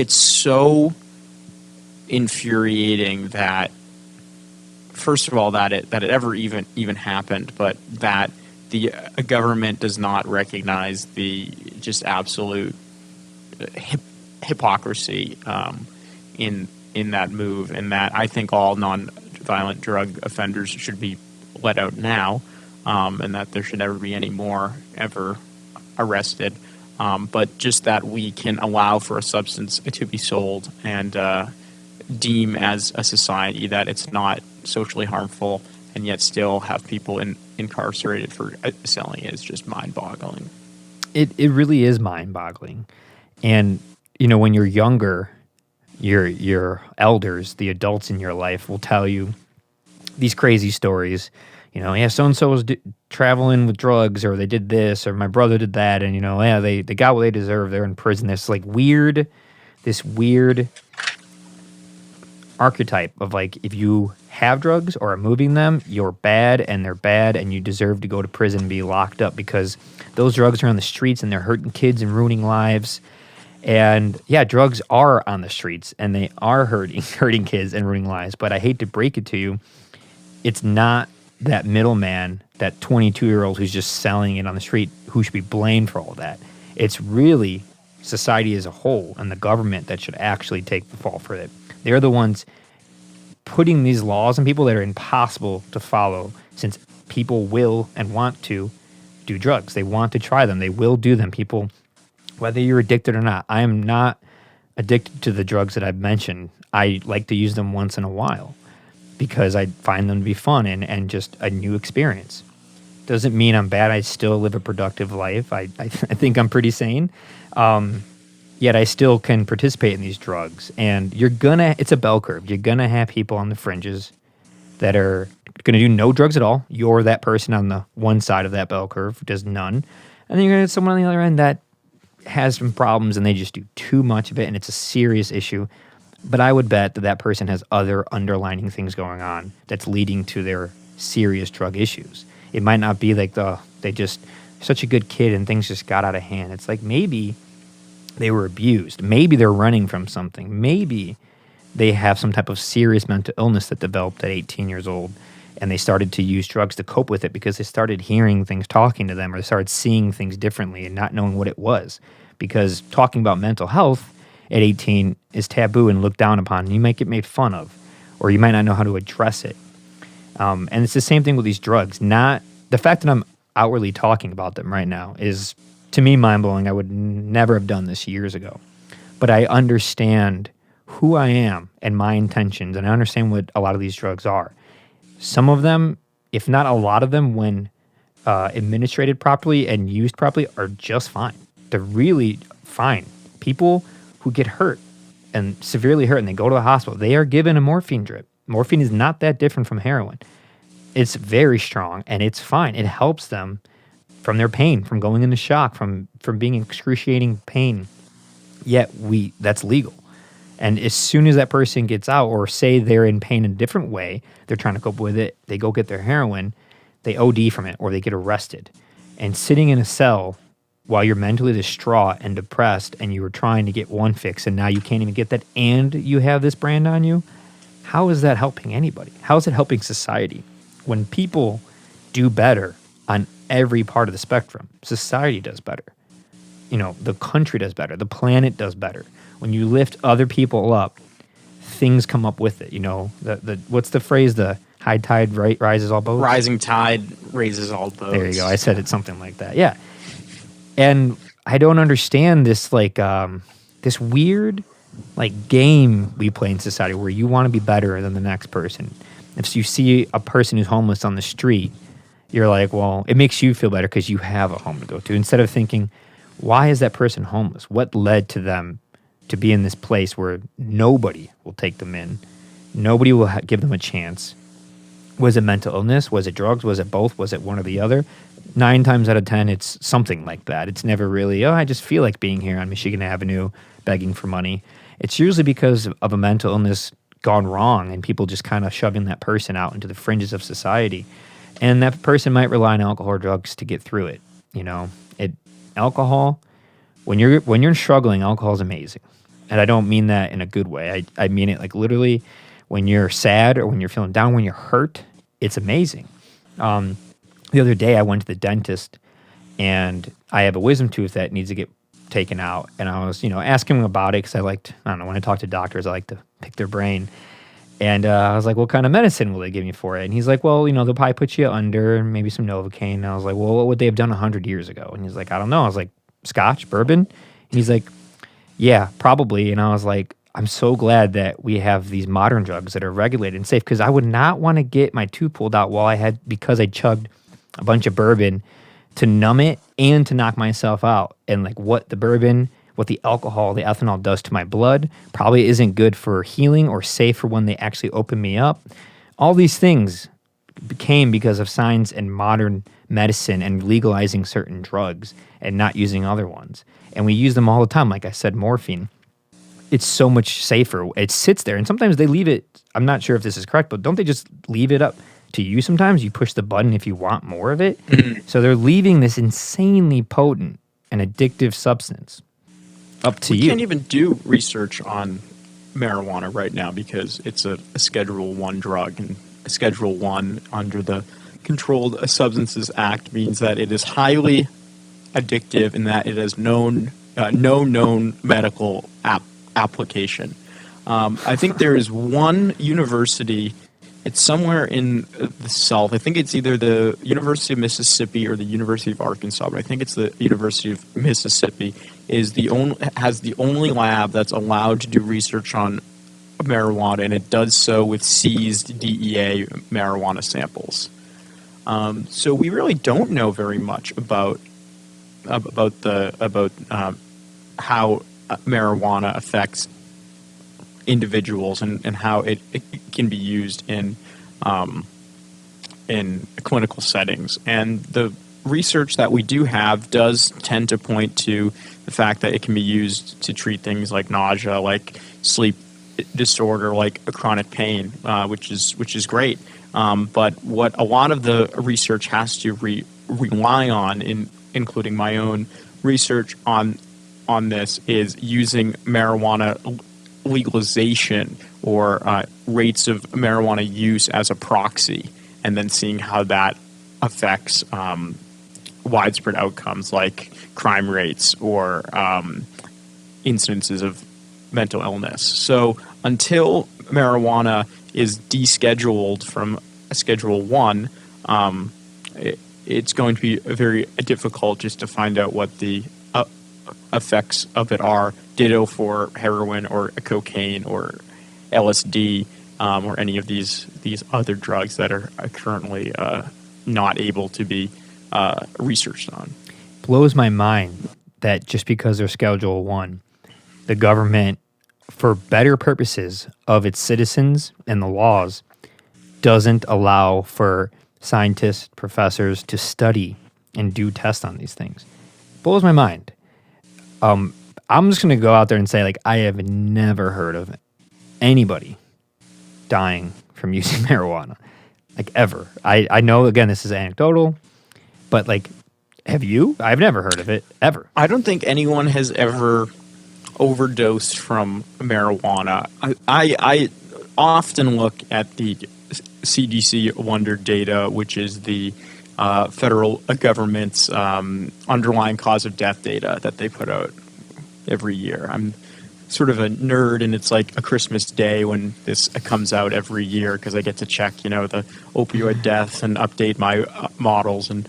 so infuriating that, first of all, that it ever even happened, but that the government does not recognize the just absolute hypocrisy in that move, and that I think all non-violent drug offenders should be let out now, and that there should never be any more ever arrested. But just that we can allow for a substance to be sold and deem as a society that it's not socially harmful, and yet still have people incarcerated for selling it is just mind-boggling. It really is mind-boggling. And, when you're younger, your elders, the adults in your life, will tell you these crazy stories. So-and-so was traveling with drugs, or they did this, or my brother did that, and, they got what they deserve. They're in prison. This weird archetype of if you have drugs or are moving them, you're bad and they're bad and you deserve to go to prison and be locked up because those drugs are on the streets and they're hurting kids and ruining lives. And yeah, drugs are on the streets and they are hurting kids and ruining lives. But I hate to break it to you, it's not that middleman, that 22-year-old who's just selling it on the street, who should be blamed for all that. It's really society as a whole and the government that should actually take the fall for it. They're the ones putting these laws on people that are impossible to follow, since people will and want to do drugs. They want to try them. They will do them. People, whether you're addicted or not. I am not addicted to the drugs that I've mentioned. I like to use them once in a while because I find them to be fun and just a new experience. Doesn't mean I'm bad. I still live a productive life. I think I'm pretty sane. Yet I still can participate in these drugs. And it's a bell curve. You're going to have people on the fringes that are going to do no drugs at all. You're that person on the one side of that bell curve who does none. And then you're going to have someone on the other end that has some problems and they just do too much of it and it's a serious issue. But I would bet that person has other underlining things going on that's leading to their serious drug issues. It might not be like they just such a good kid and things just got out of hand. It's like maybe they were abused. Maybe they're running from something. Maybe they have some type of serious mental illness that developed at 18 years old and they started to use drugs to cope with it because they started hearing things talking to them or they started seeing things differently and not knowing what it was. Because talking about mental health at 18 is taboo and looked down upon. And you might get made fun of or you might not know how to address it. And it's the same thing with these drugs. Not the fact that I'm outwardly talking about them right now is, to me, mind-blowing. I would never have done this years ago. But I understand who I am and my intentions, and I understand what a lot of these drugs are. Some of them, if not a lot of them, when administrated properly and used properly, are just fine. They're really fine. People who get hurt and severely hurt and they go to the hospital, they are given a morphine drip. Morphine is not that different from heroin. It's very strong and it's fine. It helps them from their pain, from going into shock, from being in excruciating pain. Yet that's legal. And as soon as that person gets out, or say they're in pain in a different way, they're trying to cope with it, they go get their heroin, they OD from it, or they get arrested. And sitting in a cell while you're mentally distraught and depressed and you were trying to get one fix and now you can't even get that and you have this brand on you, how is that helping anybody? How is it helping society? When people do better on every part of the spectrum, society does better. The country does better. The planet does better. When you lift other people up, things come up with it. What's the phrase? The high tide rises all boats? Rising tide raises all boats. There you go. I said it something like that. Yeah. And I don't understand this this weird game we play in society where you want to be better than the next person. If you see a person who's homeless on the street, you're like, well, it makes you feel better because you have a home to go to. Instead of thinking, why is that person homeless? What led to them to be in this place where nobody will take them in? Nobody will give them a chance. Was it mental illness? Was it drugs? Was it both? Was it one or the other? 9 times out of 10, it's something like that. It's never really, I just feel like being here on Michigan Avenue begging for money. It's usually because of a mental illness gone wrong and people just kind of shoving that person out into the fringes of society. And that person might rely on alcohol or drugs to get through it. Alcohol, when you're struggling, alcohol is amazing. And I don't mean that in a good way. I mean it literally when you're sad or when you're feeling down, when you're hurt, it's amazing. The other day I went to the dentist and I have a wisdom tooth that needs to get taken out. And I was, asking him about it because I don't know, when I talk to doctors, I like to pick their brain. And I was like, what kind of medicine will they give me for it? And he's like, well, they'll probably put you under and maybe some Novocaine. And I was like, well, what would they have done 100 years ago? And he's like, I don't know. I was like, Scotch, bourbon? And he's like, yeah, probably. And I was like, I'm so glad that we have these modern drugs that are regulated and safe because I would not want to get my tooth pulled out because I chugged a bunch of bourbon to numb it and to knock myself out. And what the bourbon, what the alcohol, the ethanol does to my blood probably isn't good for healing or safe for when they actually open me up. All these things came because of science and modern medicine and legalizing certain drugs and not using other ones. And we use them all the time. Like I said, morphine. It's so much safer. It sits there. And sometimes they leave it. I'm not sure if this is correct, but don't they just leave it up to you sometimes? You push the button if you want more of it. So they're leaving this insanely potent and addictive substance up to you. We can't even do research on marijuana right now because it's a Schedule I drug, and a Schedule I under the Controlled Substances Act means that it is highly addictive and that it has no known medical application. I think there is one university, it's somewhere in the South. I think it's either the University of Mississippi or the University of Arkansas, but I think it's the University of Mississippi, has the only lab that's allowed to do research on marijuana, and it does so with seized DEA marijuana samples. So we really don't know very much about how marijuana affects individuals and how it can be used in clinical settings. And the research that we do have does tend to point to the fact that it can be used to treat things like nausea, like sleep disorder, like chronic pain, which is great. But what a lot of the research has to rely on, including my own research on this, is using marijuana legalization or rates of marijuana use as a proxy, and then seeing how that affects widespread outcomes like crime rates or incidences of mental illness. So until marijuana is descheduled from Schedule 1, it's going to be very difficult just to find out what the effects of it are. Ditto for heroin or cocaine or LSD or any of these other drugs that are currently not able to be researched on. Blows my mind that just because they're Schedule 1, the government, for better purposes of its citizens and the laws, doesn't allow for scientists, professors to study and do tests on these things. Blows my mind. I'm just going to go out there and say, like, I have never heard of anybody dying from using marijuana, like, ever. I know, again, this is anecdotal, but, like, have you? I've never heard of it, ever. I don't think anyone has ever overdosed from marijuana. I often look at the CDC Wonder data, which is the federal government's underlying cause of death data that they put out every year. I'm sort of a nerd, and it's like a Christmas day when this comes out every year because I get to check, the opioid deaths and update my models and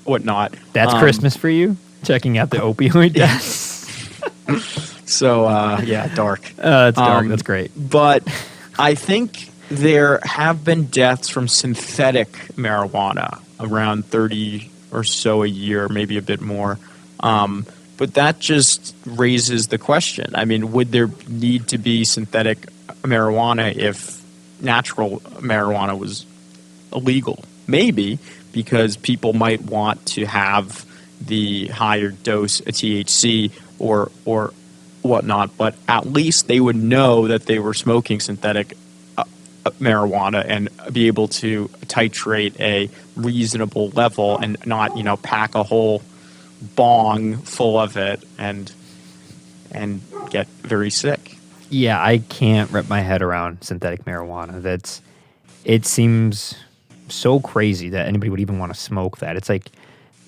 whatnot. That's Christmas for you? Checking out the opioid deaths? So, yeah, dark. It's dark. That's great. But I think there have been deaths from synthetic marijuana, around 30 or so a year, maybe a bit more. But that just raises the question. I mean, would there need to be synthetic marijuana if natural marijuana was illegal? Maybe, because people might want to have the higher dose of THC or whatnot, but at least they would know that they were smoking synthetic marijuana and be able to titrate a reasonable level and not, pack a whole bong full of it and get very sick. Yeah, I can't wrap my head around synthetic marijuana. It seems so crazy that anybody would even want to smoke that. It's like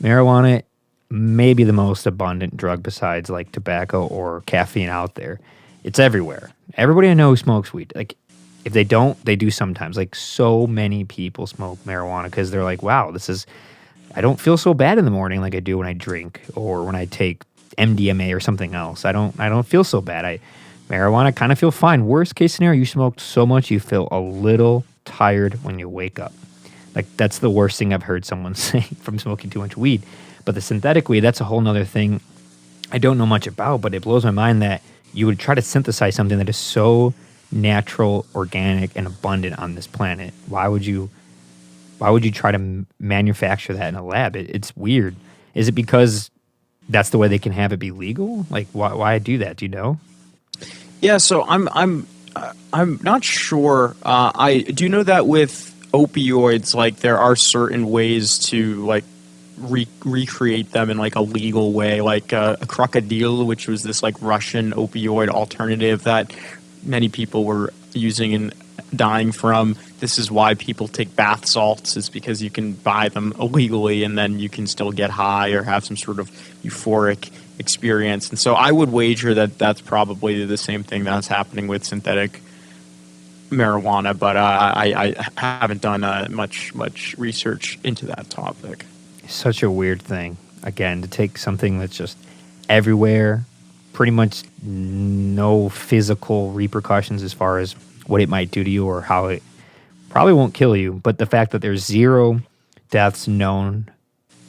marijuana may be the most abundant drug besides like tobacco or caffeine out there. It's everywhere. Everybody I know smokes weed. Like, if they don't, they do sometimes. Like, so many people smoke marijuana because they're like, wow, I don't feel so bad in the morning like I do when I drink or when I take MDMA or something else. I don't feel so bad. Marijuana kind of feel fine. Worst case scenario, you smoked so much you feel a little tired when you wake up. Like, that's the worst thing I've heard someone say from smoking too much weed. But the synthetic weed, that's a whole nother thing I don't know much about, but it blows my mind that you would try to synthesize something that is so natural, organic, and abundant on this planet. Why would you try to manufacture that in a lab? It's weird. Is it because that's the way they can have it be legal? Like, why do that? Do you know? Yeah, so I'm not sure. I do know that with opioids, like, there are certain ways to like recreate them in like a legal way, like a crocodile, which was this like Russian opioid alternative that many people were using and dying from. This is why people take bath salts, is because you can buy them illegally and then you can still get high or have some sort of euphoric experience. And so I would wager that that's probably the same thing that's happening with synthetic marijuana, but I haven't done much research into that topic. Such a weird thing, again, to take something that's just everywhere, pretty much no physical repercussions as far as what it might do to you or how it probably won't kill you, but the fact that there's 0 deaths known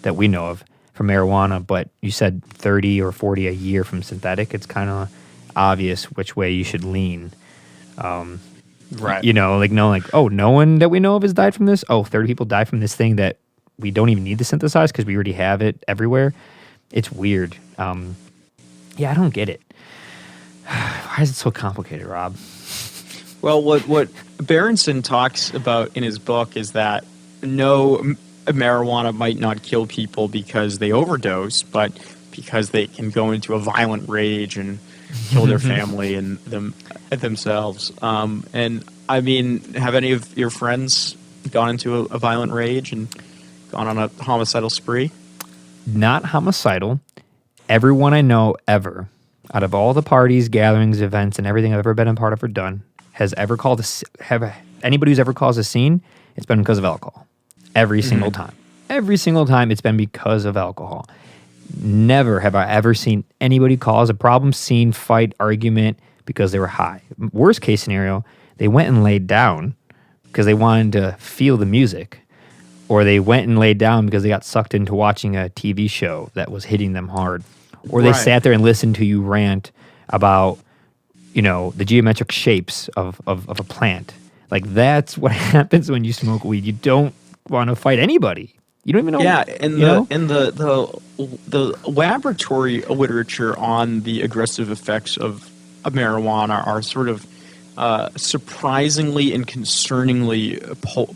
that we know of from marijuana, but you said 30 or 40 a year from synthetic, it's kind of obvious which way you should lean. Right. No one that we know of has died from this. 30 people died from this thing that we don't even need to synthesize because we already have it everywhere. It's weird. Yeah, I don't get it. Why is it so complicated, Rob? Well, what Berenson talks about in his book is that no, marijuana might not kill people because they overdose, but because they can go into a violent rage and kill their family and themselves. And I mean, have any of your friends gone into a violent rage and gone on a homicidal spree? Not homicidal. Everyone I know ever, out of all the parties, gatherings, events, and everything I've ever been a part of or done, has ever anybody who's ever caused a scene, it's been because of alcohol. Every single time. Every single time it's been because of alcohol. Never have I ever seen anybody cause a problem, scene, fight, argument because they were high. Worst case scenario, they went and laid down because they wanted to feel the music, or they went and laid down because they got sucked into watching a TV show that was hitting them hard, or they sat there and listened to you rant about, the geometric shapes of a plant. Like, that's what happens when you smoke weed. You don't want to fight anybody. You don't even know. Yeah, and the laboratory literature on the aggressive effects of marijuana are sort of surprisingly and concerningly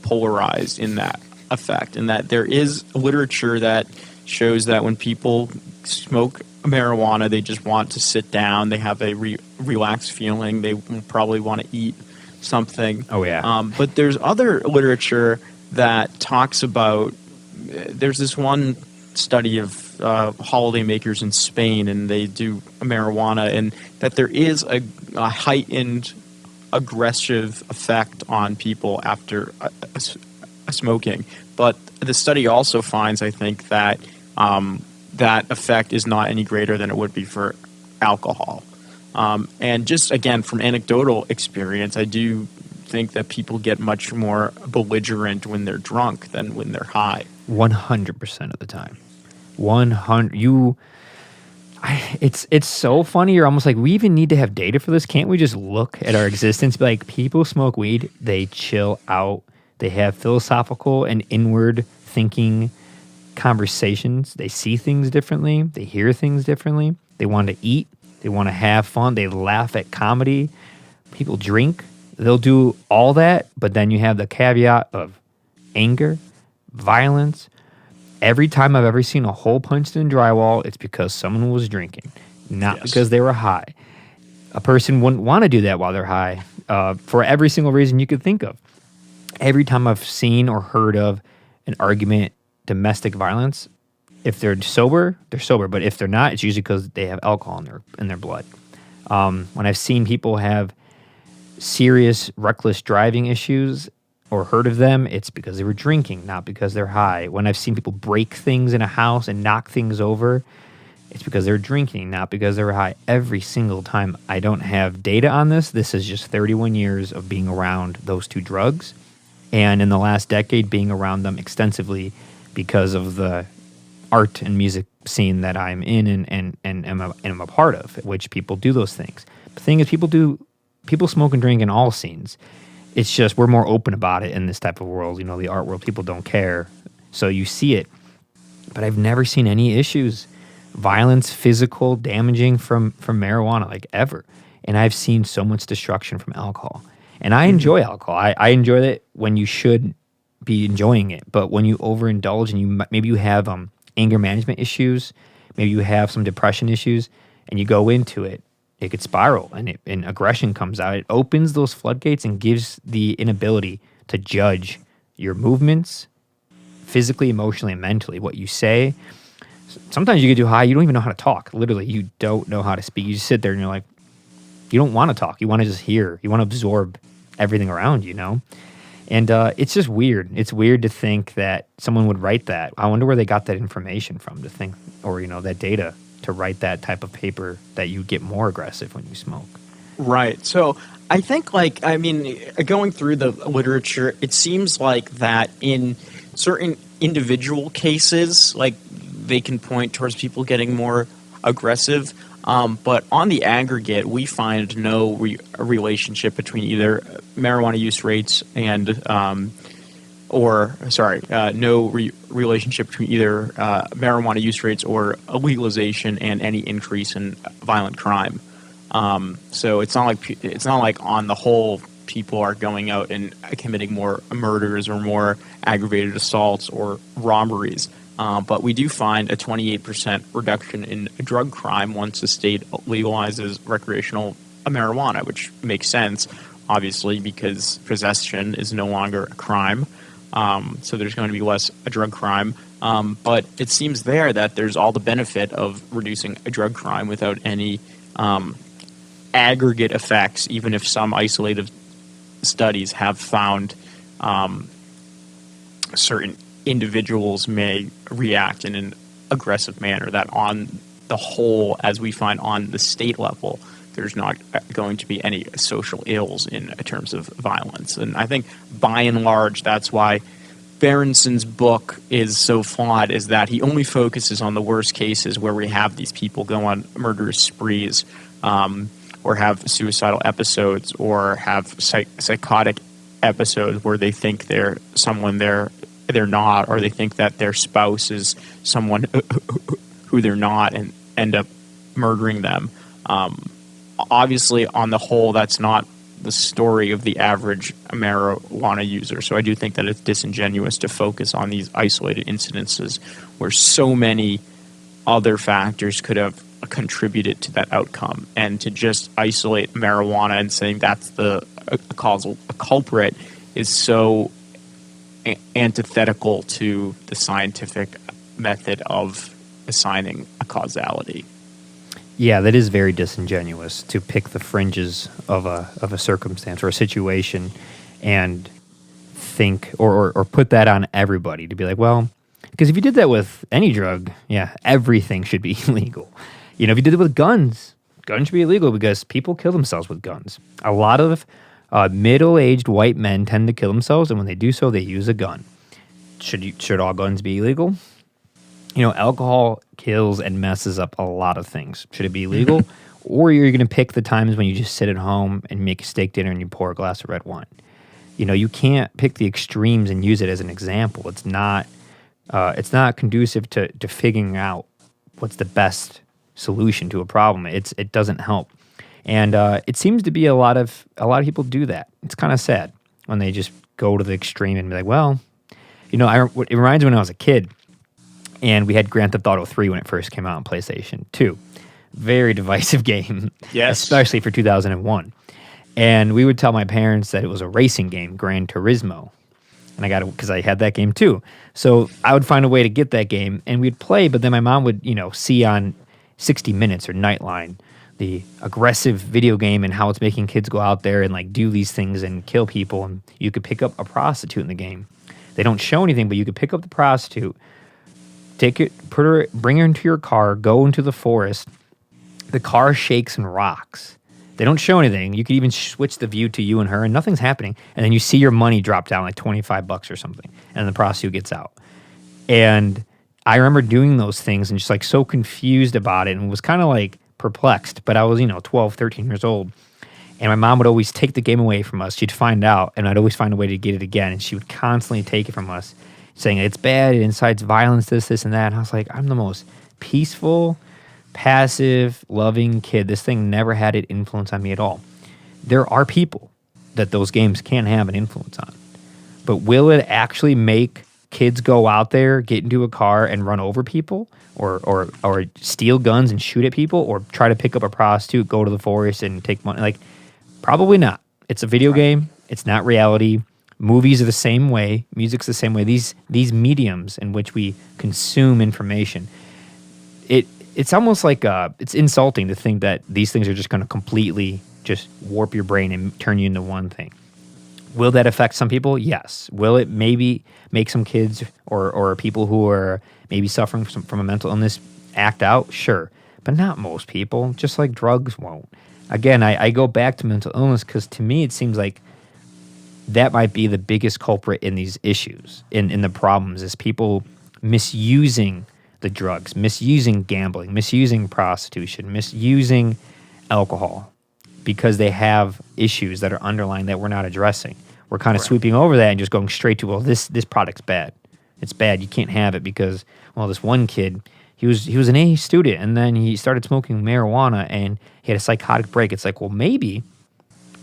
polarized in that effect, and that there is literature that shows that when people smoke marijuana, they just want to sit down, they have a relaxed feeling, they probably want to eat something. Oh, yeah. But there's other literature that talks about, there's this one study of holidaymakers in Spain, and they do marijuana, and that there is a heightened aggressive effect on people after smoking. But the study also finds, I think, that that effect is not any greater than it would be for alcohol. And just, again, from anecdotal experience, I do think that people get much more belligerent when they're drunk than when they're high. 100% of the time. 100. It's so funny. You're almost like, we even need to have data for this. Can't we just look at our existence? Be like, people smoke weed, they chill out, they have philosophical and inward thinking conversations. They see things differently, they hear things differently. They want to eat, they want to have fun, they laugh at comedy. People drink, they'll do all that, but then you have the caveat of anger, violence. Every time I've ever seen a hole punched in drywall, it's because someone was drinking, not because they were high. A person wouldn't want to do that while they're high for every single reason you could think of. Every time I've seen or heard of an argument, domestic violence, if they're sober, they're sober. But if they're not, it's usually because they have alcohol in their blood. When I've seen people have serious reckless driving issues or heard of them, it's because they were drinking, not because they're high. When I've seen people break things in a house and knock things over, it's because they're drinking, not because they were high. Every single time. I don't have data on this. This is just 31 years of being around those two drugs, and in the last decade being around them extensively because of the art and music scene that I'm in and am a part of, which people do those things. The thing is, people smoke and drink in all scenes. It's just we're more open about it in this type of world. The art world, people don't care. So you see it. But I've never seen any issues, violence, physical, damaging from marijuana, like ever. And I've seen so much destruction from alcohol. And I enjoy alcohol. I enjoy it when you should be enjoying it. But when you overindulge and maybe you have anger management issues, maybe you have some depression issues, and you go into it, it could spiral and aggression comes out. It opens those floodgates and gives the inability to judge your movements physically, emotionally, and mentally, what you say. Sometimes you get too high, you don't even know how to talk. Literally, you don't know how to speak. You just sit there and you're like, you don't want to talk. You want to just hear. You want to absorb everything around you, And it's just weird. It's weird to think that someone would write that. I wonder where they got that information from to think, or, that data to write that type of paper that you get more aggressive when you smoke. Right. So I think, going through the literature, it seems like that in certain individual cases, like they can point towards people getting more aggressive. But on the aggregate, we find no relationship between either marijuana use rates and relationship between either marijuana use rates or legalization and any increase in violent crime. So it's not like on the whole people are going out and committing more murders or more aggravated assaults or robberies. But we do find a 28% reduction in drug crime once the state legalizes recreational marijuana, which makes sense, obviously, because possession is no longer a crime. So there's going to be less drug crime. But it seems there that there's all the benefit of reducing a drug crime without any aggregate effects, even if some isolated studies have found certain individuals may react in an aggressive manner, that on the whole, as we find on the state level, there's not going to be any social ills in terms of violence. And I think by and large, that's why Berenson's book is so flawed, is that he only focuses on the worst cases where we have these people go on murderous sprees, or have suicidal episodes, or have psychotic episodes where they think they're someone they're not, or they think that their spouse is someone who they're not, and end up murdering them. Obviously, on the whole, that's not the story of the average marijuana user. So I do think that it's disingenuous to focus on these isolated incidences where so many other factors could have contributed to that outcome. And to just isolate marijuana and saying that's the a culprit is so antithetical to the scientific method of assigning a causality. Yeah, that is very disingenuous to pick the fringes of a circumstance or a situation and think or put that on everybody to be like, well, because if you did that with any drug, yeah, everything should be illegal. You know, if you did it with guns, guns should be illegal because people kill themselves with guns. A lot of middle-aged white men tend to kill themselves, and when they do so, they use a gun. Should all guns be illegal? You know, alcohol kills and messes up a lot of things. Should it be illegal? Or you're going to pick the times when you just sit at home and make a steak dinner and you pour a glass of red wine. You know, you can't pick the extremes and use it as an example. It's not conducive to figuring out what's the best solution to a problem. It doesn't help. And it seems to be a lot of people do that. It's kind of sad when they just go to the extreme and be like, well, you know, it reminds me when I was a kid. And we had Grand Theft Auto 3 when it first came out on PlayStation 2. Very divisive game, yes, especially for 2001. And we would tell my parents that it was a racing game, Gran Turismo. And I got it because I had that game too. So I would find a way to get that game, and we'd play, but then my mom would, you know, see on 60 Minutes or Nightline the aggressive video game and how it's making kids go out there and like do these things and kill people. And you could pick up a prostitute in the game. They don't show anything, but you could pick up the prostitute, take it, bring her into your car, go into the forest. The car shakes and rocks. They don't show anything. You could even switch the view to you and her, and nothing's happening. And then you see your money drop down like $25 or something, and the prostitute gets out. And I remember doing those things and just like so confused about it and was kind of like perplexed. But I was, 12, 13 years old. And my mom would always take the game away from us. She'd find out, and I'd always find a way to get it again. And she would constantly take it from us, saying it's bad, it incites violence, this, and that. And I was like, I'm the most peaceful, passive, loving kid. This thing never had an influence on me at all. There are people that those games can have an influence on. But will it actually make kids go out there, get into a car, and run over people? Or steal guns and shoot at people? Or try to pick up a prostitute, go to the forest, and take money? Like, probably not. It's a video game. It's not reality. Movies are the same way. Music's the same way. These mediums in which we consume information, it's almost like it's insulting to think that these things are just going to completely just warp your brain and turn you into one thing. Will that affect some people? Yes. Will it maybe make some kids or people who are maybe suffering from a mental illness act out? Sure. But not most people, just like drugs won't. Again, I go back to mental illness because to me it seems like that might be the biggest culprit in these issues, in the problems, is people misusing the drugs, misusing gambling, misusing prostitution, misusing alcohol because they have issues that are underlying that we're not addressing. We're kind of sweeping over that and just going straight to, well, this product's bad. It's bad. You can't have it because, well, this one kid, he was an A student and then he started smoking marijuana and he had a psychotic break. It's like, well, maybe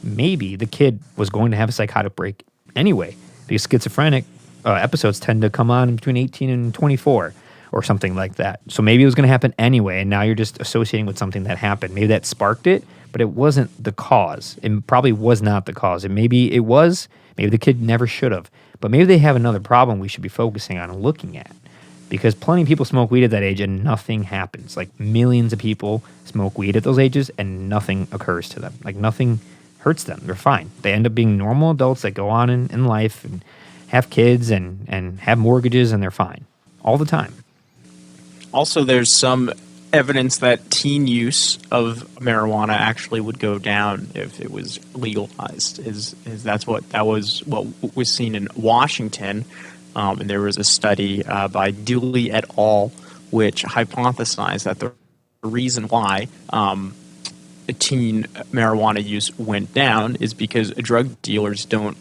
the kid was going to have a psychotic break anyway because schizophrenic episodes tend to come on between 18 and 24 or something like that. So maybe it was going to happen anyway, and now you're just associating with something that happened. Maybe that sparked it, but it wasn't the cause. It probably was not the cause. And maybe it was. Maybe the kid never should have. But maybe they have another problem we should be focusing on and looking at. Because plenty of people smoke weed at that age and nothing happens. Like millions of people smoke weed at those ages and nothing occurs to them. Like nothing hurts them. They're fine. They end up being normal adults that go on in life and have kids and have mortgages, and they're fine all the time. Also, there's some evidence that teen use of marijuana actually would go down if it was legalized. That was what was seen in Washington, and there was a study by Dooley et al. Which hypothesized that the reason why teen marijuana use went down is because drug dealers don't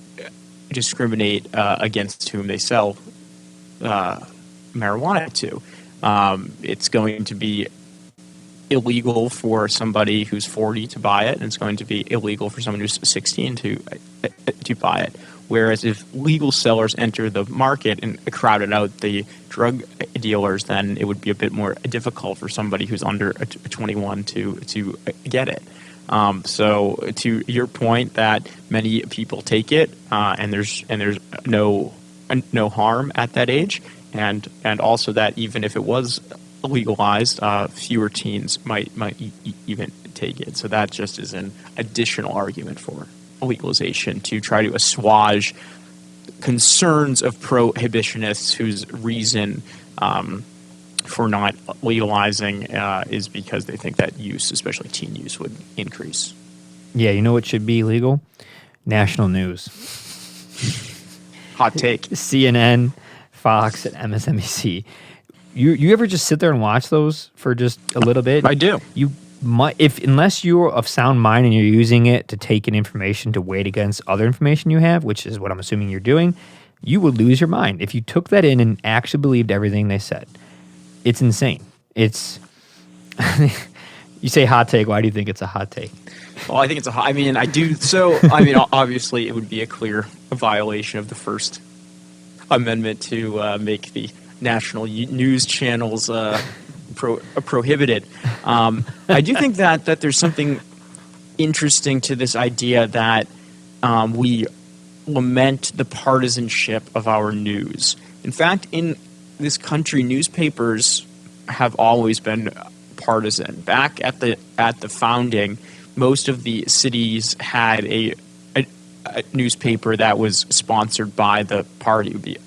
discriminate against whom they sell marijuana to. It's going to be illegal for somebody who's 40 to buy it, and it's going to be illegal for someone who's 16 to buy it. Whereas if legal sellers enter the market and crowded out the drug dealers, then it would be a bit more difficult for somebody who's under 21 to get it. So to your point that many people take it, and there's no harm at that age, and also that even if it was legalized, fewer teens might even take it. So that just is an additional argument for legalization to try to assuage concerns of prohibitionists whose reason for not legalizing is because they think that use, especially teen use, would increase. Yeah, you know what should be legal? National news. Hot take. CNN, Fox, and MSNBC. You ever just sit there and watch those for just a little bit? I do. You might, unless you're of sound mind and you're using it to take in information to weigh it against other information you have, which is what I'm assuming you're doing, you would lose your mind if you took that in and actually believed everything they said. It's insane. It's you say hot take. Why do you think it's a hot take? Well, I think it's I do. So, obviously, it would be a clear violation of the First Amendment to make the national news channels prohibited. I do think that there's something interesting to this idea that we lament the partisanship of our news. In fact, in this country, newspapers have always been partisan. Back at the founding, most of the cities had a newspaper that was sponsored by the party. It would be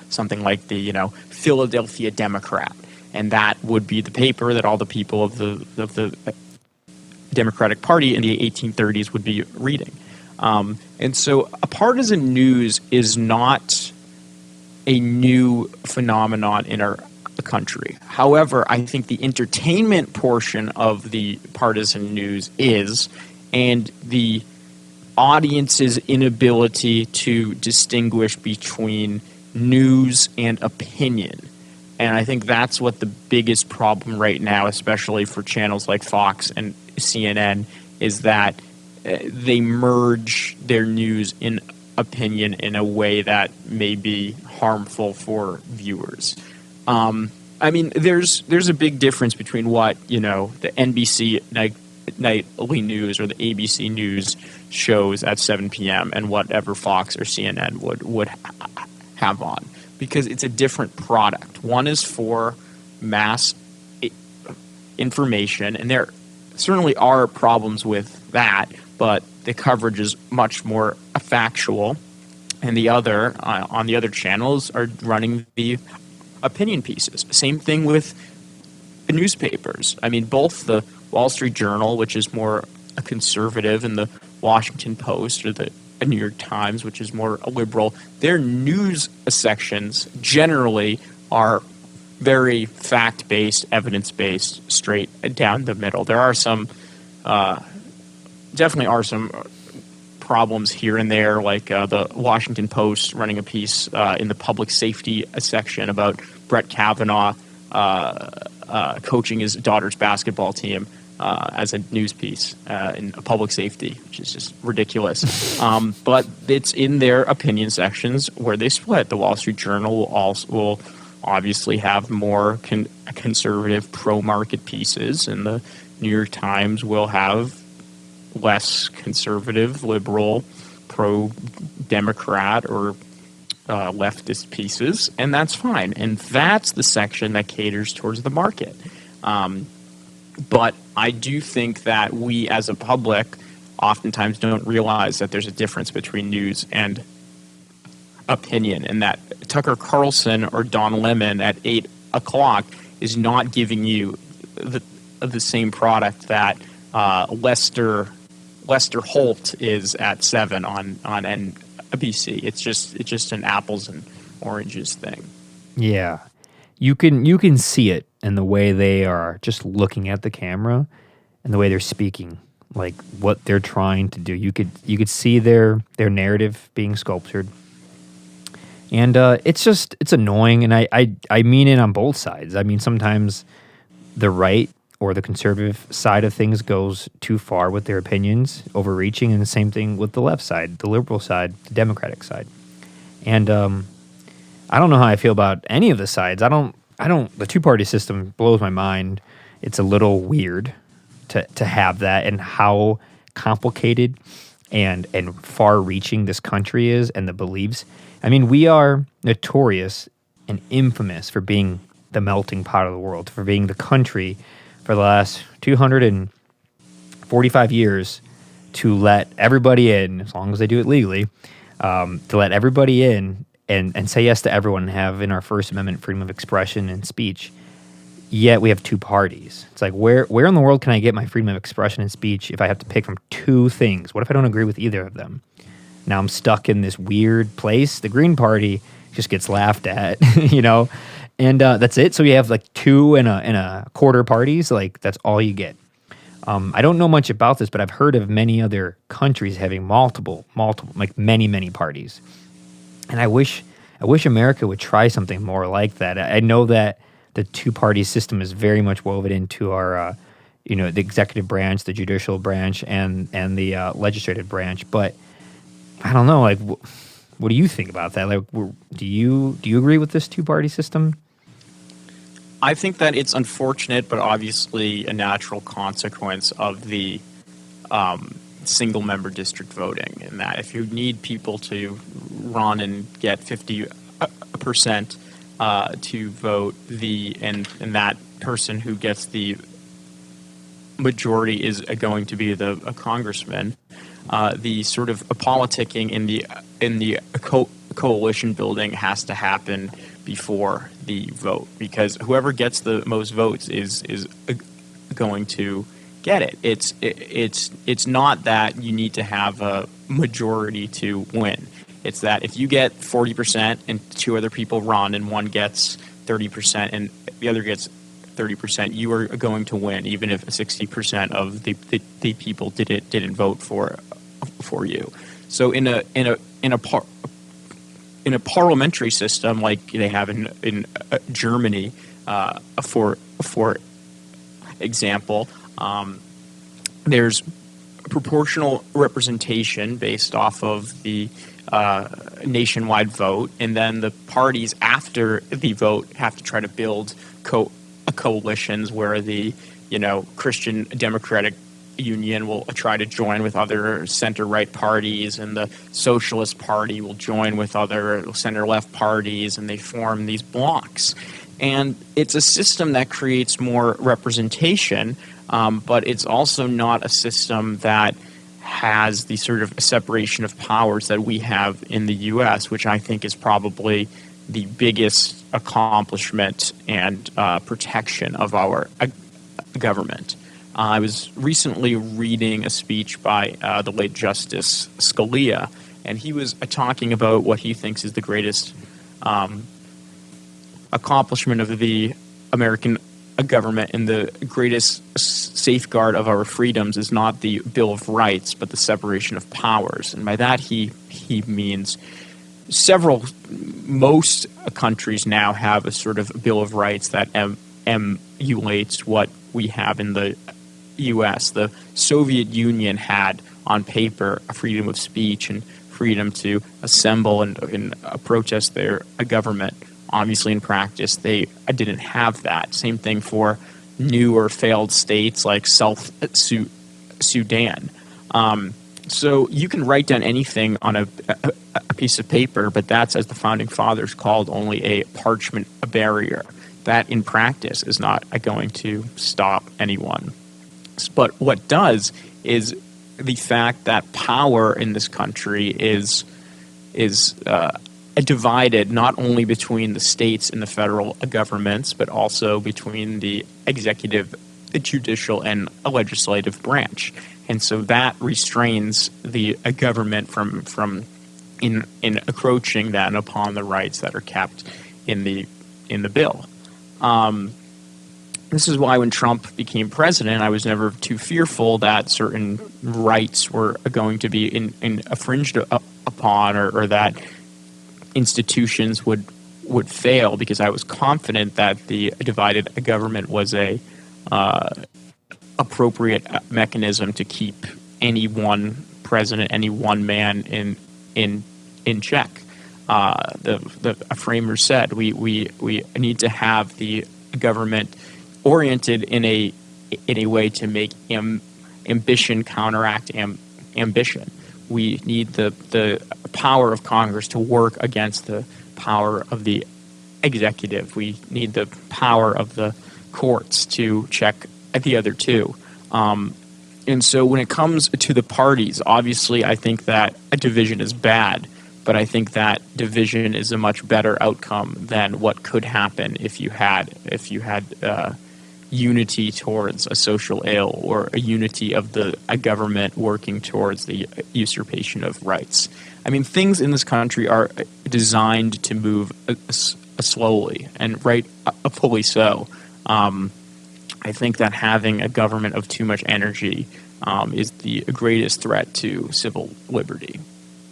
something like the Philadelphia Democrat, and that would be the paper that all the people of the Democratic Party in the 1830s would be reading. And so a partisan news is not a new phenomenon in our country. However, I think the entertainment portion of the partisan news is, and the audience's inability to distinguish between news and opinion. And I think that's what the biggest problem right now, especially for channels like Fox and CNN, is that they merge their news in opinion in a way that may be harmful for viewers. There's a big difference between what the NBC nightly news or the ABC News shows at 7 p.m. and whatever Fox or CNN would have on, because it's a different product. One is for mass information, and there certainly are problems with that, but the coverage is much more factual, and the other on the other channels are running the opinion pieces. Same thing with newspapers. Both the Wall Street Journal, which is more a conservative, and the Washington Post or the New York Times, which is more liberal, their news sections generally are very fact-based, evidence-based, straight down the middle. There are definitely are some problems here and there, like the Washington Post running a piece in the public safety section about Brett Kavanaugh coaching his daughter's basketball team as a news piece in public safety, which is just ridiculous. But it's in their opinion sections where they split. The Wall Street Journal will obviously have more conservative, pro-market pieces, and the New York Times will have less conservative, liberal, pro-Democrat, or leftist pieces, and that's fine. And that's the section that caters towards the market. But I do think that we as a public oftentimes don't realize that there's a difference between news and opinion, and that Tucker Carlson or Don Lemon at 8 o'clock is not giving you the same product that Lester Holt is at 7 on NBC. It's just an apples and oranges thing. Yeah. You can see it in the way they are just looking at the camera and the way they're speaking, like what they're trying to do. You could see their narrative being sculptured. And it's annoying, and I mean it on both sides. I mean, sometimes the right or the conservative side of things goes too far with their opinions, overreaching, and the same thing with the left side, the liberal side, the Democratic side. And I don't know how I feel about any of the sides. The two-party system blows my mind. It's a little weird to have that, and how complicated and far-reaching this country is, and the beliefs. I mean, we are notorious and infamous for being the melting pot of the world, for being the country for the last 245 years to let everybody in, as long as they do it legally, to let everybody in and say yes to everyone and have in our First Amendment freedom of expression and speech. Yet we have two parties. It's like, where in the world can I get my freedom of expression and speech if I have to pick from two things? What if I don't agree with either of them? Now I'm stuck in this weird place. The Green Party just gets laughed at, and that's it. So you have like 2 and a quarter parties. Like, that's all you get. I don't know much about this, but I've heard of many other countries having multiple, like many parties. And I wish America would try something more like that. I know that the two-party system is very much woven into our, the executive branch, the judicial branch, and the legislative branch. But I don't know. Like, what do you think about that? Like, do you agree with this two-party system? I think that it's unfortunate, but obviously a natural consequence of the single-member district voting, in that if you need people to run and get 50% to vote, and that person who gets the majority is going to be a congressman. The sort of politicking in the coalition building has to happen before the vote, because whoever gets the most votes is going to get it. It's not that you need to have a majority to win. It's that if you get 40% and 2 other people run and one gets 30% and the other gets 30%, you are going to win, even if 60% of the people didn't vote for you. So in a parliamentary system like they have in Germany, for example, there's proportional representation based off of the nationwide vote, and then the parties after the vote have to try to build coalitions where the Christian Democratic Union will try to join with other center-right parties, and the Socialist Party will join with other center-left parties, and they form these blocs. And it's a system that creates more representation, but it's also not a system that has the sort of separation of powers that we have in the U.S., which I think is probably the biggest accomplishment and protection of our government. I was recently reading a speech by the late Justice Scalia, and he was talking about what he thinks is the greatest accomplishment of the American government, and the greatest safeguard of our freedoms is not the Bill of Rights, but the separation of powers. And by that he means most countries now have a sort of Bill of Rights that emulates what we have in the U.S. The Soviet Union had on paper a freedom of speech and freedom to assemble and protest their government. Obviously, in practice, they didn't have that. Same thing for new or failed states like South Sudan. So you can write down anything on a piece of paper, but that's, as the Founding Fathers called, only a parchment barrier. That, in practice, is not going to stop anyone. But what does is the fact that power in this country is divided not only between the states and the federal governments, but also between the executive, the judicial, and a legislative branch. And so that restrains the government from encroaching then upon the rights that are kept in the bill. This is why when Trump became president, I was never too fearful that certain rights were going to be infringed upon, or that institutions would fail, because I was confident that the divided government was a appropriate mechanism to keep any one president, any one man in check. The framers said we need to have the government oriented in a way to make ambition counteract ambition. We need the power of Congress to work against the power of the executive. We need the power of the courts to check the other two. And so when it comes to the parties, obviously I think that a division is bad, but I think that division is a much better outcome than what could happen if you had unity towards a social ill, or a unity of a government working towards the usurpation of rights. I mean, things in this country are designed to move slowly, and fully so. I think that having a government of too much energy is the greatest threat to civil liberty.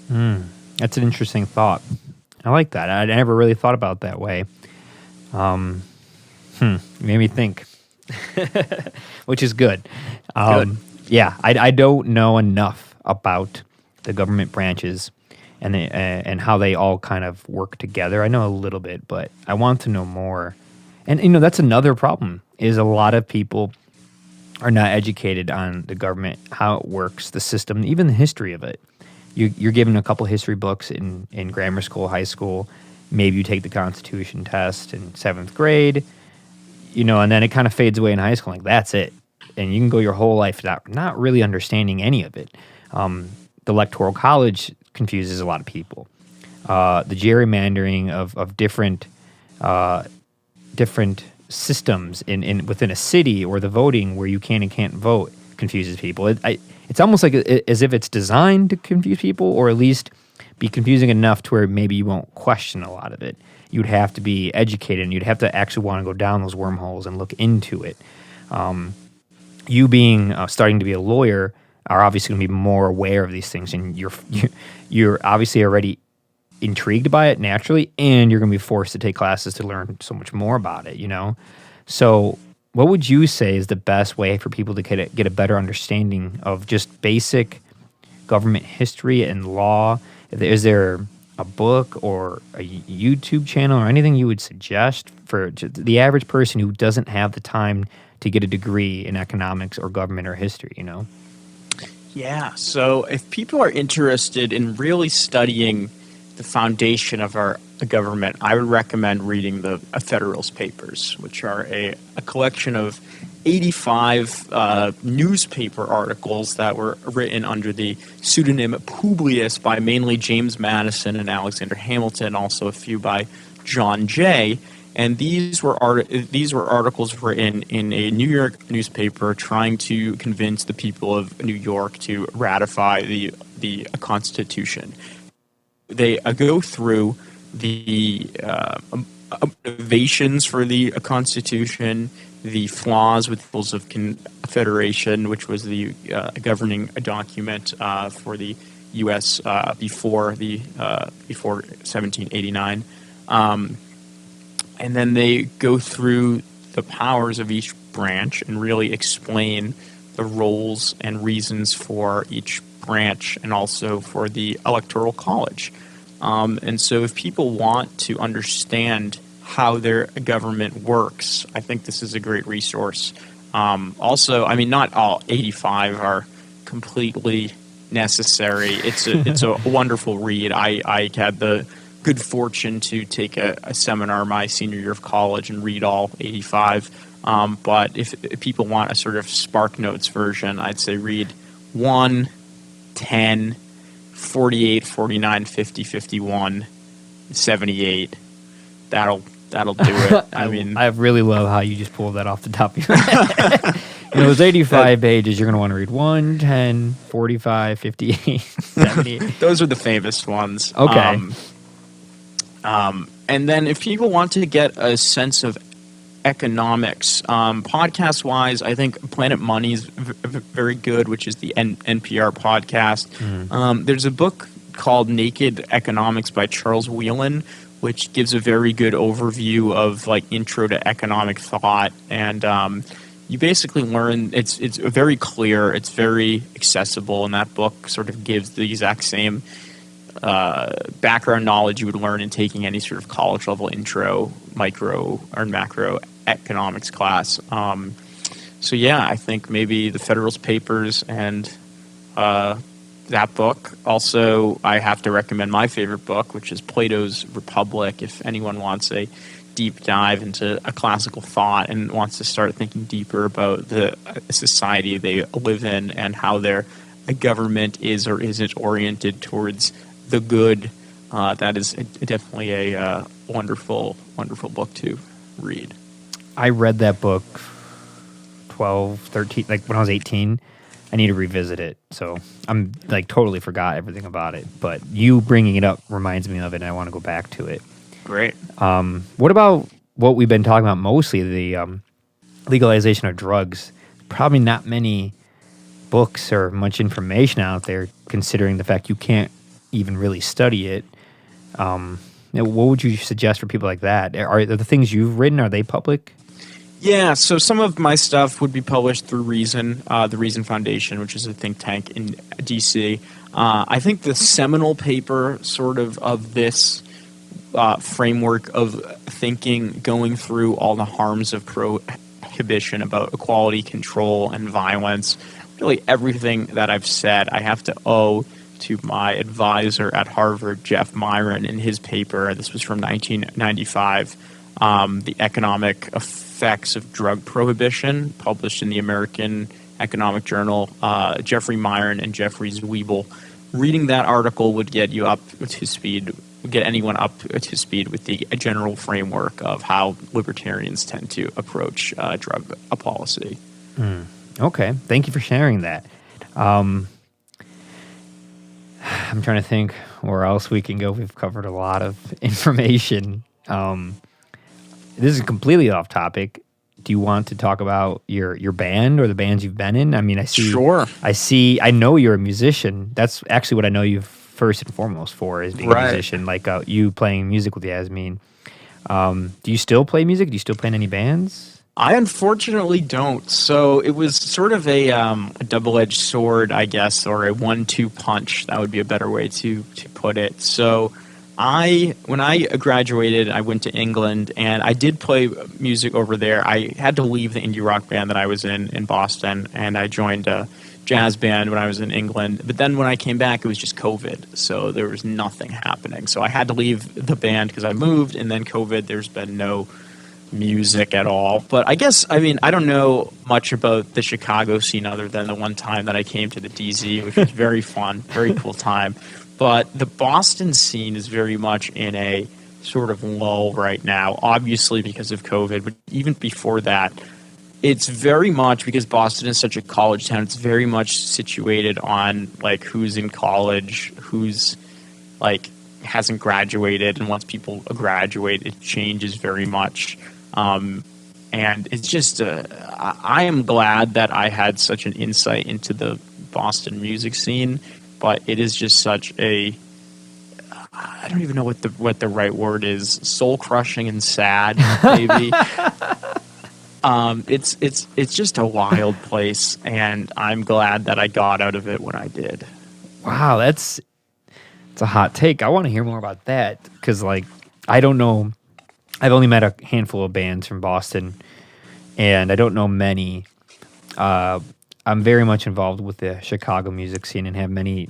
That's an interesting thought. I like that. I never really thought about it that way. You made me think, which is good. Good. Yeah, I don't know enough about the government branches and how they all kind of work together. I know a little bit, but I want to know more. And, that's another problem, is a lot of people are not educated on the government, how it works, the system, even the history of it. You're given a couple history books in grammar school, high school. Maybe you take the Constitution test in 7th grade, and then it kind of fades away in high school. Like, that's it. And you can go your whole life not really understanding any of it. The Electoral College confuses a lot of people. The gerrymandering of different systems within a city, or the voting where you can and can't vote, confuses people. It's almost like as if it's designed to confuse people, or at least be confusing enough to where maybe you won't question a lot of it. You'd have to be educated, and you'd have to actually want to go down those wormholes and look into it. You being starting to be a lawyer are obviously going to be more aware of these things, and you're obviously already intrigued by it naturally, and you're going to be forced to take classes to learn so much more about it, So what would you say is the best way for people to get a better understanding of just basic government history and law? Is there a book or a YouTube channel or anything you would suggest for the average person who doesn't have the time to get a degree in economics or government or history, Yeah, so if people are interested in really studying the foundation of our government, I would recommend reading the Federalist Papers, which are a collection of 85 newspaper articles that were written under the pseudonym Publius by mainly James Madison and Alexander Hamilton, also a few by John Jay. And these were articles written in a New York newspaper trying to convince the people of New York to ratify the Constitution. They go through the motivations for the Constitution, the flaws with the Rules of Confederation, which was the governing document for the U.S. before 1789. And then they go through the powers of each branch and really explain the roles and reasons for each branch, and also for the Electoral College. And so if people want to understand how their government works, I think this is a great resource. Also, I mean, not all 85 are completely necessary. It's a wonderful read. I had the good fortune to take a seminar my senior year of college and read all 85. But if people want a sort of Spark Notes version, I'd say read 1, 10, 48, 49, 50, 51, 78. That'll do it. I mean, I really love how you just pulled that off the top of your head. Those 85 pages, you're going to want to read 1, 10, 45, 58, 78. those are the famous ones. Okay. And then if people want to get a sense of economics, podcast-wise, I think Planet Money is very good, which is the NPR podcast. There's a book called Naked Economics by Charles Whelan, which gives a very good overview of like intro to economic thought, and you basically learn. It's very clear. It's very accessible, and that book sort of gives the exact same background knowledge you would learn in taking any sort of college level intro, micro or macro economics class. So yeah, I think maybe the Federalist Papers and that book. Also, I have to recommend my favorite book, which is Plato's Republic. If anyone wants a deep dive into a classical thought and wants to start thinking deeper about the society they live in and how their government is or isn't oriented towards the good, that is definitely a wonderful, wonderful book to read. I read that book 12, 13, like when I was 18. I need to revisit it. So I'm like totally forgot everything about it. But you bringing it up reminds me of it, and I want to go back to it. Great. What about what we've been talking about mostly, the legalization of drugs? Probably not many books or much information out there, considering the fact you can't even really study it. What would you suggest for people like that? Are the things you've written, are they public? Yeah, so some of my stuff would be published through Reason, the Reason Foundation, which is a think tank in D.C. I think the seminal paper sort of this framework of thinking, going through all the harms of prohibition, about equality, control, and violence, really everything that I've said, I have to owe to my advisor at Harvard, Jeff Myron, in his paper. This was from 1995, The Economic Effects of Drug Prohibition, published in the American Economic Journal. Jeffrey Myron and Jeffrey Zwiebel. Reading that article would get you up to speed, would get anyone up to speed with the general framework of how libertarians tend to approach drug policy. Okay, thank you for sharing that. I'm trying to think where else we can go. We've covered a lot of information. This is completely off topic. Do you want to talk about your band or the bands you've been in? I mean, I see. Sure. I know you're a musician. That's actually what I know you first and foremost for, is being a musician. Like you playing music with Yasmin. Do you still play music? Do you still play in any bands? I unfortunately don't. So it was sort of a double-edged sword, I guess, or a 1-2 punch. That would be a better way to put it. So when I graduated, I went to England, and I did play music over there. I had to leave the indie rock band that I was in Boston, and I joined a jazz band when I was in England. But then when I came back, it was just COVID, so there was nothing happening. So I had to leave the band because I moved, and then COVID, there's been no music at all. But I guess, I mean, I don't know much about the Chicago scene other than the one time that I came to the DZ, which was very fun, very cool time. But the Boston scene is very much in a sort of lull right now, obviously because of COVID. But even before that, it's very much, because Boston is such a college town, it's very much situated on like who's in college, who's like hasn't graduated, and once people graduate, it changes very much. And it's just, I am glad that I had such an insight into the Boston music scene, but it is just such a, I don't even know what the right word is, soul crushing and sad, maybe. It's just a wild place, and I'm glad that I got out of it when I did. Wow, it's a hot take. I want to hear more about that, because like I don't know. I've only met a handful of bands from Boston, and I don't know many. I'm very much involved with the Chicago music scene and have many,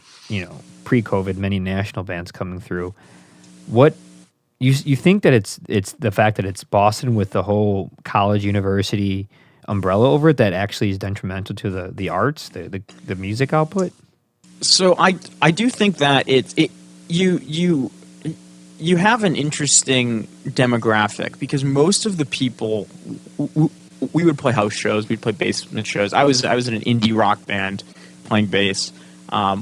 pre-COVID, many national bands coming through. What you think that it's the fact that it's Boston with the whole college university umbrella over it that actually is detrimental to the arts, the music output? So I do think that you have an interesting demographic, because most of the people, we would play house shows, we'd play basement shows. I was in an indie rock band playing bass.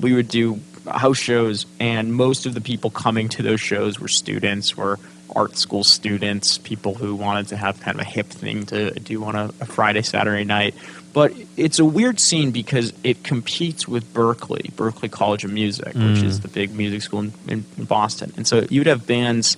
We would do house shows, and most of the people coming to those shows were students, were art school students, people who wanted to have kind of a hip thing to do on a Friday, Saturday night. But it's a weird scene because it competes with Berkeley College of Music, which is the big music school in Boston. And so you'd have bands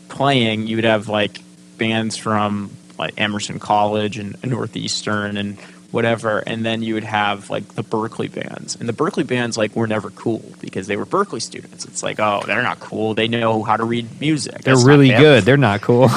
playing, you would have like bands from like Emerson College and Northeastern and whatever, and then you would have like the Berkeley bands. And the Berkeley bands like were never cool because they were Berkeley students. It's like, oh, they're not cool. They know how to read music. They're really good. They're not cool.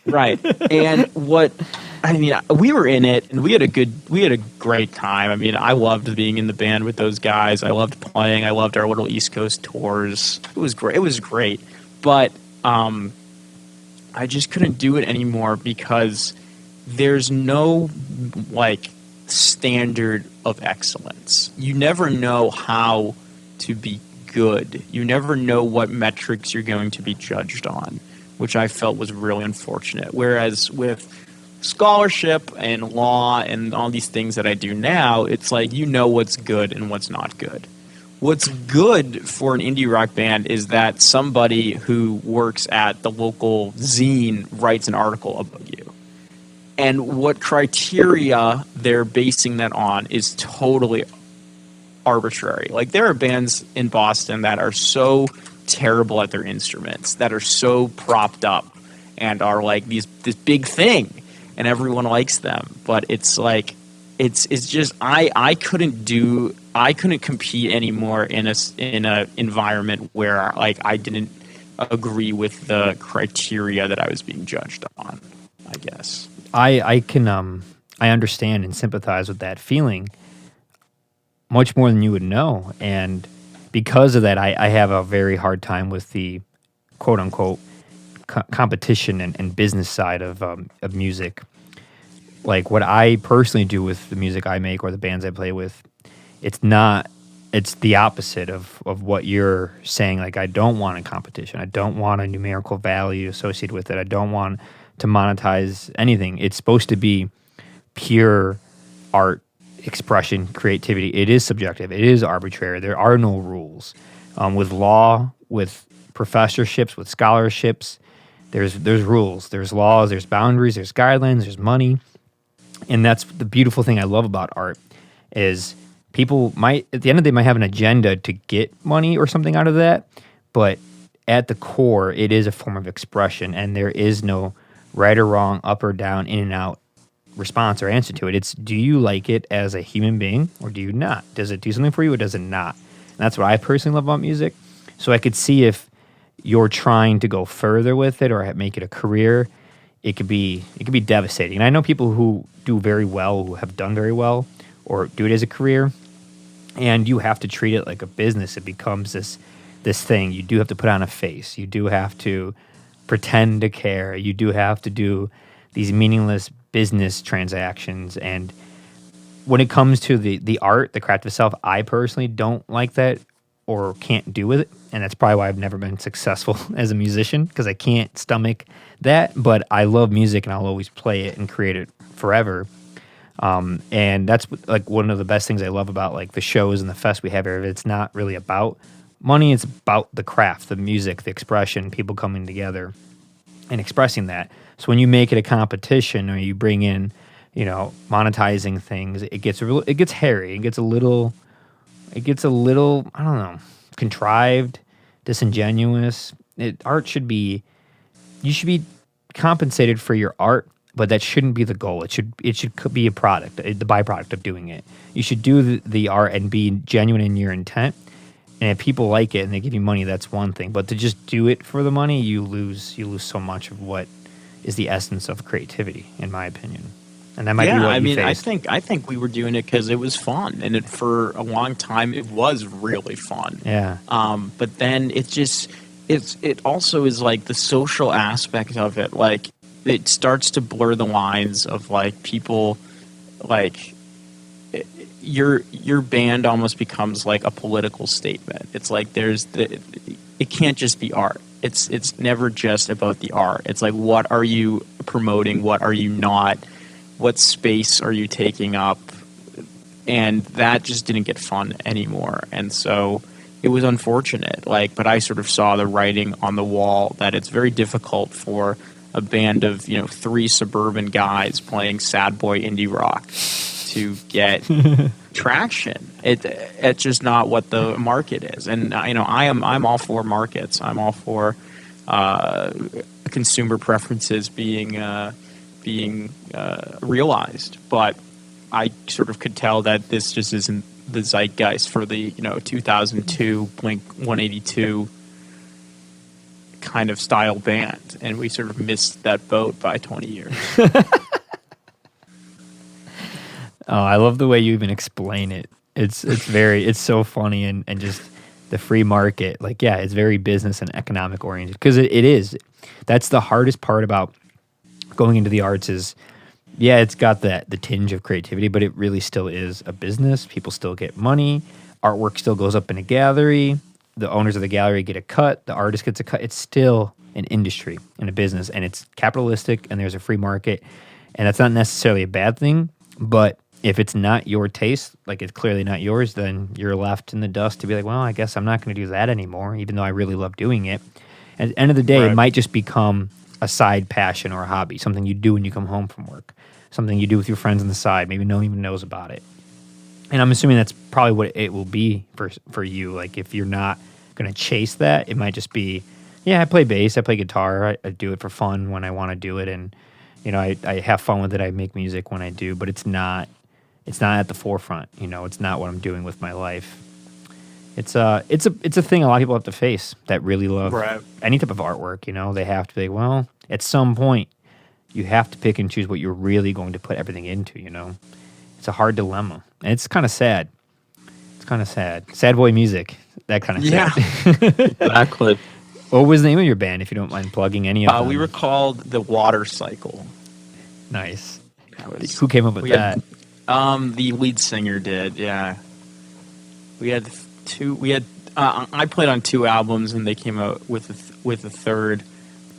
Right. And we were in it, and we had a great time. I mean, I loved being in the band with those guys. I loved playing. I loved our little East Coast tours. It was great. It was great. But I just couldn't do it anymore because there's no like standard of excellence. You never know how to be good. You never know what metrics you're going to be judged on, which I felt was really unfortunate. Whereas with scholarship and law and all these things that I do now, it's like you know what's good and what's not good. What's good for an indie rock band is that somebody who works at the local zine writes an article about you. And what criteria they're basing that on is totally arbitrary. Like, there are bands in Boston that are so terrible at their instruments, that are so propped up and are like this big thing, and everyone likes them. But it's like it's just I couldn't compete anymore in a environment where like I didn't agree with the criteria that I was being judged on, I guess. I can I understand and sympathize with that feeling much more than you would know, and because of that, I have a very hard time with the quote unquote competition and business side of music. Like what I personally do with the music I make or the bands I play with, it's the opposite of what you're saying. Like, I don't want a competition. I don't want a numerical value associated with it. I don't want to monetize anything. It's supposed to be pure art, expression, creativity. It is subjective. It is arbitrary. There are no rules. With law, with professorships, with scholarships, there's rules. There's laws. There's boundaries. There's guidelines. There's money. And that's the beautiful thing I love about art is people might, at the end of the day, might have an agenda to get money or something out of that, but at the core, it is a form of expression, and there is no right or wrong, up or down, in and out response or answer to it. It's, do you like it as a human being or do you not? Does it do something for you or does it not? And that's what I personally love about music. So I could see if you're trying to go further with it or make it a career, it could be devastating. And I know people who do very well, who have done very well, or do it as a career, and you have to treat it like a business. It becomes this thing. You do have to put on a face. You do have to pretend to care. You do have to do these meaningless business transactions. And when it comes to the art, the craft itself, I personally don't like that or can't do with it. And that's probably why I've never been successful as a musician, because I can't stomach that. But I love music and I'll always play it and create it forever. And that's like one of the best things I love about like the shows and the fest we have here. It's not really about money. It's about the craft, the music, the expression, people coming together and expressing that. So when you make it a competition or you bring in, monetizing things, it gets hairy. It gets a little, I don't know, contrived, disingenuous. Art should be, you should be compensated for your art, but that shouldn't be the goal. It should be a product, the byproduct of doing it. You should do the art and be genuine in your intent. And if people like it and they give you money, that's one thing. But to just do it for the money, you lose so much of what is the essence of creativity, in my opinion. And that might be what you faced. I think we were doing it because it was fun, and for a long time it was really fun. Yeah. But then it also is like the social aspect of it. Like, it starts to blur the lines of like people like your band almost becomes like a political statement. It's like it can't just be art. It's never just about the art. It's like, what are you promoting? What are you not? What space are you taking up? And that just didn't get fun anymore. And so it was unfortunate. But I sort of saw the writing on the wall that it's very difficult for a band of 3 suburban guys playing sad boy indie rock to get traction. It's just not what the market is. And I'm all for markets. I'm all for consumer preferences being realized. But I sort of could tell that this just isn't the zeitgeist for the 2002 Blink 182 kind of style band, and we sort of missed that boat by 20 years. Oh, I love the way you even explain it. It's so funny and just the free market. It's very business and economic oriented, because it is. That's the hardest part about going into the arts is, it's got the tinge of creativity, but it really still is a business. People still get money. Artwork still goes up in a gallery. The owners of the gallery get a cut. The artist gets a cut. It's still an industry and a business, and it's capitalistic, and there's a free market. And that's not necessarily a bad thing, but if it's not your taste, it's clearly not yours, then you're left in the dust to be like, well, I guess I'm not going to do that anymore, even though I really love doing it. At the end of the day, It might just become a side passion or a hobby, something you do when you come home from work, something you do with your friends on the side. Maybe no one even knows about it. And I'm assuming that's probably what it will be for you. If you're not going to chase that, it might just be, I play bass, I play guitar, I do it for fun when I want to do it, and I have fun with it. I make music when I do, but it's not at the forefront. It's not what I'm doing with my life. It's a thing a lot of people have to face that really love any type of artwork. They have to be, well, at some point, you have to pick and choose what you're really going to put everything into. It's a hard dilemma, and it's kind of sad. Sad boy music, that kind of sad. Exactly. What was the name of your band, if you don't mind plugging any of them? We were called The Water Cycle. Nice. Who came up with that? The lead singer did. Yeah. We had I played on 2 albums, and they came out with a third,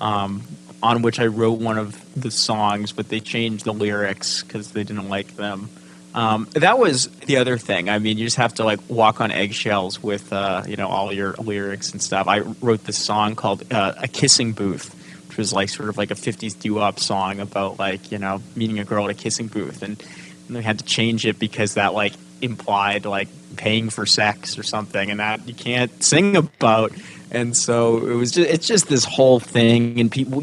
on which I wrote one of the songs, but they changed the lyrics because they didn't like them. That was the other thing. I mean, you just have to walk on eggshells with all your lyrics and stuff. I wrote this song called "A Kissing Booth," which was sort of like a 50s doo-wop song about meeting a girl at a kissing booth, and they had to change it because that implied paying for sex or something, and that you can't sing about. And so it's just this whole thing, and people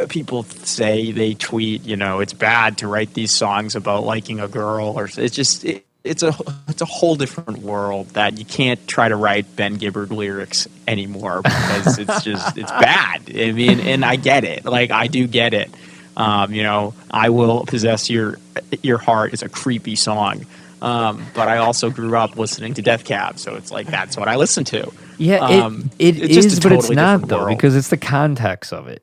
people say, they tweet, it's bad to write these songs about liking a girl, or it's a whole different world that you can't try to write Ben Gibbard lyrics anymore, because it's bad. I mean, and I get it. I do get it. I Will Possess Your Heart is a creepy song. But I also grew up listening to Death Cab, so it's that's what I listen to. Yeah, it is, but it's not, though, because it's the context of it.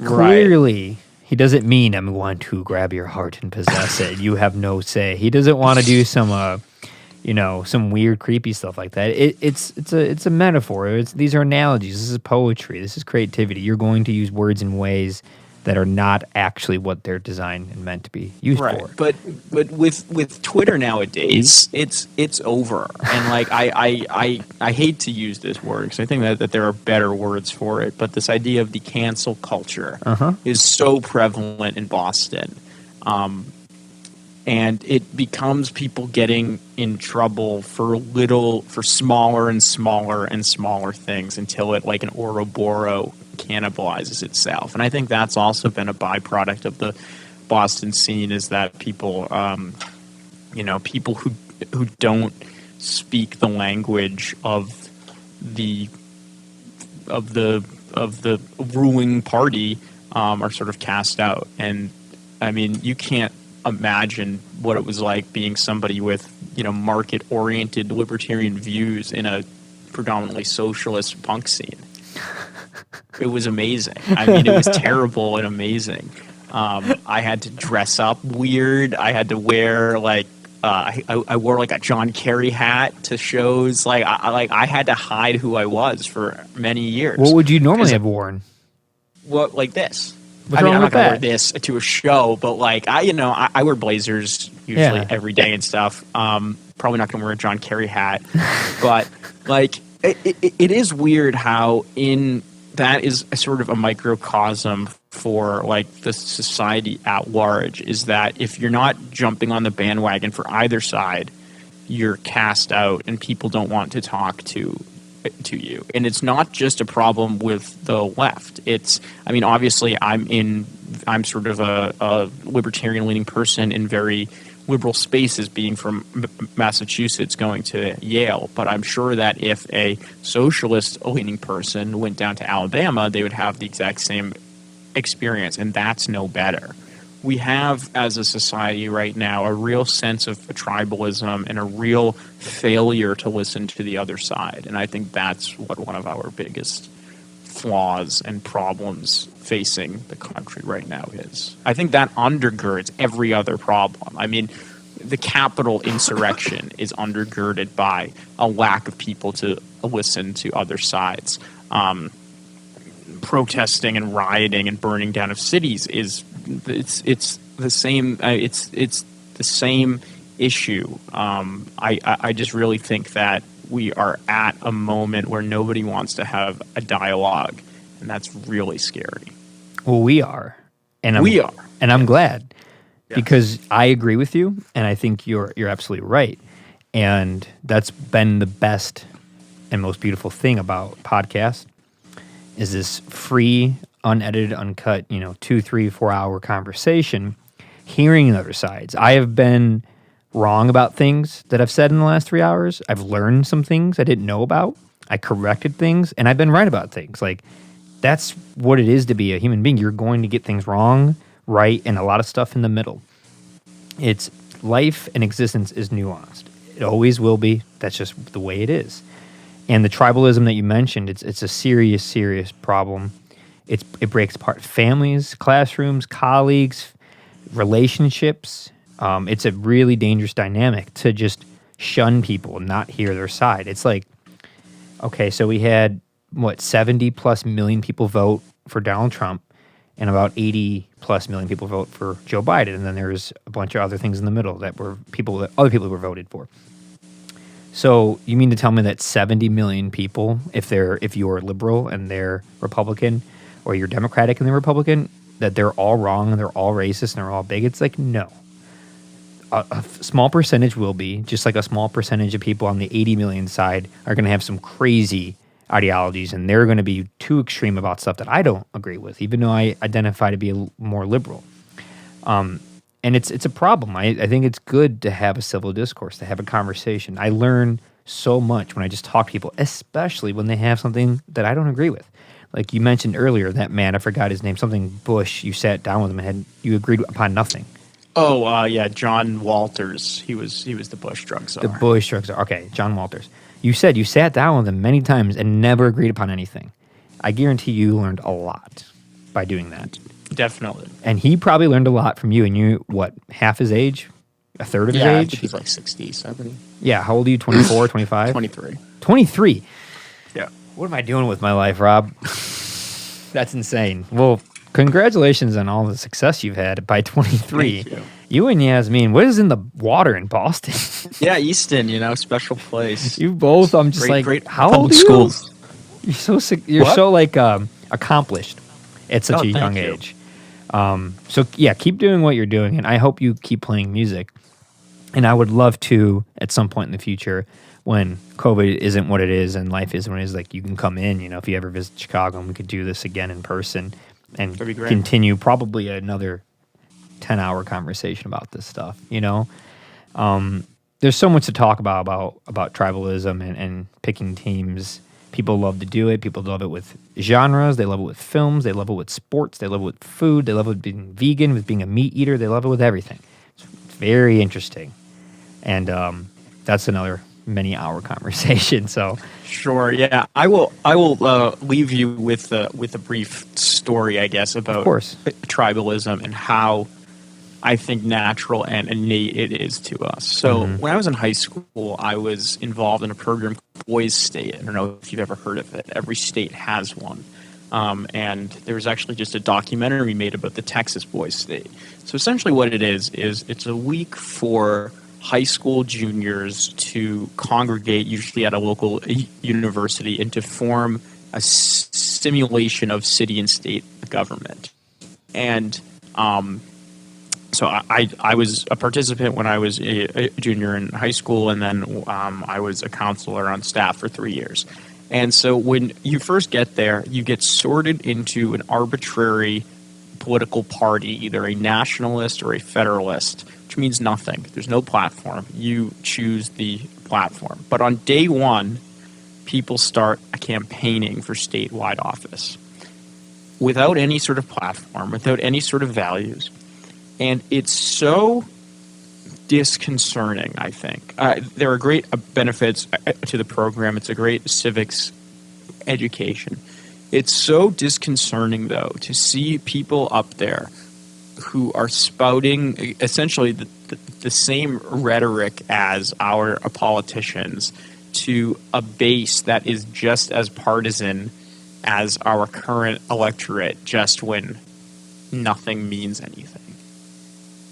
Clearly, he doesn't mean I'm going to grab your heart and possess it. You have no say. He doesn't want to do some, some weird, creepy stuff like that. It's a metaphor. These are analogies. This is poetry. This is creativity. You're going to use words in ways that are not actually what they're designed and meant to be used for. But with Twitter nowadays, it's over. And I hate to use this word, because I think that there are better words for it. But this idea of the cancel culture is so prevalent in Boston, and it becomes people getting in trouble for smaller and smaller and smaller things, until it, like an Ouroboros, cannibalizes itself. And I think that's also been a byproduct of the Boston scene, is that people, people who don't speak the language of the ruling party are sort of cast out. And I mean, you can't imagine what it was like being somebody with market-oriented libertarian views in a predominantly socialist punk scene. It was amazing. I mean, it was terrible and amazing. I had to dress up weird. I had to wear like I wore like a John Kerry hat to shows. Like I had to hide who I was for many years. What would you normally have worn? What, like this? What's I mean, wrong I'm with not gonna wear that? this to a show, but like I wear blazers usually Yeah. every day and stuff. Probably not gonna wear a John Kerry hat, but like it is weird how in that is a sort of a microcosm for like the society at large. Is that if you're not jumping on the bandwagon for either side, you're cast out and people don't want to talk to you. And it's not just a problem with the left. It's, I mean, obviously I'm sort of a libertarian leaning person in very liberal spaces, being from Massachusetts going to Yale, but I'm sure that if a socialist leaning person went down to Alabama, they would have the exact same experience, and that's no better. We have, as a society right now, a real sense of tribalism and a real failure to listen to the other side. And I think that's what one of our biggest flaws and problems facing the country right now is. I think that undergirds every other problem. I mean, the Capitol insurrection is undergirded by a lack of people to listen to other sides. Protesting and rioting and burning down of cities is it's the same it's the same issue. I just really think that we are at a moment where nobody wants to have a dialogue, and that's really scary. Well, we are, and I'm Yes. glad Yes. because I agree with you, and I think you're absolutely right, and that's been the best and most beautiful thing about podcasts is this free, unedited, uncut, 2, 3, 4 hour conversation, hearing the other sides. I have been wrong about things that I've said in the last 3 hours. I've learned some things I didn't know about. I corrected things, and I've been right about things. Like, that's what it is to be a human being. You're going to get things wrong, right, and a lot of stuff in the middle. It's life and existence is nuanced. It always will be. That's just the way it is. And the tribalism that you mentioned, it's a serious, serious problem. It breaks apart families, classrooms, colleagues, relationships. It's a really dangerous dynamic to just shun people and not hear their side. It's like, okay, so we had, 70 plus million people vote for Donald Trump and about 80 plus million people vote for Joe Biden. And then there's a bunch of other things in the middle that were other people were voted for. So you mean to tell me that 70 million people, if you're liberal and they're Republican, or you're Democratic and they're Republican, that they're all wrong and they're all racist and they're all bigots? Like, no. A small percentage will be, just like a small percentage of people on the 80 million side are going to have some crazy ideologies, and they're going to be too extreme about stuff that I don't agree with, even though I identify to be more liberal. And it's a problem. I think it's good to have a civil discourse, to have a conversation. I learn so much when I just talk to people, especially when they have something that I don't agree with. Like you mentioned earlier, that man, I forgot his name, something Bush, you sat down with him and you agreed upon nothing. Oh, yeah, John Walters. He was the Bush drug czar. The Bush drug czar. Okay, John Walters. You said you sat down with him many times and never agreed upon anything. I guarantee you learned a lot by doing that. Definitely. And he probably learned a lot from you, and you, half his age? A third of his I age? think he's like 60, 70. Yeah, how old are you, 24, 25? 23. 23? Yeah. What am I doing with my life, Rob? That's insane. Well, congratulations on all the success you've had by 23. Thank you. You and Yasmin, what is in the water in Boston? Yeah, Easton, special place. You both, I'm just Great how public old are you? schools. You're so sick. You're What? so accomplished at such a thank young you. age. So yeah, keep doing what you're doing, and I hope you keep playing music. And I would love to, at some point in the future, when COVID isn't what it is and life isn't what it is, like you can come in, if you ever visit Chicago, and we could do this again in person and That'd be great. continue probably another 10-hour conversation about this stuff. There's so much to talk about tribalism and picking teams. People love to do it. People love it with genres. They love it with films. They love it with sports. They love it with food. They love it with being vegan, with being a meat eater. They love it with everything. It's very interesting. And that's another many-hour conversation. So, Sure. Yeah, I will. Leave you with a brief story, I guess, about of course, tribalism and how I think natural and innate it is to us. So when I was in high school, I was involved in a program called Boys State. I don't know if you've ever heard of it. Every state has one. And there was actually just a documentary made about the Texas Boys State. So essentially what it is it's a week for high school juniors to congregate, usually at a local university, and to form a simulation of city and state government. And so I was a participant when I was a junior in high school, and then I was a counselor on staff for 3 years. And so when you first get there, you get sorted into an arbitrary political party, either a nationalist or a federalist, which means nothing. There's no platform. You choose the platform. But on day one, people start campaigning for statewide office without any sort of platform, without any sort of values. And it's so disconcerting, I think. There are great benefits to the program. It's a great civics education. It's so disconcerting, though, to see people up there who are spouting essentially the same rhetoric as our politicians to a base that is just as partisan as our current electorate, just when nothing means anything.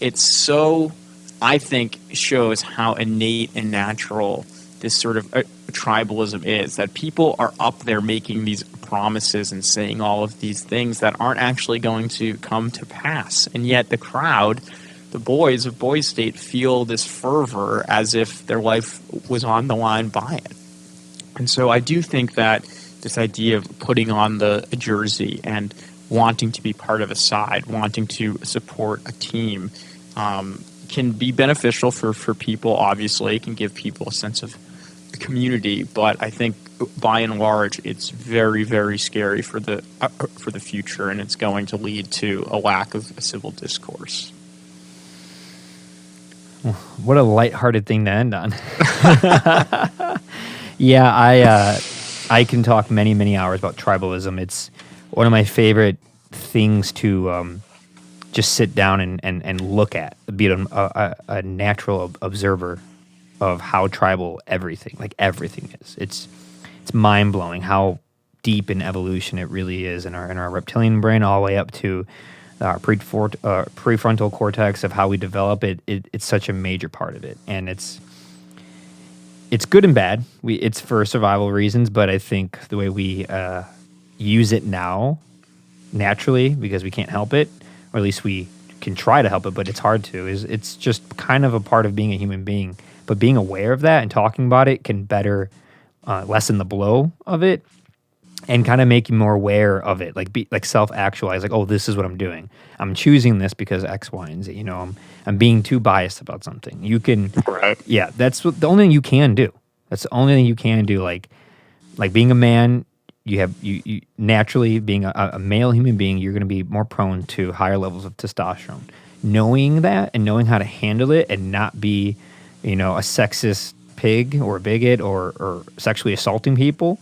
It's so, I think, shows how innate and natural this sort of tribalism is, that people are up there making these promises and saying all of these things that aren't actually going to come to pass. And yet the crowd, the boys of Boys State, feel this fervor as if their life was on the line by it. And so I do think that this idea of putting on the jersey and wanting to be part of a side, wanting to support a team, can be beneficial for people. Obviously, it can give people a sense of community, but I think by and large, it's very, very scary for the future, and it's going to lead to a lack of civil discourse. What a lighthearted thing to end on. Yeah, I can talk many, many hours about tribalism. It's one of my favorite things to just sit down and look at, be a natural observer of how tribal everything is. It's mind-blowing how deep in evolution it really is in our reptilian brain, all the way up to our prefrontal cortex of how we develop it. It's such a major part of it, and it's good and bad. It's for survival reasons, but I think the way we use it now, naturally, because we can't help it, or at least we can try to help it, but it's hard to, it's just kind of a part of being a human being. But being aware of that and talking about it can better lessen the blow of it, and kind of make you more aware of it, like self-actualize, like, oh, this is what I'm doing. I'm choosing this because X, Y, and Z. You know, I'm being too biased about something. You can, right. Yeah, that's the only thing you can do. That's the only thing you can do. Like being a man, you naturally, being a male human being, you're going to be more prone to higher levels of testosterone. Knowing that and knowing how to handle it and not be, a sexist pig or a bigot or sexually assaulting people,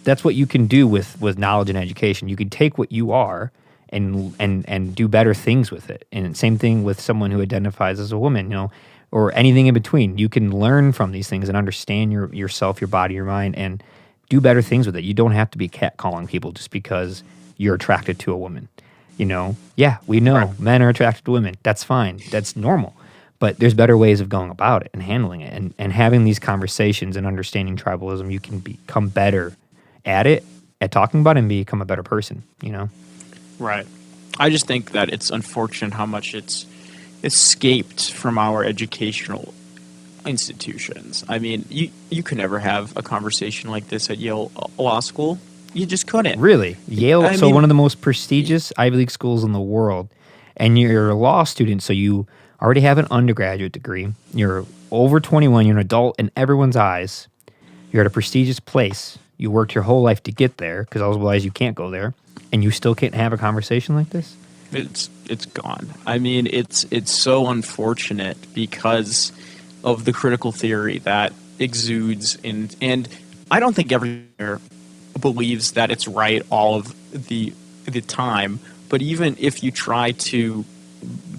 that's what you can do with knowledge and education. You can take what you are and do better things with it. And same thing with someone who identifies as a woman, or anything in between. You can learn from these things and understand yourself, your body, your mind, and do better things with it. You don't have to be catcalling people just because you're attracted to a woman. Yeah, we know right. Men are attracted to women. That's fine. That's normal. But there's better ways of going about it and handling it. And having these conversations and understanding tribalism, you can become better at talking about it, and become a better person, Right. I just think that it's unfortunate how much it's escaped from our educational institutions. I mean, you could never have a conversation like this at Yale Law School. You just couldn't. Really? Yale, one of the most prestigious Ivy League schools in the world, and you're a law student, so you already have an undergraduate degree. You're over 21. You're an adult in everyone's eyes. You're at a prestigious place. You worked your whole life to get there, because otherwise you can't go there, and you still can't have a conversation like this? It's gone. I mean, it's so unfortunate because of the critical theory that exudes and I don't think everyone believes that it's right all of the time, but even if you try to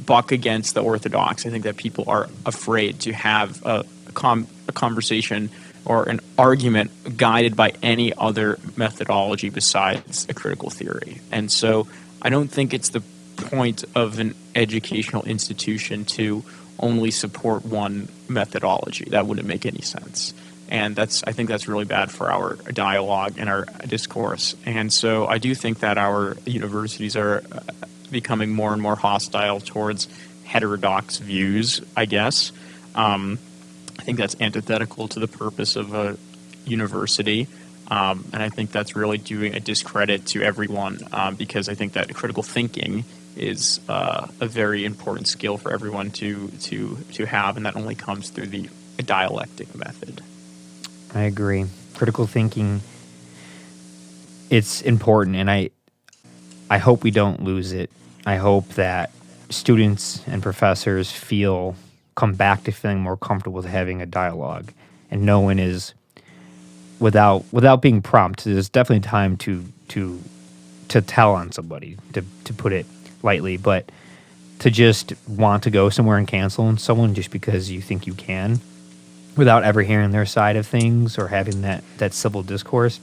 buck against the orthodox, I think that people are afraid to have a conversation or an argument guided by any other methodology besides a critical theory. And so I don't think it's the point of an educational institution to only support one methodology. That wouldn't make any sense. And I think that's really bad for our dialogue and our discourse. And so I do think that our universities are becoming more and more hostile towards heterodox views, I guess. I think that's antithetical to the purpose of a university. And I think that's really doing a discredit to everyone because I think that critical thinking is a very important skill for everyone to have, and that only comes through the dialectic method. I agree. Critical thinking, it's important, and I hope we don't lose it. I hope that students and professors come back to feeling more comfortable with having a dialogue, and no one is without being prompt. There's definitely time to tell on somebody, to put it lightly, but to just want to go somewhere and cancel on someone just because you think you can, without ever hearing their side of things or having that civil discourse,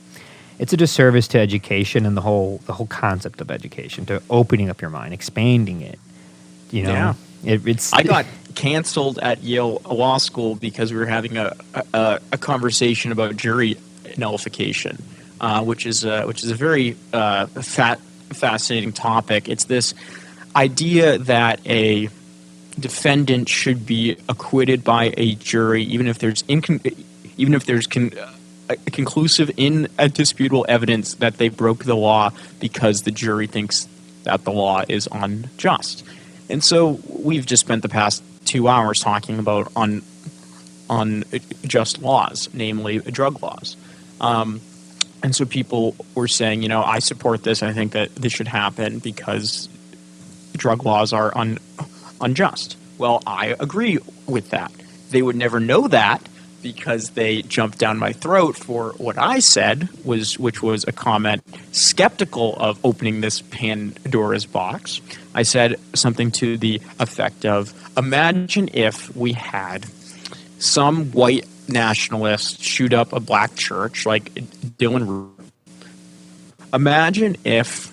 it's a disservice to education and the whole concept of education, to opening up your mind, expanding it. You know, I got canceled at Yale Law School because we were having a conversation about jury nullification, which is a very fascinating topic. It's this idea that a defendant should be acquitted by a jury, even if there's conclusive, indisputable evidence that they broke the law, because the jury thinks that the law is unjust. And so we've just spent the past 2 hours talking about unjust laws, namely drug laws. And so people were saying, I support this. I think that this should happen because drug laws are unjust. Well, I agree with that. They would never know that because they jumped down my throat for what I said, which was a comment skeptical of opening this Pandora's box. I said something to the effect of, imagine if we had some white nationalist shoot up a black church like Dylan Roof. Imagine if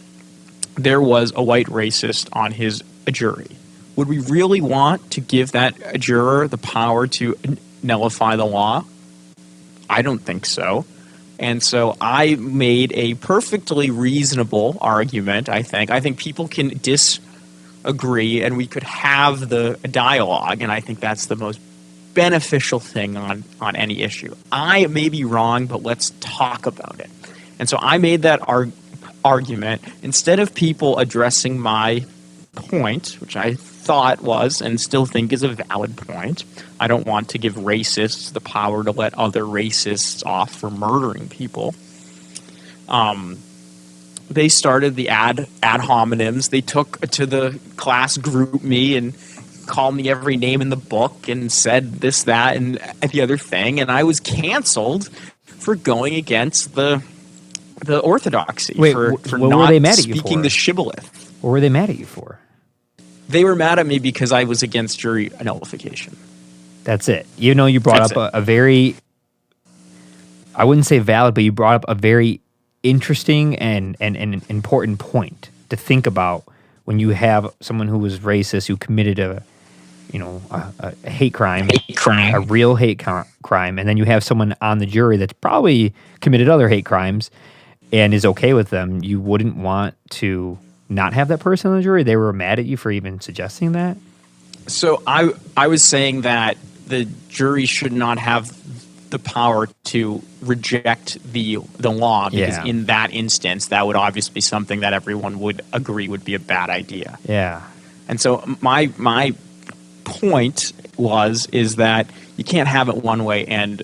there was a white racist on his jury. Would we really want to give that juror the power to nullify the law? I don't think so. And so I made a perfectly reasonable argument, I think. I think people can disagree and we could have the dialogue, and I think that's the most beneficial thing on any issue. I may be wrong, but let's talk about it. And so I made that argument. Instead of people addressing my point, which I thought was and still think is a valid point, I don't want to give racists the power to let other racists off for murdering people. They started the ad hominems. They took to the class group me and called me every name in the book and said this, that, and the other thing. And I was canceled for going against the orthodoxy. Wait, for what not were they mad at you speaking for? the shibboleth. What were they mad at you for? They were mad at me because I was against jury nullification. That's it. You know, you brought up a very, I wouldn't say valid, but you brought up a very interesting and important point to think about when you have someone who was racist, who committed a hate crime, a real hate crime, and then you have someone on the jury that's probably committed other hate crimes and is okay with them. You wouldn't want to not have that person on the jury. They were mad at you for even suggesting that? So I was saying that the jury should not have the power to reject the law, because in that instance, that would obviously be something that everyone would agree would be a bad idea. Yeah. And so my point is that you can't have it one way and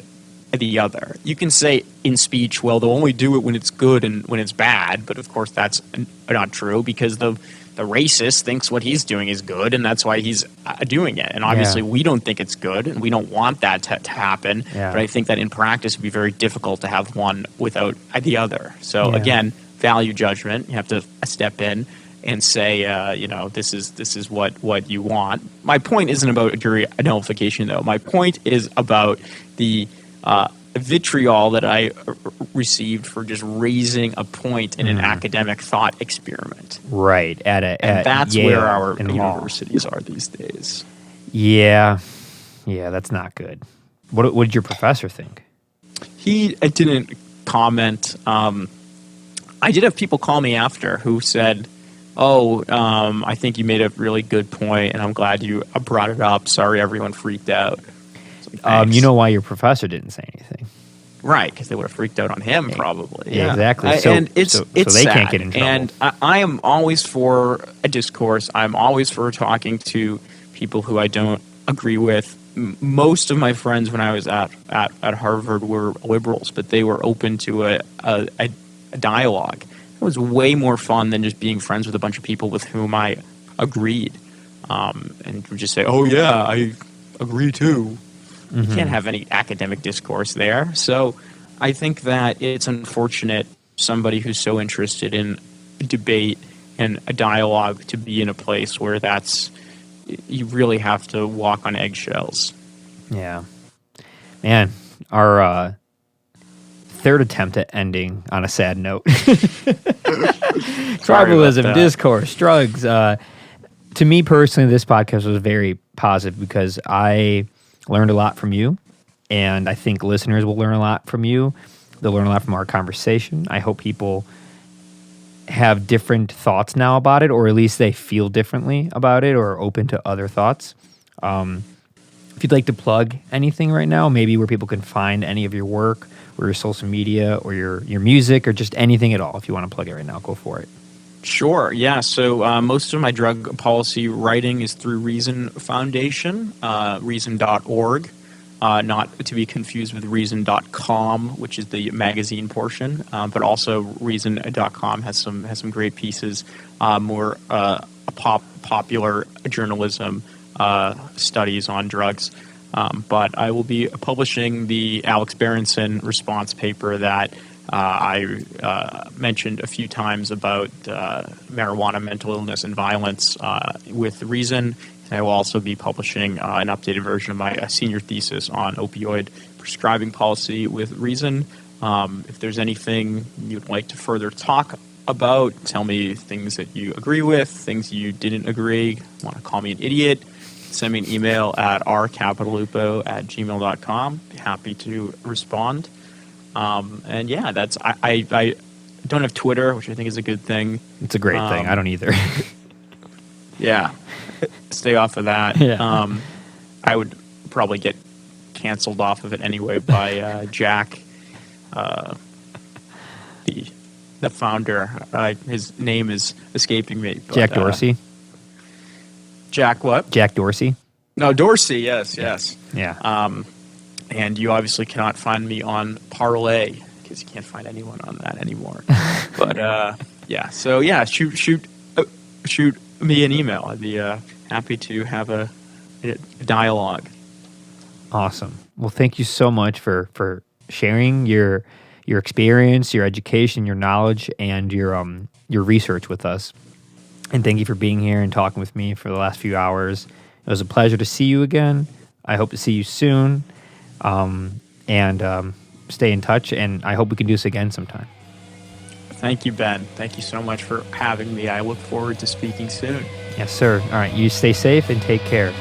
the other. You can say in speech, well, they'll only do it when it's good and when it's bad, but of course that's not true, because the the racist thinks what he's doing is good, and that's why he's doing it. And obviously, we don't think it's good, and we don't want that to happen. Yeah. But I think that in practice, it would be very difficult to have one without the other. So again, value judgment. You have to step in and say, this is what you want. My point isn't about jury nullification, though. My point is about the vitriol that I received for just raising a point in an academic thought experiment. Right. And that's Yale where our in universities are these days. Yeah. Yeah, that's not good. What did your professor think? He didn't comment. I did have people call me after who said, I think you made a really good point, and I'm glad you brought it up. Sorry everyone freaked out. You know why your professor didn't say anything? Right, because they would have freaked out on him, probably. Yeah, exactly. And it's they sad. can't get in trouble. And I am always for a discourse. I'm always for talking to people who I don't agree with. Most of my friends when I was at Harvard were liberals, but they were open to a dialogue. It was way more fun than just being friends with a bunch of people with whom I agreed, and would just say, "Oh yeah, I agree too." You can't have any academic discourse there. So I think that it's unfortunate somebody who's so interested in debate and a dialogue to be in a place where you really have to walk on eggshells. Yeah. Man, our third attempt at ending on a sad note. Tribalism, discourse, drugs. To me personally, this podcast was very positive because I learned a lot from you, and I think listeners will learn a lot from you. They'll learn a lot from our conversation. I hope people have different thoughts now about it, or at least they feel differently about it, or are open to other thoughts. If you'd like to plug anything right now, maybe where people can find any of your work, or your social media, or your music, or just anything at all, if you want to plug it right now, go for it. Sure, yeah. So most of my drug policy writing is through Reason Foundation, reason.org, not to be confused with reason.com, which is the magazine portion, but also reason.com has some great pieces, more popular journalism studies on drugs. But I will be publishing the Alex Berenson response paper that I mentioned a few times about marijuana, mental illness, and violence with Reason. And I will also be publishing an updated version of my senior thesis on opioid prescribing policy with Reason. If there's anything you'd like to further talk about, tell me things that you agree with, things you didn't agree, want to call me an idiot, send me an email at rcapodilupo@gmail.com. Be happy to respond. And yeah, I don't have Twitter, which I think is a good thing. It's a great thing. I don't either. Yeah. Stay off of that. Yeah. I would probably get canceled off of it anyway by Jack, the founder. His name is escaping me. But, Jack Dorsey? Jack what? Jack Dorsey? No, Dorsey, yes. Yeah. And you obviously cannot find me on Parlay because you can't find anyone on that anymore. But yeah, so yeah, shoot me an email. I'd be happy to have a dialogue. Awesome. Well, thank you so much for sharing your experience, your education, your knowledge, and your research with us. And thank you for being here and talking with me for the last few hours. It was a pleasure to see you again. I hope to see you soon. And stay in touch, and I hope we can do this again sometime. Thank you, Ben. Thank you so much for having me. I look forward to speaking soon. Yes, sir. All right, you stay safe and take care.